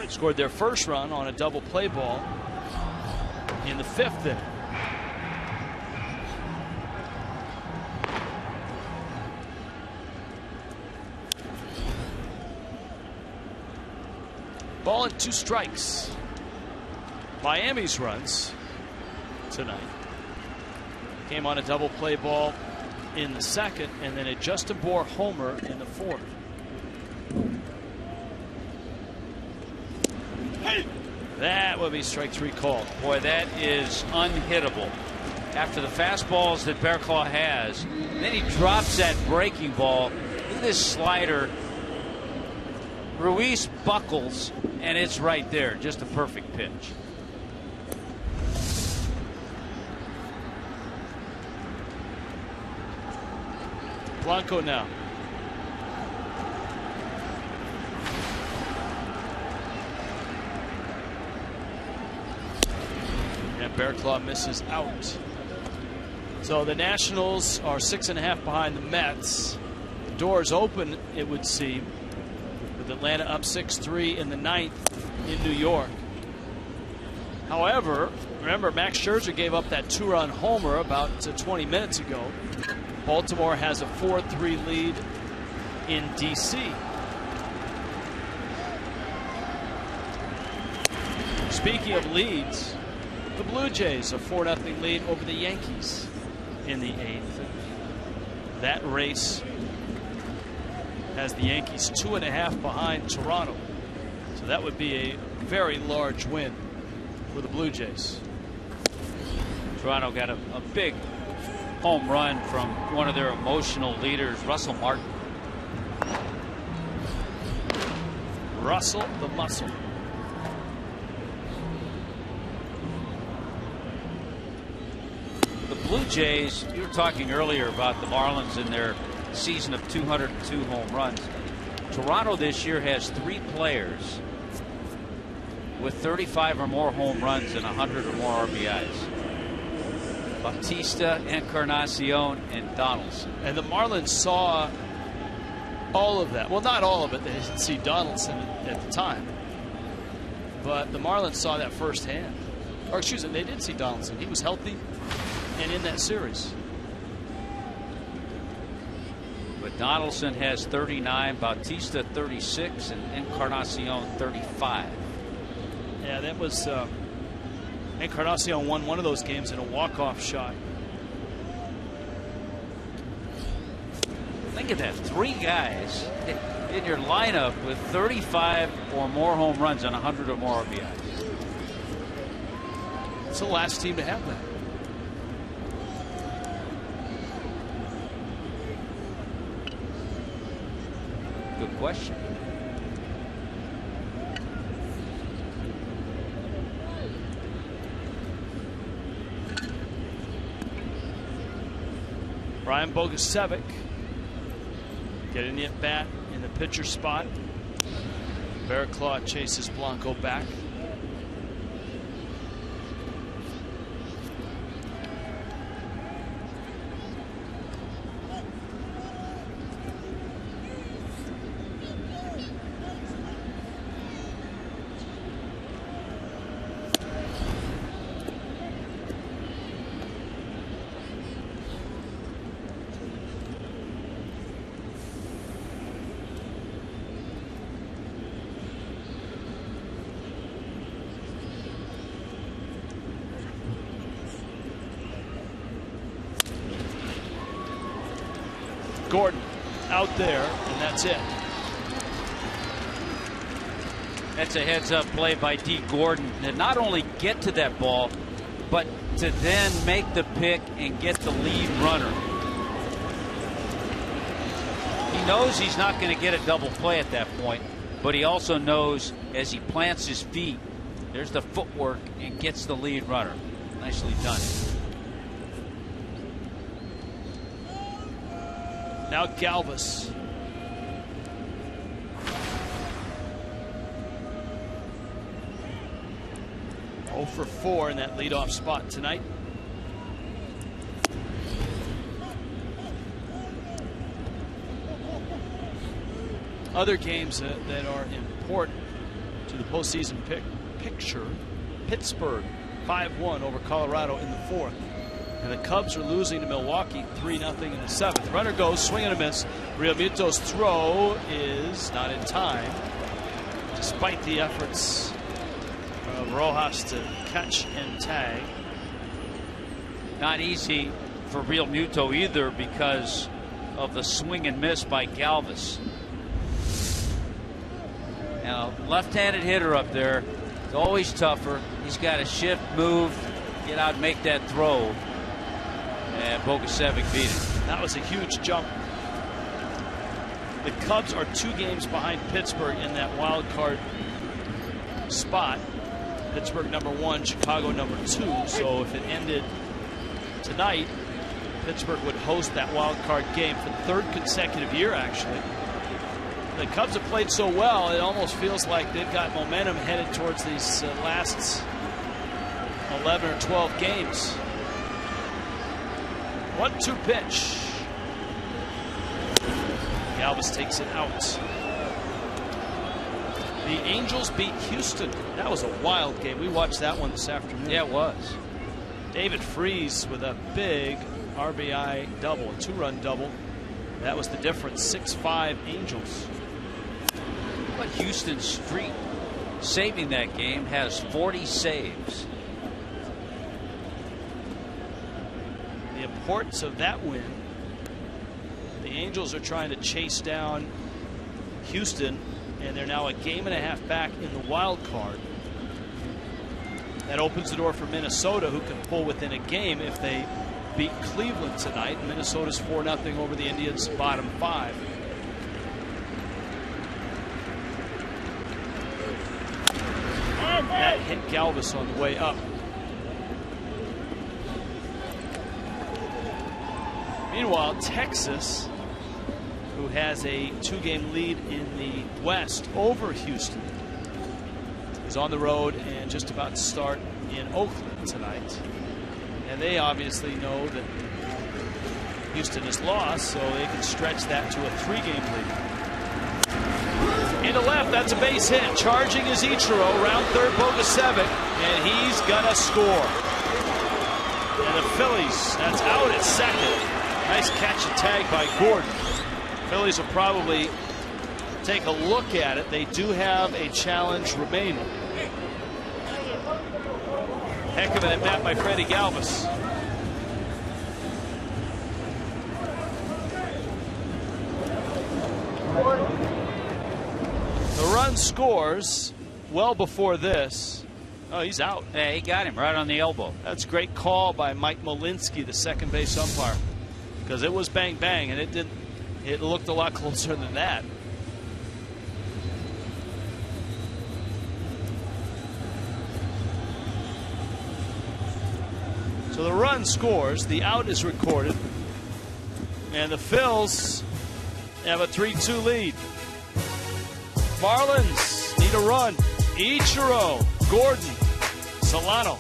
Scored their first run on a double play ball in the 5th inning. Ball and 2 strikes. Miami's runs tonight came on a double play ball in the 2nd, and then a Justin Bour homer in the 4th. That would be strike 3 called. Boy, that is unhittable. After the fastballs that Barraclough has, then he drops that breaking ball. Look at this slider. Ruiz buckles, and it's right there. Just a perfect pitch. Blanco now. And Barraclough misses out. So the Nationals are 6.5 behind the Mets. The door is open, it would seem, Atlanta up 6-3 in the 9th in New York. However, remember, Max Scherzer gave up that 2-run homer about 20 minutes ago. Baltimore has a 4-3 lead in D.C. Speaking of leads, the Blue Jays a 4-0 lead over the Yankees in the 8th. That race has the Yankees 2.5 behind Toronto. So that would be a very large win for the Blue Jays. Toronto got a big home run from one of their emotional leaders, Russell Martin. Russell the Muscle. The Blue Jays, you were talking earlier about the Marlins and their season of 202 home runs. Toronto this year has 3 players with 35 or more home runs and 100 or more RBIs. Bautista, Encarnacion, and Donaldson. And the Marlins saw all of that. Well, not all of it. They didn't see Donaldson at the time. But the Marlins saw that firsthand. Or excuse me, they did see Donaldson. He was healthy and in that series. But Donaldson has 39, Bautista 36, and Encarnacion 35. Yeah, that was Encarnacion won one of those games in a walk-off shot. Think of that, 3 guys in your lineup with 35 or more home runs and 100 or more RBIs. It's the last team to have that. Good question. Brian Bogusevic getting the at bat in the pitcher spot. Barraclough chases Blanco back. Gordon out there, and that's it. That's a heads-up play by D. Gordon to not only get to that ball, but to then make the pick and get the lead runner. He knows he's not going to get a double play at that point, but he also knows as he plants his feet, there's the footwork and gets the lead runner. Nicely done. Now Galvis. Oh for 4 in that leadoff spot tonight. Other games that are important to the postseason picture. Pittsburgh 5-1 over Colorado in the 4th. And the Cubs are losing to Milwaukee 3-0 in the 7th. Runner goes, swing and a miss. Realmuto's throw is not in time, despite the efforts of Rojas to catch and tag. Not easy for Realmuto either because of the swing and miss by Galvis. Now, left-handed hitter up there, it's always tougher. He's got to shift, move, get out and make that throw. And Bogusevic beat it. That was a huge jump. The Cubs are 2 games behind Pittsburgh in that wild card spot. Pittsburgh #1, Chicago #2. So if it ended tonight, Pittsburgh would host that wild card game for the 3rd consecutive year, actually. The Cubs have played so well, it almost feels like they've got momentum headed towards these last 11 or 12 games. 1-2 pitch. Galvis takes it out. The Angels beat Houston. That was a wild game. We watched that one this afternoon. Yeah, it was. David Freese with a big RBI double, a 2-run double. That was the difference. 6-5 Angels. But Houston Street saving that game has 40 saves. The importance of that win. The Angels are trying to chase down Houston, and they're now a game and a half back in the wild card. That opens the door for Minnesota, who can pull within a game if they beat Cleveland tonight. Minnesota's 4-0 over the Indians, bottom 5. That hit Galvis on the way up. Meanwhile, Texas, who has a 2-game lead in the West over Houston, is on the road and just about to start in Oakland tonight. And they obviously know that Houston has lost, so they can stretch that to a 3-game lead. Into left, that's a base hit. Charging is Ichiro, round third, Bogasevic, and he's gonna score. And the Phillies, that's out at second. Nice catch and tag by Gordon. Phillies will probably take a look at it. They do have a challenge remaining. Heck of an at bat by Freddie Galvis. The run scores well before this. Oh, he's out. Yeah, he got him right on the elbow. That's a great call by Mike Malinsky, the second base umpire, because it was bang bang, and it didn't. It looked a lot closer than that. So the run scores, the out is recorded, and the Phils have a 3-2 lead. Marlins need a run. Ichiro, Gordon, Solano.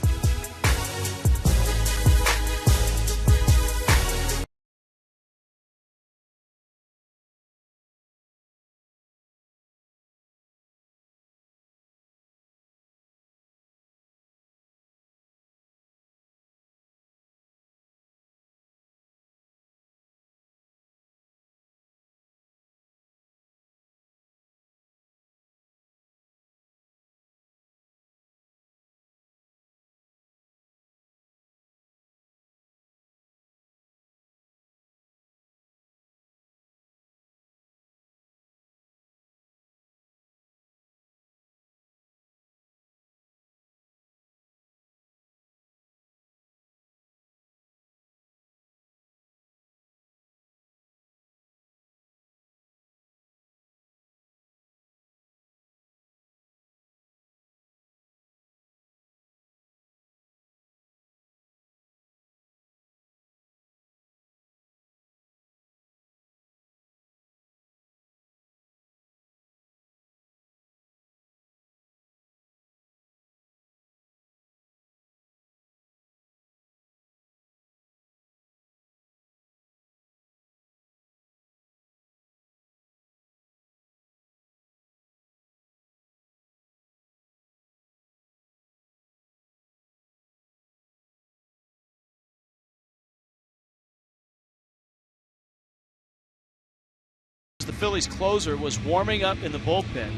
The Phillies closer was warming up in the bullpen,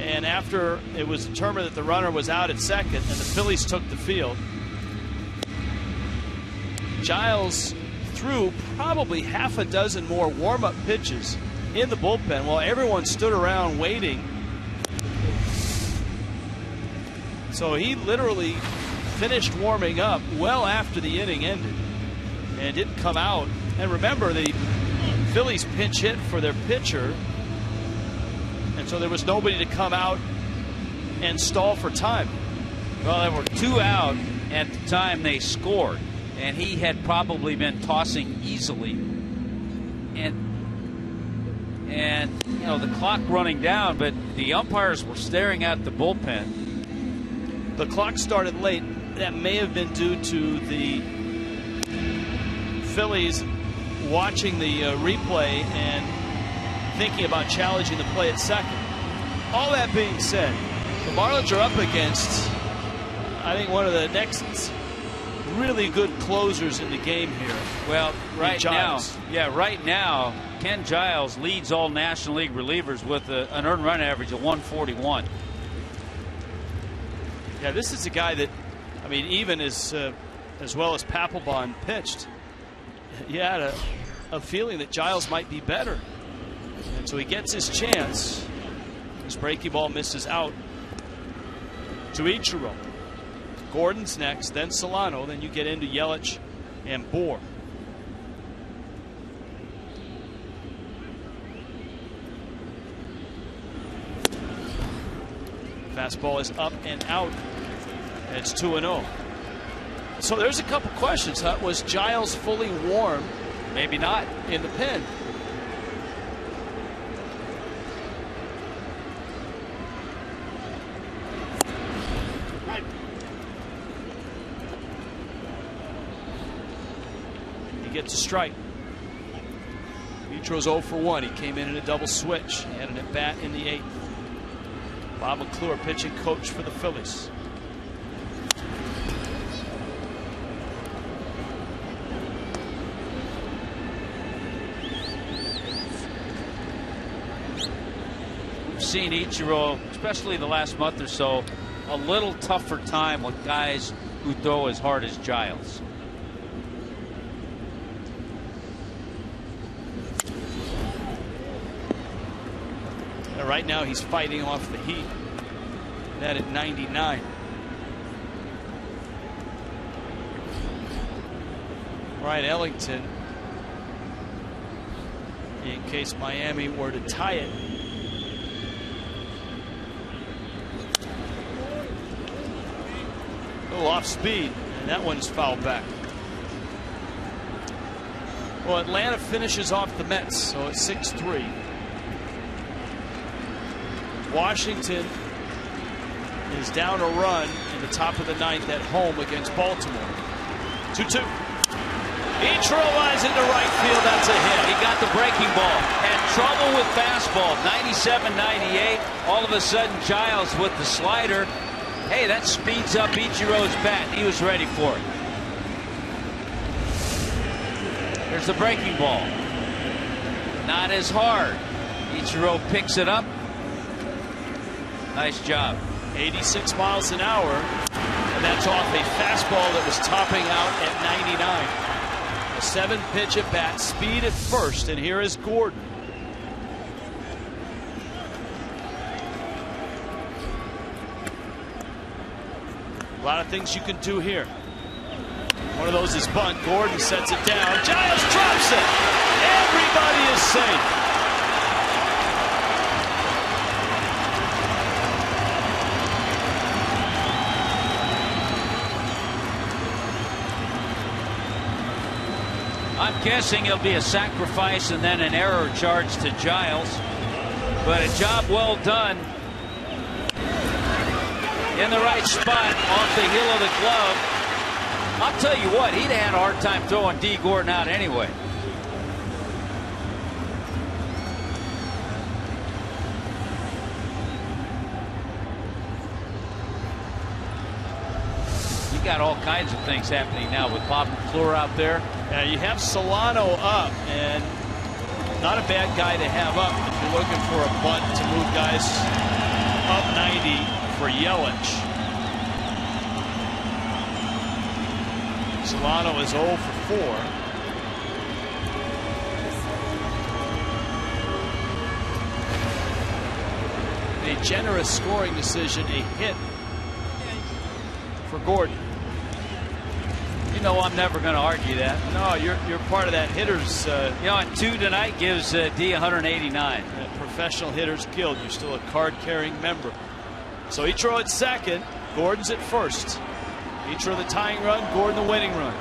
and after it was determined that the runner was out at second and the Phillies took the field, Giles threw probably half a dozen more warm-up pitches in the bullpen while everyone stood around waiting. So he literally finished warming up well after the inning ended and didn't come out. And remember, the Phillies pinch hit for their pitcher, and so there was nobody to come out and stall for time. Well, there were 2 out at the time they scored, and he had probably been tossing easily. And you know, the clock running down, but the umpires were staring at the bullpen. The clock started late. That may have been due to the Phillies watching the replay and thinking about challenging the play at second. all that being said, the Marlins are up against, I think, one of the next really good closers in the game here. Well, right now, Ken Giles leads all National League relievers with an earned run average of 141. Yeah, this is a guy that, I mean, even as well as Papelbon pitched, you had a feeling that Giles might be better. And so he gets his chance. His breaking ball misses out to Ichiro. Gordon's next, then Solano, then you get into Yelich and Bohr. Fastball is up and out. It's 2-0. So there's a couple questions. Huh? Was Giles fully warm? Maybe not. In the pen. He gets a strike. Ichiro's 0 for 1. He came in a double switch. He had an at-bat in the 8th. Bob McClure, pitching coach for the Phillies. We've seen Ichiro, especially the last month or so, a little tougher time with guys who throw as hard as Giles. Right now he's fighting off the heat. That at 99. Ryan Ellington, in case Miami were to tie it. A little off speed, and that one is fouled back. Well, Atlanta finishes off the Mets, so it's 6-3. Washington is down a run in the top of the 9th at home against Baltimore. 2-2. Ichiro lines into right field. That's a hit. He got the breaking ball. Had trouble with fastball. 97-98. All of a sudden, Giles with the slider. Hey, that speeds up Ichiro's bat. He was ready for it. There's the breaking ball. Not as hard. Ichiro picks it up. Nice job. 86 miles an hour, and that's off a fastball that was topping out at 99. A 7-pitch at bat, speed at first, and here is Gordon. A lot of things you can do here. One of those is bunt. Gordon sets it down. Giles drops it. Everybody is safe. I'm guessing it'll be a sacrifice and then an error charge to Giles. But a job well done. In the right spot, off the heel of the glove. I'll tell you what, he'd had a hard time throwing D. Gordon out anyway. You got all kinds of things happening now with Bob McClure out there. Yeah, you have Solano up, and not a bad guy to have up if you're looking for a bunt to move guys up 90 for Yelich. Solano is 0 for 4. A generous scoring decision, a hit for Gordon. You know I'm never going to argue that. No, you're part of that hitters. You know, and 2 tonight gives D 189. Professional Hitters Guild. You're still a card-carrying member. So Ichiro at second, Gordon's at first. Ichiro the tying run, Gordon the winning run.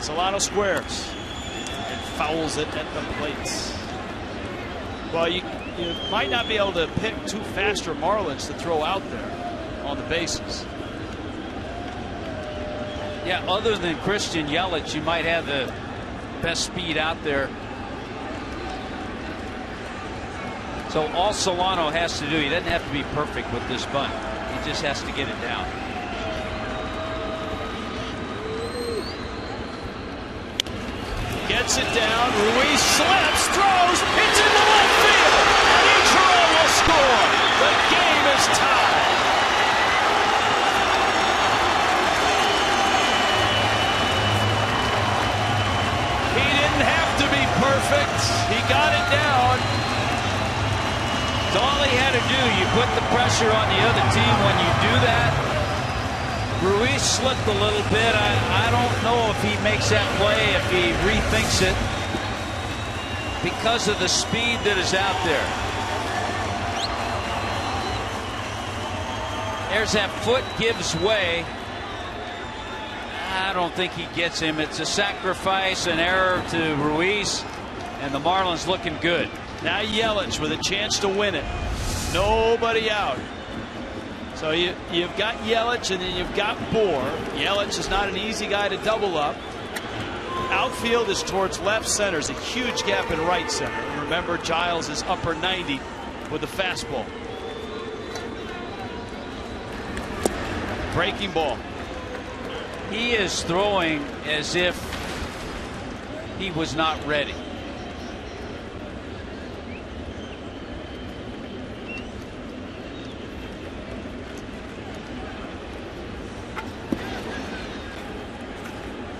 Solano squares and fouls it at the plates. Well, you might not be able to pick 2 faster Marlins to throw out there on the bases. Yeah, other than Christian Yelich, you might have the best speed out there. So all Solano has to do, he doesn't have to be perfect with this bunt. He just has to get it down. Gets it down. Ruiz slips, throws, hits into left field. And Ichiro will score. The game is tied. He didn't have to be perfect. He got it down. It's all he had to do. You put the pressure on the other team when you do that. Ruiz slipped a little bit. I don't know if he makes that play, if he rethinks it, because of the speed that is out there. There's that foot gives way. I don't think he gets him. It's a sacrifice, an error to Ruiz, and the Marlins looking good. Now Yelich with a chance to win it. Nobody out. So you've got Yelich and then you've got Bohr. Yelich is not an easy guy to double up. Outfield is towards left center. There's a huge gap in right center. Remember, Giles is upper 90 with the fastball. Breaking ball. He is throwing as if he was not ready.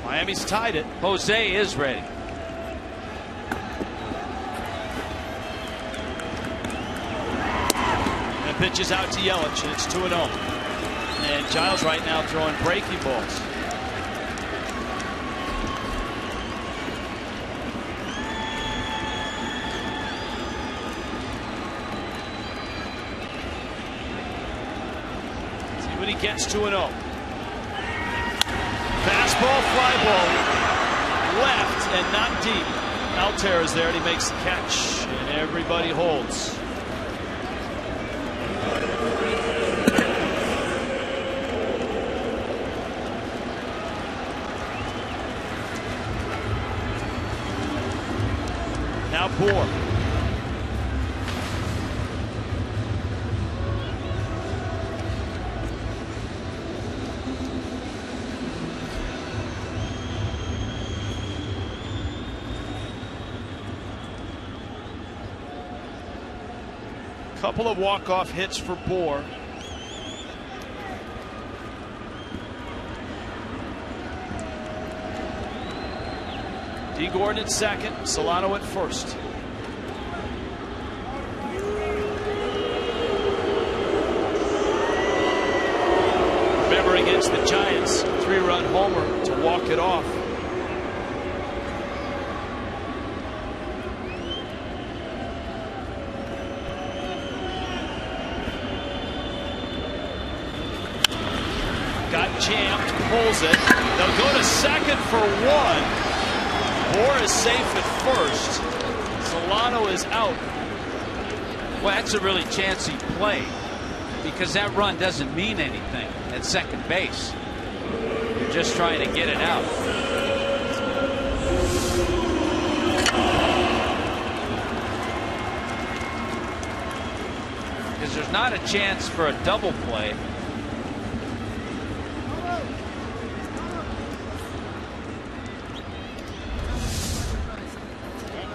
Miami's tied it. Jose is ready. And pitches out to Yelich, and it's 2-0. And Giles right now throwing breaking balls. See what he gets. 2-0. Fastball, fly ball, left and not deep. Altair is there and he makes the catch, and everybody holds. Now Bohr. Couple of walk-off hits for Bohr. D. Gordon at second, Solano at first. Remember, against the Giants, 3-run homer to walk it off. Got jammed, pulls it. They'll go to second for one. Bohr is safe at first. Solano is out. Well, that's a really chancy play, because that run doesn't mean anything at second base. You're just trying to get it out. Because there's not a chance for a double play.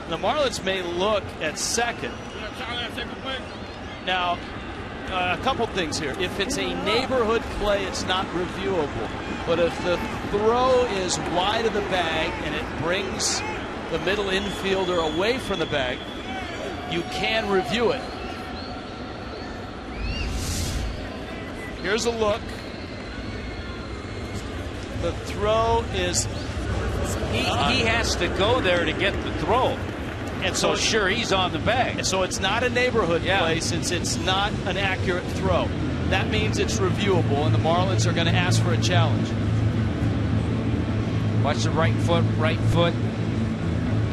The Marlins may look at second. Now, a couple things here. If it's a neighborhood play, it's not reviewable. But if the throw is wide of the bag and it brings the middle infielder away from the bag, you can review it. Here's a look. The throw is... He has to go there to get the throw. And so sure, he's on the bag. And so it's not a neighborhood play since it's not an accurate throw. That means it's reviewable, and the Marlins are going to ask for a challenge. Watch the right foot, right foot.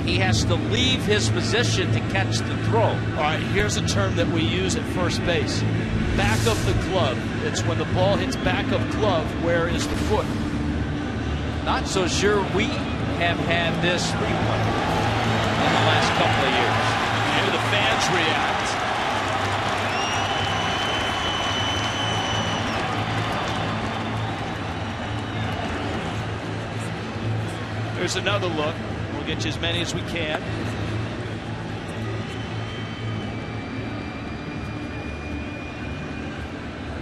He has to leave his position to catch the throw. All right, here's a term that we use at first base. Back of the glove. It's when the ball hits back of glove, where is the foot? Not so sure we have had this frequent in the last couple of years. Here the fans react. Here's another look. We'll get you as many as we can.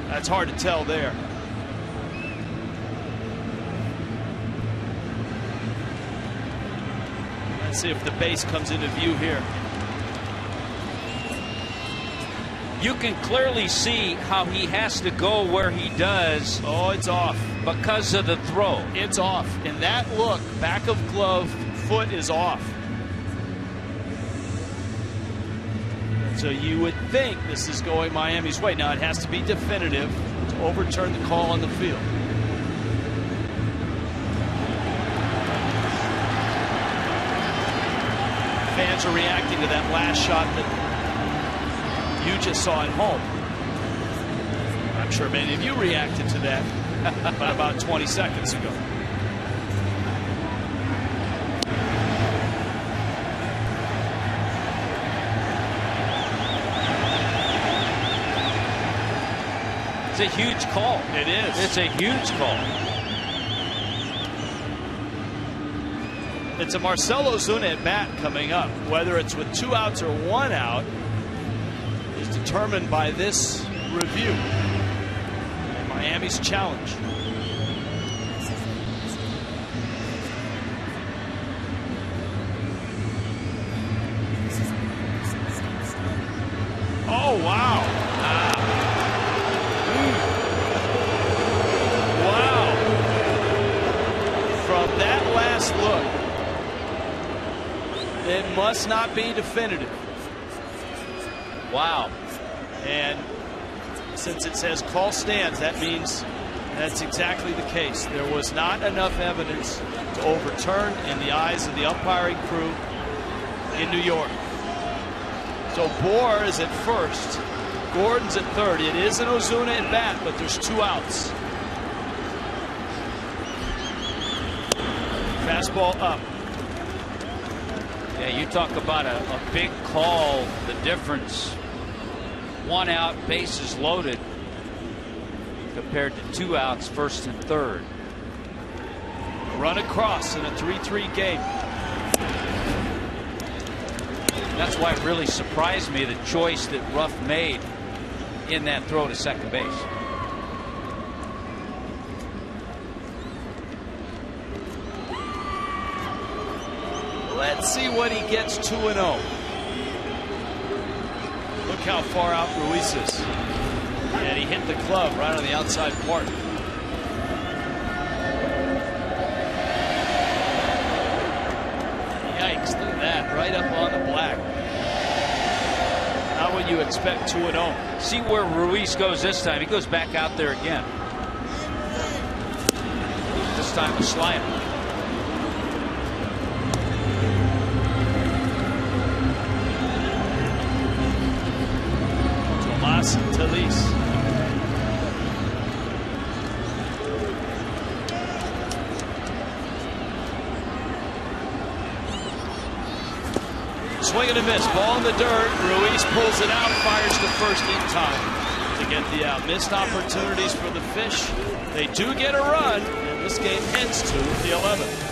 That's hard to tell there. Let's see if the base comes into view here. You can clearly see how he has to go where he does. Oh, it's off. Because of the throw. It's off. In that look, back of glove, foot is off. So you would think this is going Miami's way. Now it has to be definitive to overturn the call on the field. Fans are reacting to that last shot that you just saw at home. I'm sure many of you reacted to that about 20 seconds ago. It's a huge call. It is. It's a huge call. It's a Marcell Ozuna at bat coming up. Whether it's with 2 outs or 1 out is determined by this review. And Miami's challenge. Oh, wow. Wow. From that last look, it must not be definitive. Wow. And since it says call stands, that means that's exactly the case. There was not enough evidence to overturn in the eyes of the umpiring crew in New York. So Bohr is at first. Gordon's at third. It is an Ozuna at bat, but there's 2 outs. Fastball up. Yeah, you talk about a big call. The difference, 1 out, bases loaded, compared to 2 outs, first and third. Run across in a 3-3 game. That's why it really surprised me, the choice that Ruff made in that throw to second base. Let's see what he gets 2-0. Look how far out Ruiz is. And he hit the glove right on the outside part. Yikes, look at that. Right up on the black. Not what you expect 2-0. See where Ruiz goes this time. He goes back out there again. This time a slider. Talise. Swing and a miss. Ball in the dirt. Ruiz pulls it out, fires to first in time to get the out. Missed opportunities for the Fish. They do get a run, and this game heads to the 11th.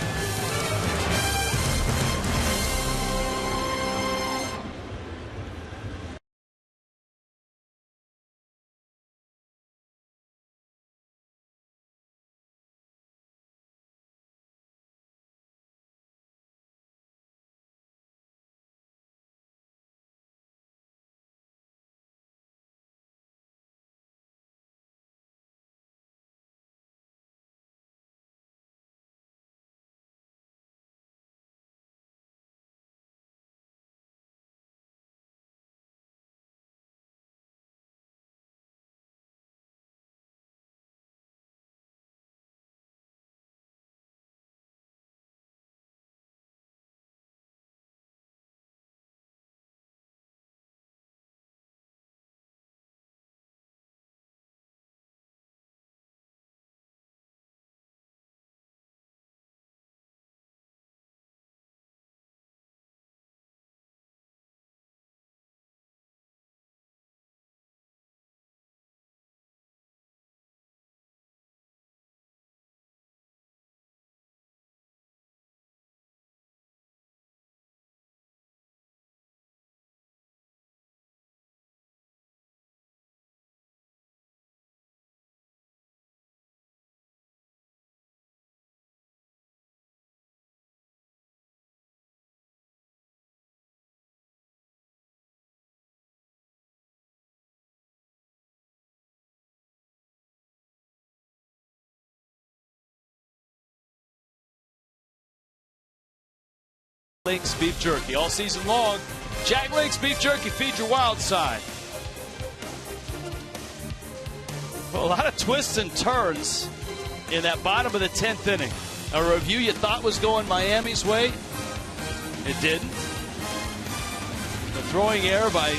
Link's Beef Jerky. All season long, Jack Link's Beef Jerky, feed your wild side. Well, a lot of twists and turns in that bottom of the 10th inning. A review you thought was going Miami's way, it didn't. The throwing error by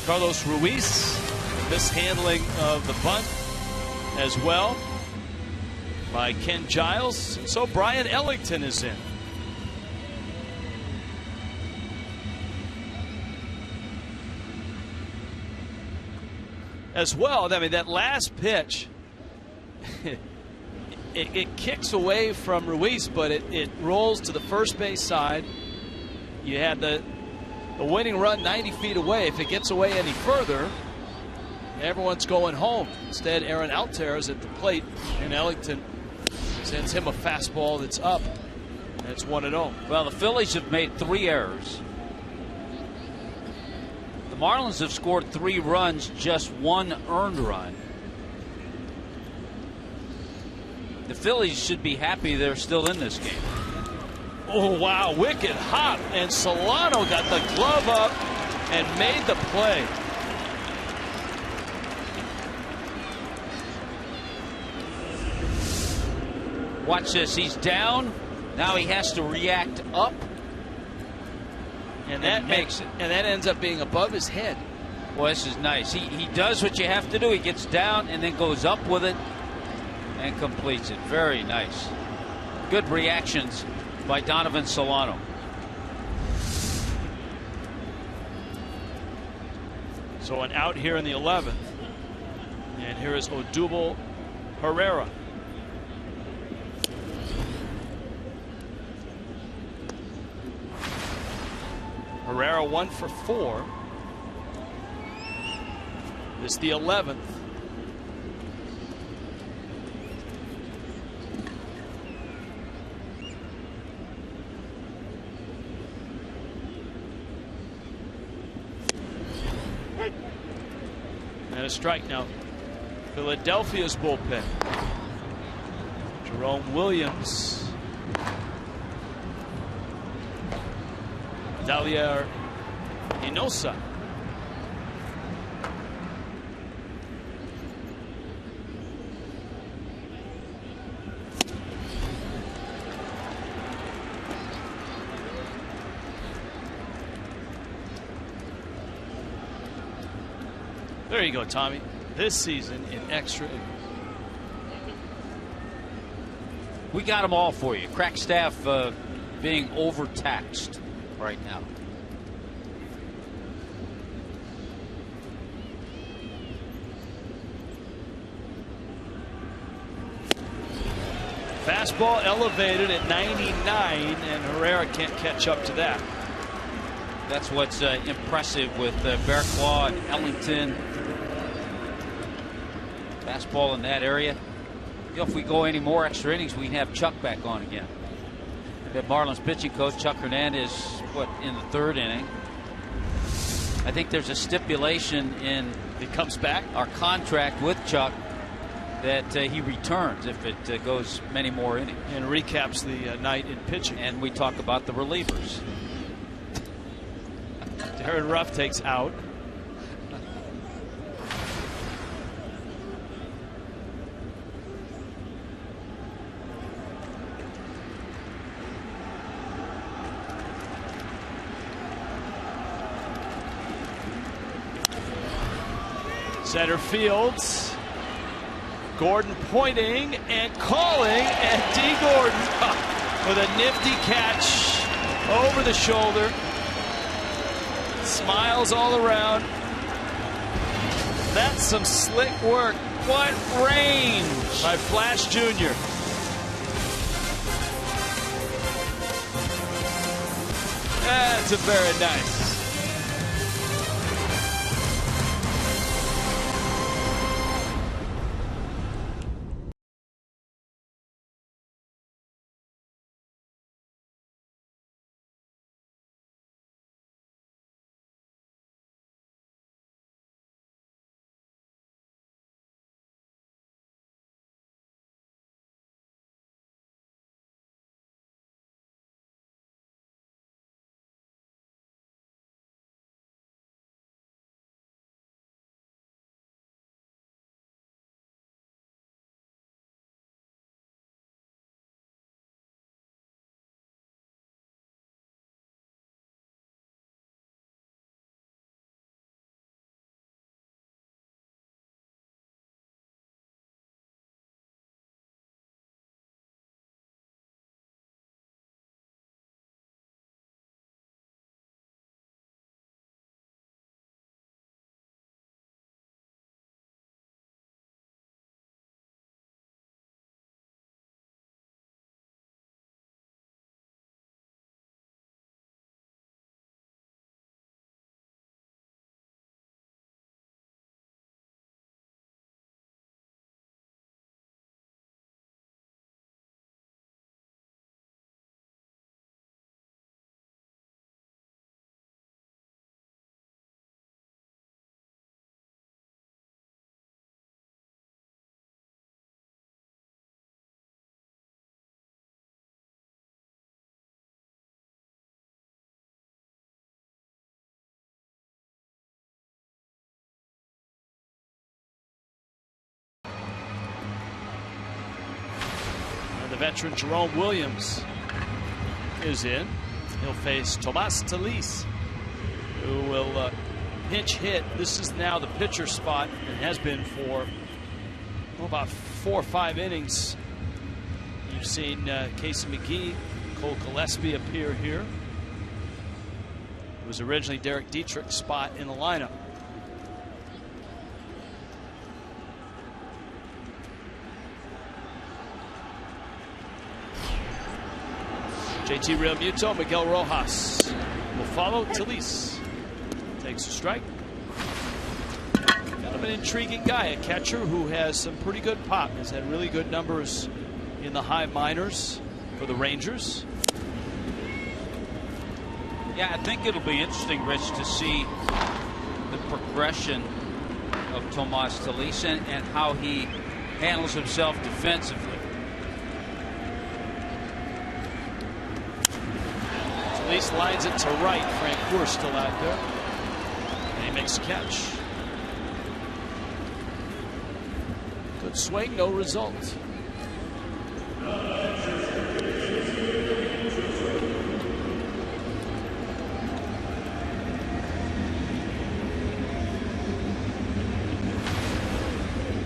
Carlos Ruiz, mishandling of the bunt as well by Ken Giles. So Brian Ellington is in. As well, I mean, that last pitch, it kicks away from Ruiz, but it rolls to the first base side. You had the winning run 90 feet away. If it gets away any further, everyone's going home. Instead, Aaron Altair's at the plate, and Ellington sends him a fastball that's up. And it's 1-0. Well, the Phillies have made 3 errors. The Marlins have scored 3 runs, just 1 earned run. The Phillies should be happy they're still in this game. Oh, wow. Wicked hop. And Solano got the glove up and made the play. Watch this. He's down. Now he has to react up. And that makes it. And that ends up being above his head. Well, this is nice. He does what you have to do. He gets down and then goes up with it and completes it. Very nice. Good reactions by Donovan Solano. So an out here in the 11th. And here is Odubel Herrera. Herrera 1 for 4. This is the 11th. And a strike now. Philadelphia's bullpen. Jerome Williams. Dalier Hinosa. There you go, Tommy. This season in extra innings. We got them all for you. Crack staff being overtaxed right now. Fastball elevated at 99, and Herrera can't catch up to that. That's what's impressive with Bearclaw and Ellington. Fastball in that area. You know, if we go any more extra innings, we can have Chuck back on again. The Marlins pitching coach, Chuck Hernandez, in the 3rd inning. I think there's a stipulation in he comes back our contract with Chuck that he returns if it goes many more innings. And recaps the night in pitching. And we talk about the relievers. Darren Ruff takes out. Center fields. Gordon pointing and calling, and D. Gordon with a nifty catch over the shoulder. Smiles all around. That's some slick work. What range by Flash Jr. That's a very nice. The veteran Jerome Williams is in. He'll face Tomas Talis, who will pinch hit. This is now the pitcher spot and has been for about 4 or 5 innings. You've seen Casey McGee, Cole Gillespie appear here. It was originally Derek Dietrich's spot in the lineup. JT Realmuto, Miguel Rojas will follow. Talis takes a strike. Kind of an intriguing guy, a catcher who has some pretty good pop. Has had really good numbers in the high minors for the Rangers. Yeah, I think it'll be interesting, Rich, to see the progression of Tomas Talis and how he handles himself defensively. Talis lines it to right. Frank Coors still out there. And he makes a catch. Good swing, no result.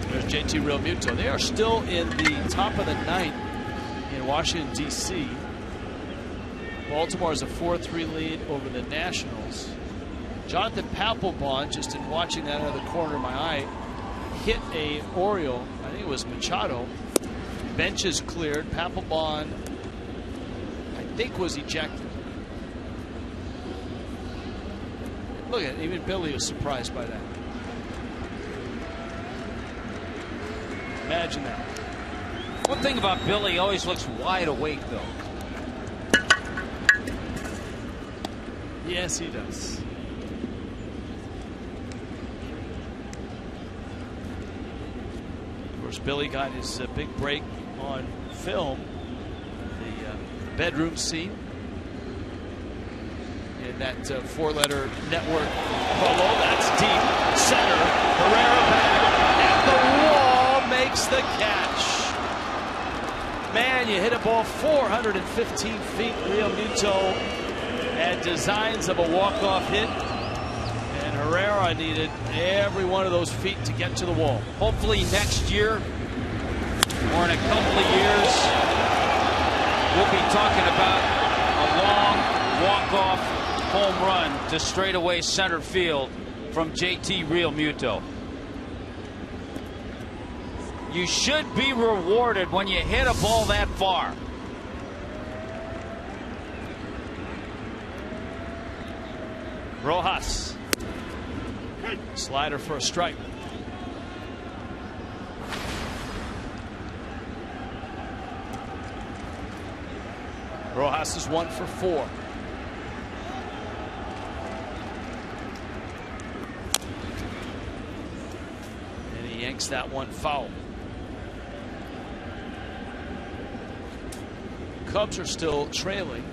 There's JT Realmuto. They are still in the top of the 9th in Washington, D.C. Baltimore has a 4-3 lead over the Nationals. Jonathan Papelbon, just in watching that out of the corner of my eye, hit a Oriole. I think it was Machado. Bench is cleared. Papelbon, I think, was ejected. Look at it. Even Billy was surprised by that. Imagine that. One thing about Billy, he always looks wide awake, though. Yes, he does. Of course, Billy got his big break on film, the bedroom scene in that 4-letter network promo. That's deep center. Herrera back at the wall, makes the catch. Man, you hit a ball 415 feet. Realmuto had designs of a walk-off hit, and Herrera needed every one of those feet to get to the wall. Hopefully next year, or in a couple of years, we'll be talking about a long walk-off home run to straightaway center field from JT Realmuto. You should be rewarded when you hit a ball that far. Rojas. Slider for a strike. Rojas is 1 for 4. And he yanks that one foul. Cubs are still trailing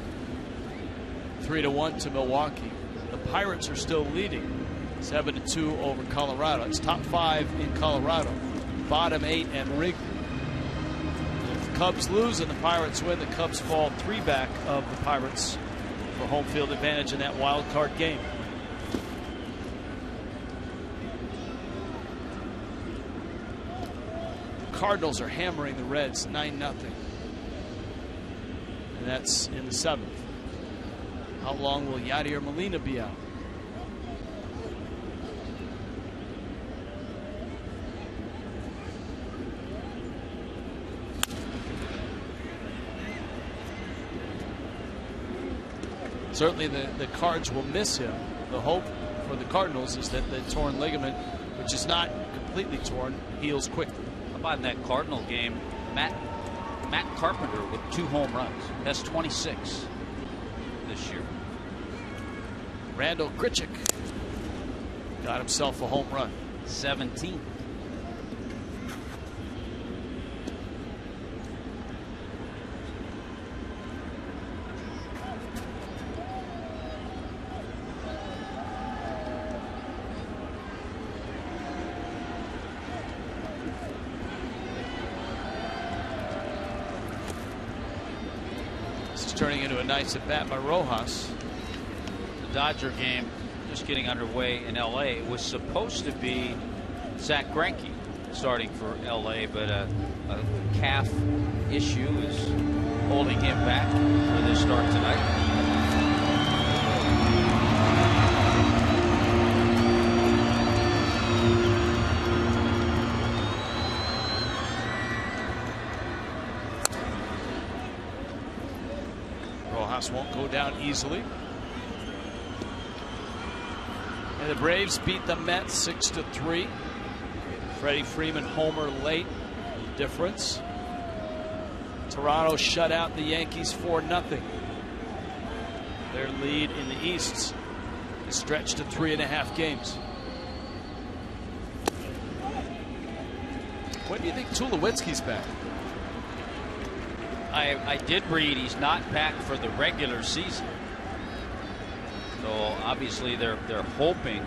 3-1 to Milwaukee. The Pirates are still leading 7-2 over Colorado. It's top 5 in Colorado, bottom 8 at Wrigley. If the Cubs lose and the Pirates win, the Cubs fall 3 back of the Pirates for home field advantage in that wild card game. The Cardinals are hammering the Reds 9-0. And that's in the 7th. How long will Yadier Molina be out? Certainly the Cards will miss him. The hope for the Cardinals is that the torn ligament, which is not completely torn, heals quickly. How about in that Cardinal game, Matt Carpenter with 2 home runs. That's 26 this year. Randall Grichuk got himself a home run. 17. turning into a nice at bat by Rojas. The Dodger game just getting underway in L.A. It was supposed to be Zach Greinke starting for L.A., but a calf issue is holding him back for this start tonight. Rojas won't go down easily. And the Braves beat the Mets 6-3. Freddie Freeman homer late. Difference. Toronto shut out the Yankees 4-0. Their lead in the East is stretched to 3.5 games. When do you think Tulowitzki's back? I did read he's not back for the regular season. So obviously they're hoping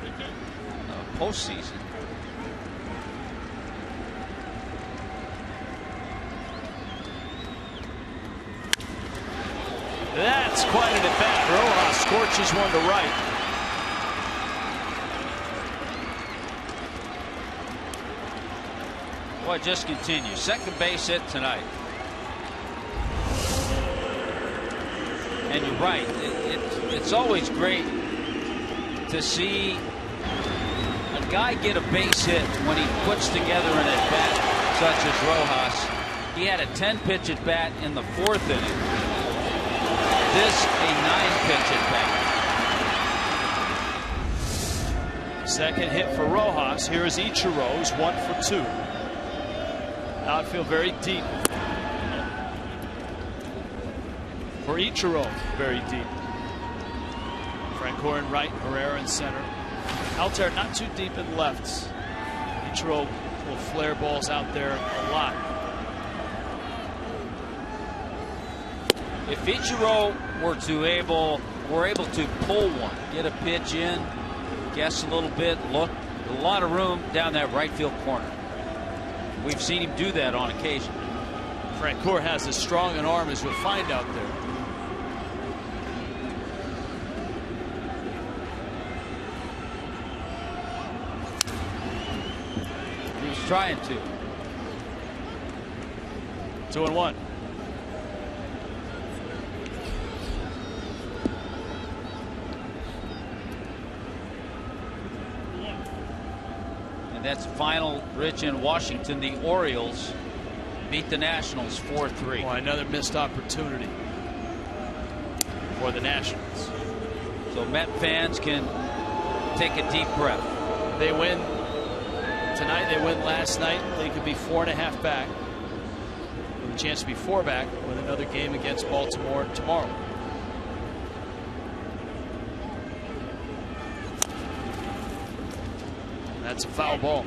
postseason. That's quite an at-bat. Rojas scorches one to right. Boy, it just continues. Second base hit tonight. And you're right. It's always great to see a guy get a base hit when he puts together an at-bat such as Rojas. He had a 10-pitch at-bat in the 4th inning. This a 9-pitch at-bat. Second hit for Rojas. Here is Ichiro's 1 for 2. Outfield very deep. For Ichiro, very deep. Francoeur in right, Herrera in center. Altair not too deep in lefts. Ichiro will flare balls out there a lot. If Ichiro were able to pull one, get a pitch in, guess a little bit, look, a lot of room down that right field corner. We've seen him do that on occasion. Francoeur has as strong an arm as you'll find out there. He was trying to. 2-1. And that's final, Rich, in Washington. The Orioles beat the Nationals 4-3. Well, another missed opportunity for the Nationals. So Met fans can take a deep breath. They win tonight. They win last night. They could be 4.5 back. With a chance to be 4 back with another game against Baltimore tomorrow. That's a foul ball.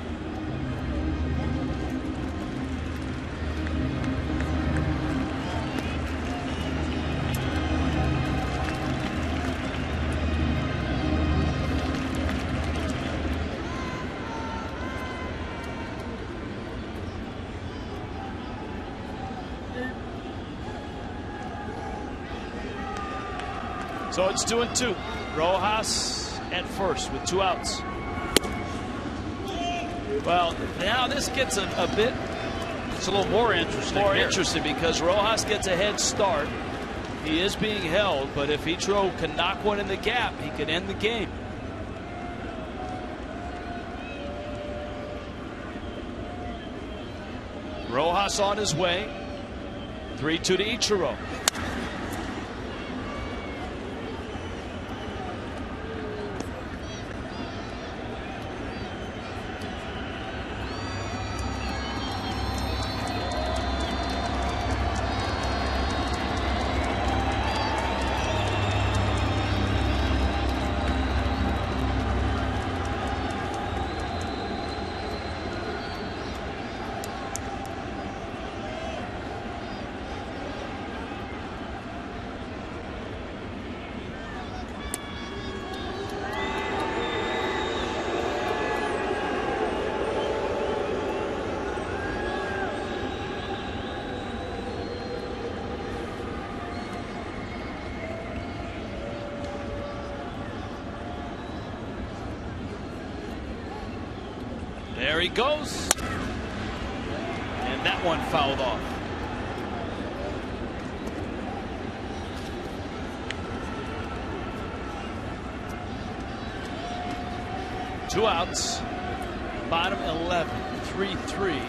So it's 2-2. Rojas at first with 2 outs. Well, now this gets a bit. It's a little more interesting. Interesting because Rojas gets a head start. He is being held, but if Ichiro can knock one in the gap, he can end the game. Rojas on his way. 3-2 to Ichiro. There he goes. And that one fouled off. Two outs. Bottom 11. 3-3.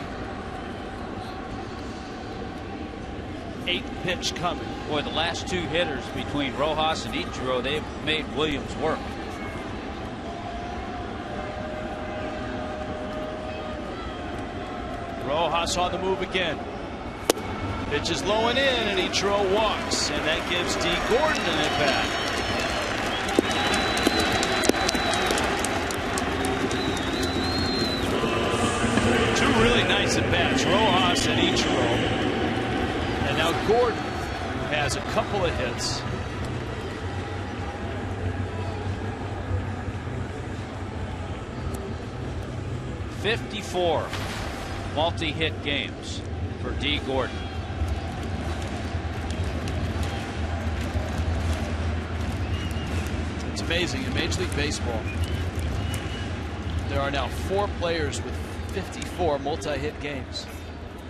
8th pitch coming. Boy, the last two hitters between Rojas and Ichiro, they've made Williams work. Rojas on the move again. Pitch is low and in, and Ichiro walks, and that gives D. Gordon an at-bat. Two really nice at-bats, Rojas and Ichiro. And now Gordon has a couple of hits. '54 multi-hit games for D. Gordon. It's amazing. In Major League Baseball, there are now 4 players with 54 multi-hit games.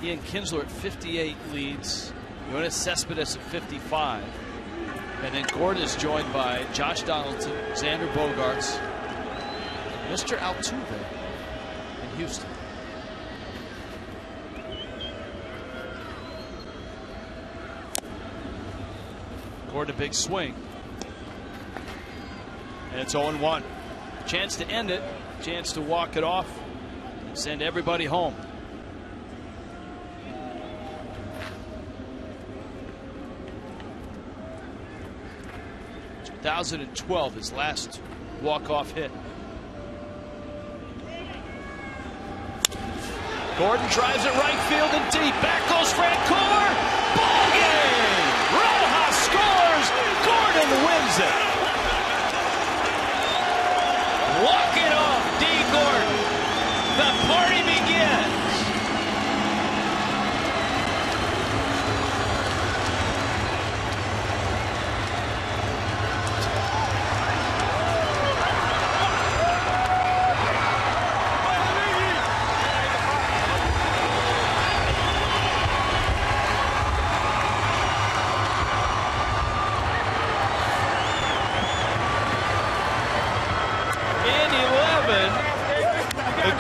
Ian Kinsler at 58 leads. Yoenis Cespedes at 55. And then Gordon is joined by Josh Donaldson, Xander Bogaerts, Mr. Altuve in Houston. Gordon a big swing. And it's 0-1. Chance to end it. Chance to walk it off. Send everybody home. In 2012, his last walk-off hit. Gordon drives it right field and deep. Back goes Francoeur. Ball game! Rojas scores. Gordon wins it. Walk it off, D. Gordon. The party begins.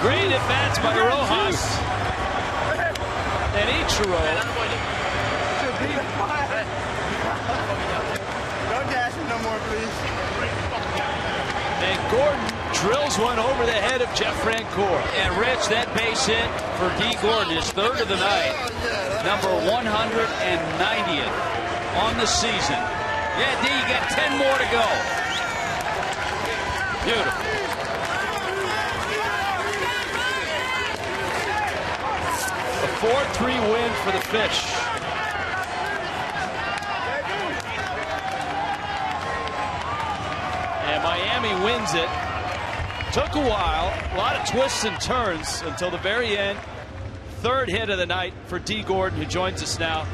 Great at-bats by Rojas and Ichiro. Don't dash me no more, please. And Gordon drills one over the head of Jeff Francoeur. And Rich, that base hit for D. Gordon is 3rd of the night. Number 190th on the season. Yeah, D, you got 10 more to go. Beautiful. A 4-3 win for the Fish. And Miami wins it. Took a while, a lot of twists and turns until the very end. 3rd hit of the night for D. Gordon, who joins us now.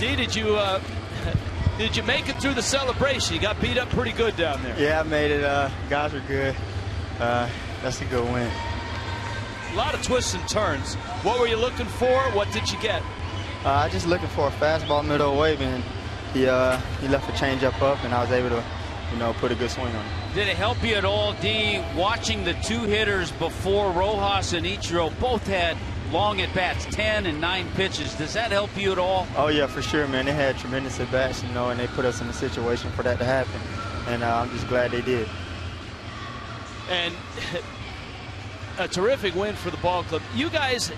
D, did you make it through the celebration? You got beat up pretty good down there. Yeah, I made it. Guys were good. That's a good win. A lot of twists and turns. What were you looking for? What did you get? I just looking for a fastball middle wave, and he left a changeup up, and I was able to, put a good swing on it. Did it help you at all, D, watching the two hitters before Rojas and Ichiro both had long at-bats, 10 and 9 pitches? Does that help you at all? Oh, yeah, for sure, man. They had tremendous at-bats, and they put us in a situation for that to happen, and I'm just glad they did. And a terrific win for the ball club. You guys,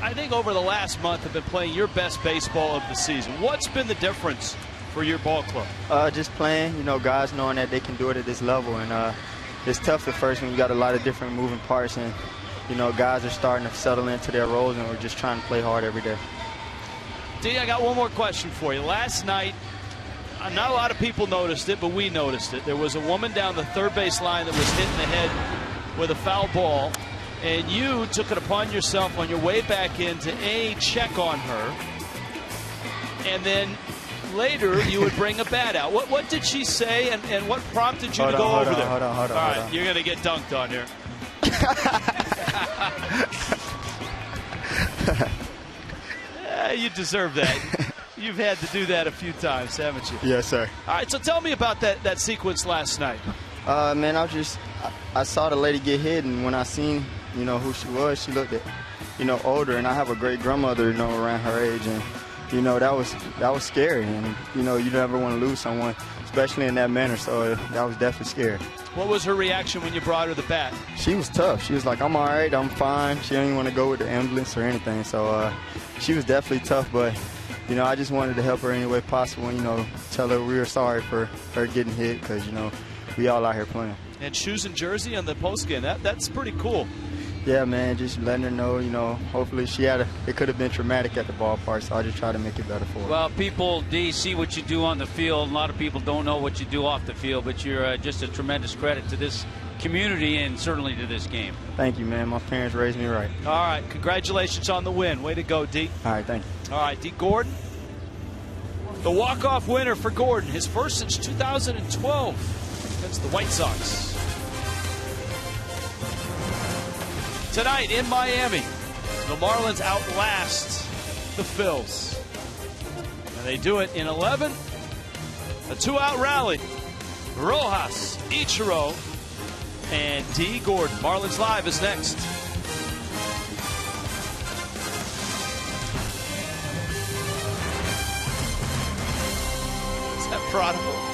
I think over the last month, have been playing your best baseball of the season. What's been the difference for your ball club? Just playing, guys knowing that they can do it at this level. And it's tough at first when you got a lot of different moving parts. And, guys are starting to settle into their roles, and we're just trying to play hard every day. D, I got one more question for you. Last night, not a lot of people noticed it, but we noticed it. There was a woman down the third base line that was hit in the head with a foul ball. And you took it upon yourself on your way back in to check on her, and then later you would bring a bat out. What did she say, and what prompted you to go over there? Hold on. All right, you're going to get dunked on here. You deserve that. You've had to do that a few times, haven't you? Yes, sir. All right, so tell me about that sequence last night. Man, I saw the lady get hit, and when I seen, who she was, she looked, older, and I have a great grandmother, around her age, and that was scary, and you never want to lose someone, especially in that manner. So that was definitely scary. What was her reaction when you brought her the bat? She was tough. She was like, "I'm all right, I'm fine." She didn't even want to go with the ambulance or anything. So she was definitely tough, but I just wanted to help her any way possible, and tell her we were sorry for her getting hit, because we all out here playing. And shoes and jersey on the postgame. That's pretty cool. Yeah, man, just letting her know, hopefully it could have been traumatic at the ballpark, so I just try to make it better for her. Well, people, D, see what you do on the field. A lot of people don't know what you do off the field, but you're just a tremendous credit to this community and certainly to this game. Thank you, man. My parents raised me right. All right, congratulations on the win. Way to go, D. All right, thank you. All right, D. Gordon, the walk-off winner for Gordon, his first since 2012 against the White Sox. Tonight in Miami, the Marlins outlast the Phillies. And they do it in 11. A 2-out rally. Rojas, Ichiro, and D. Gordon. Marlins Live is next. Is that prodigal?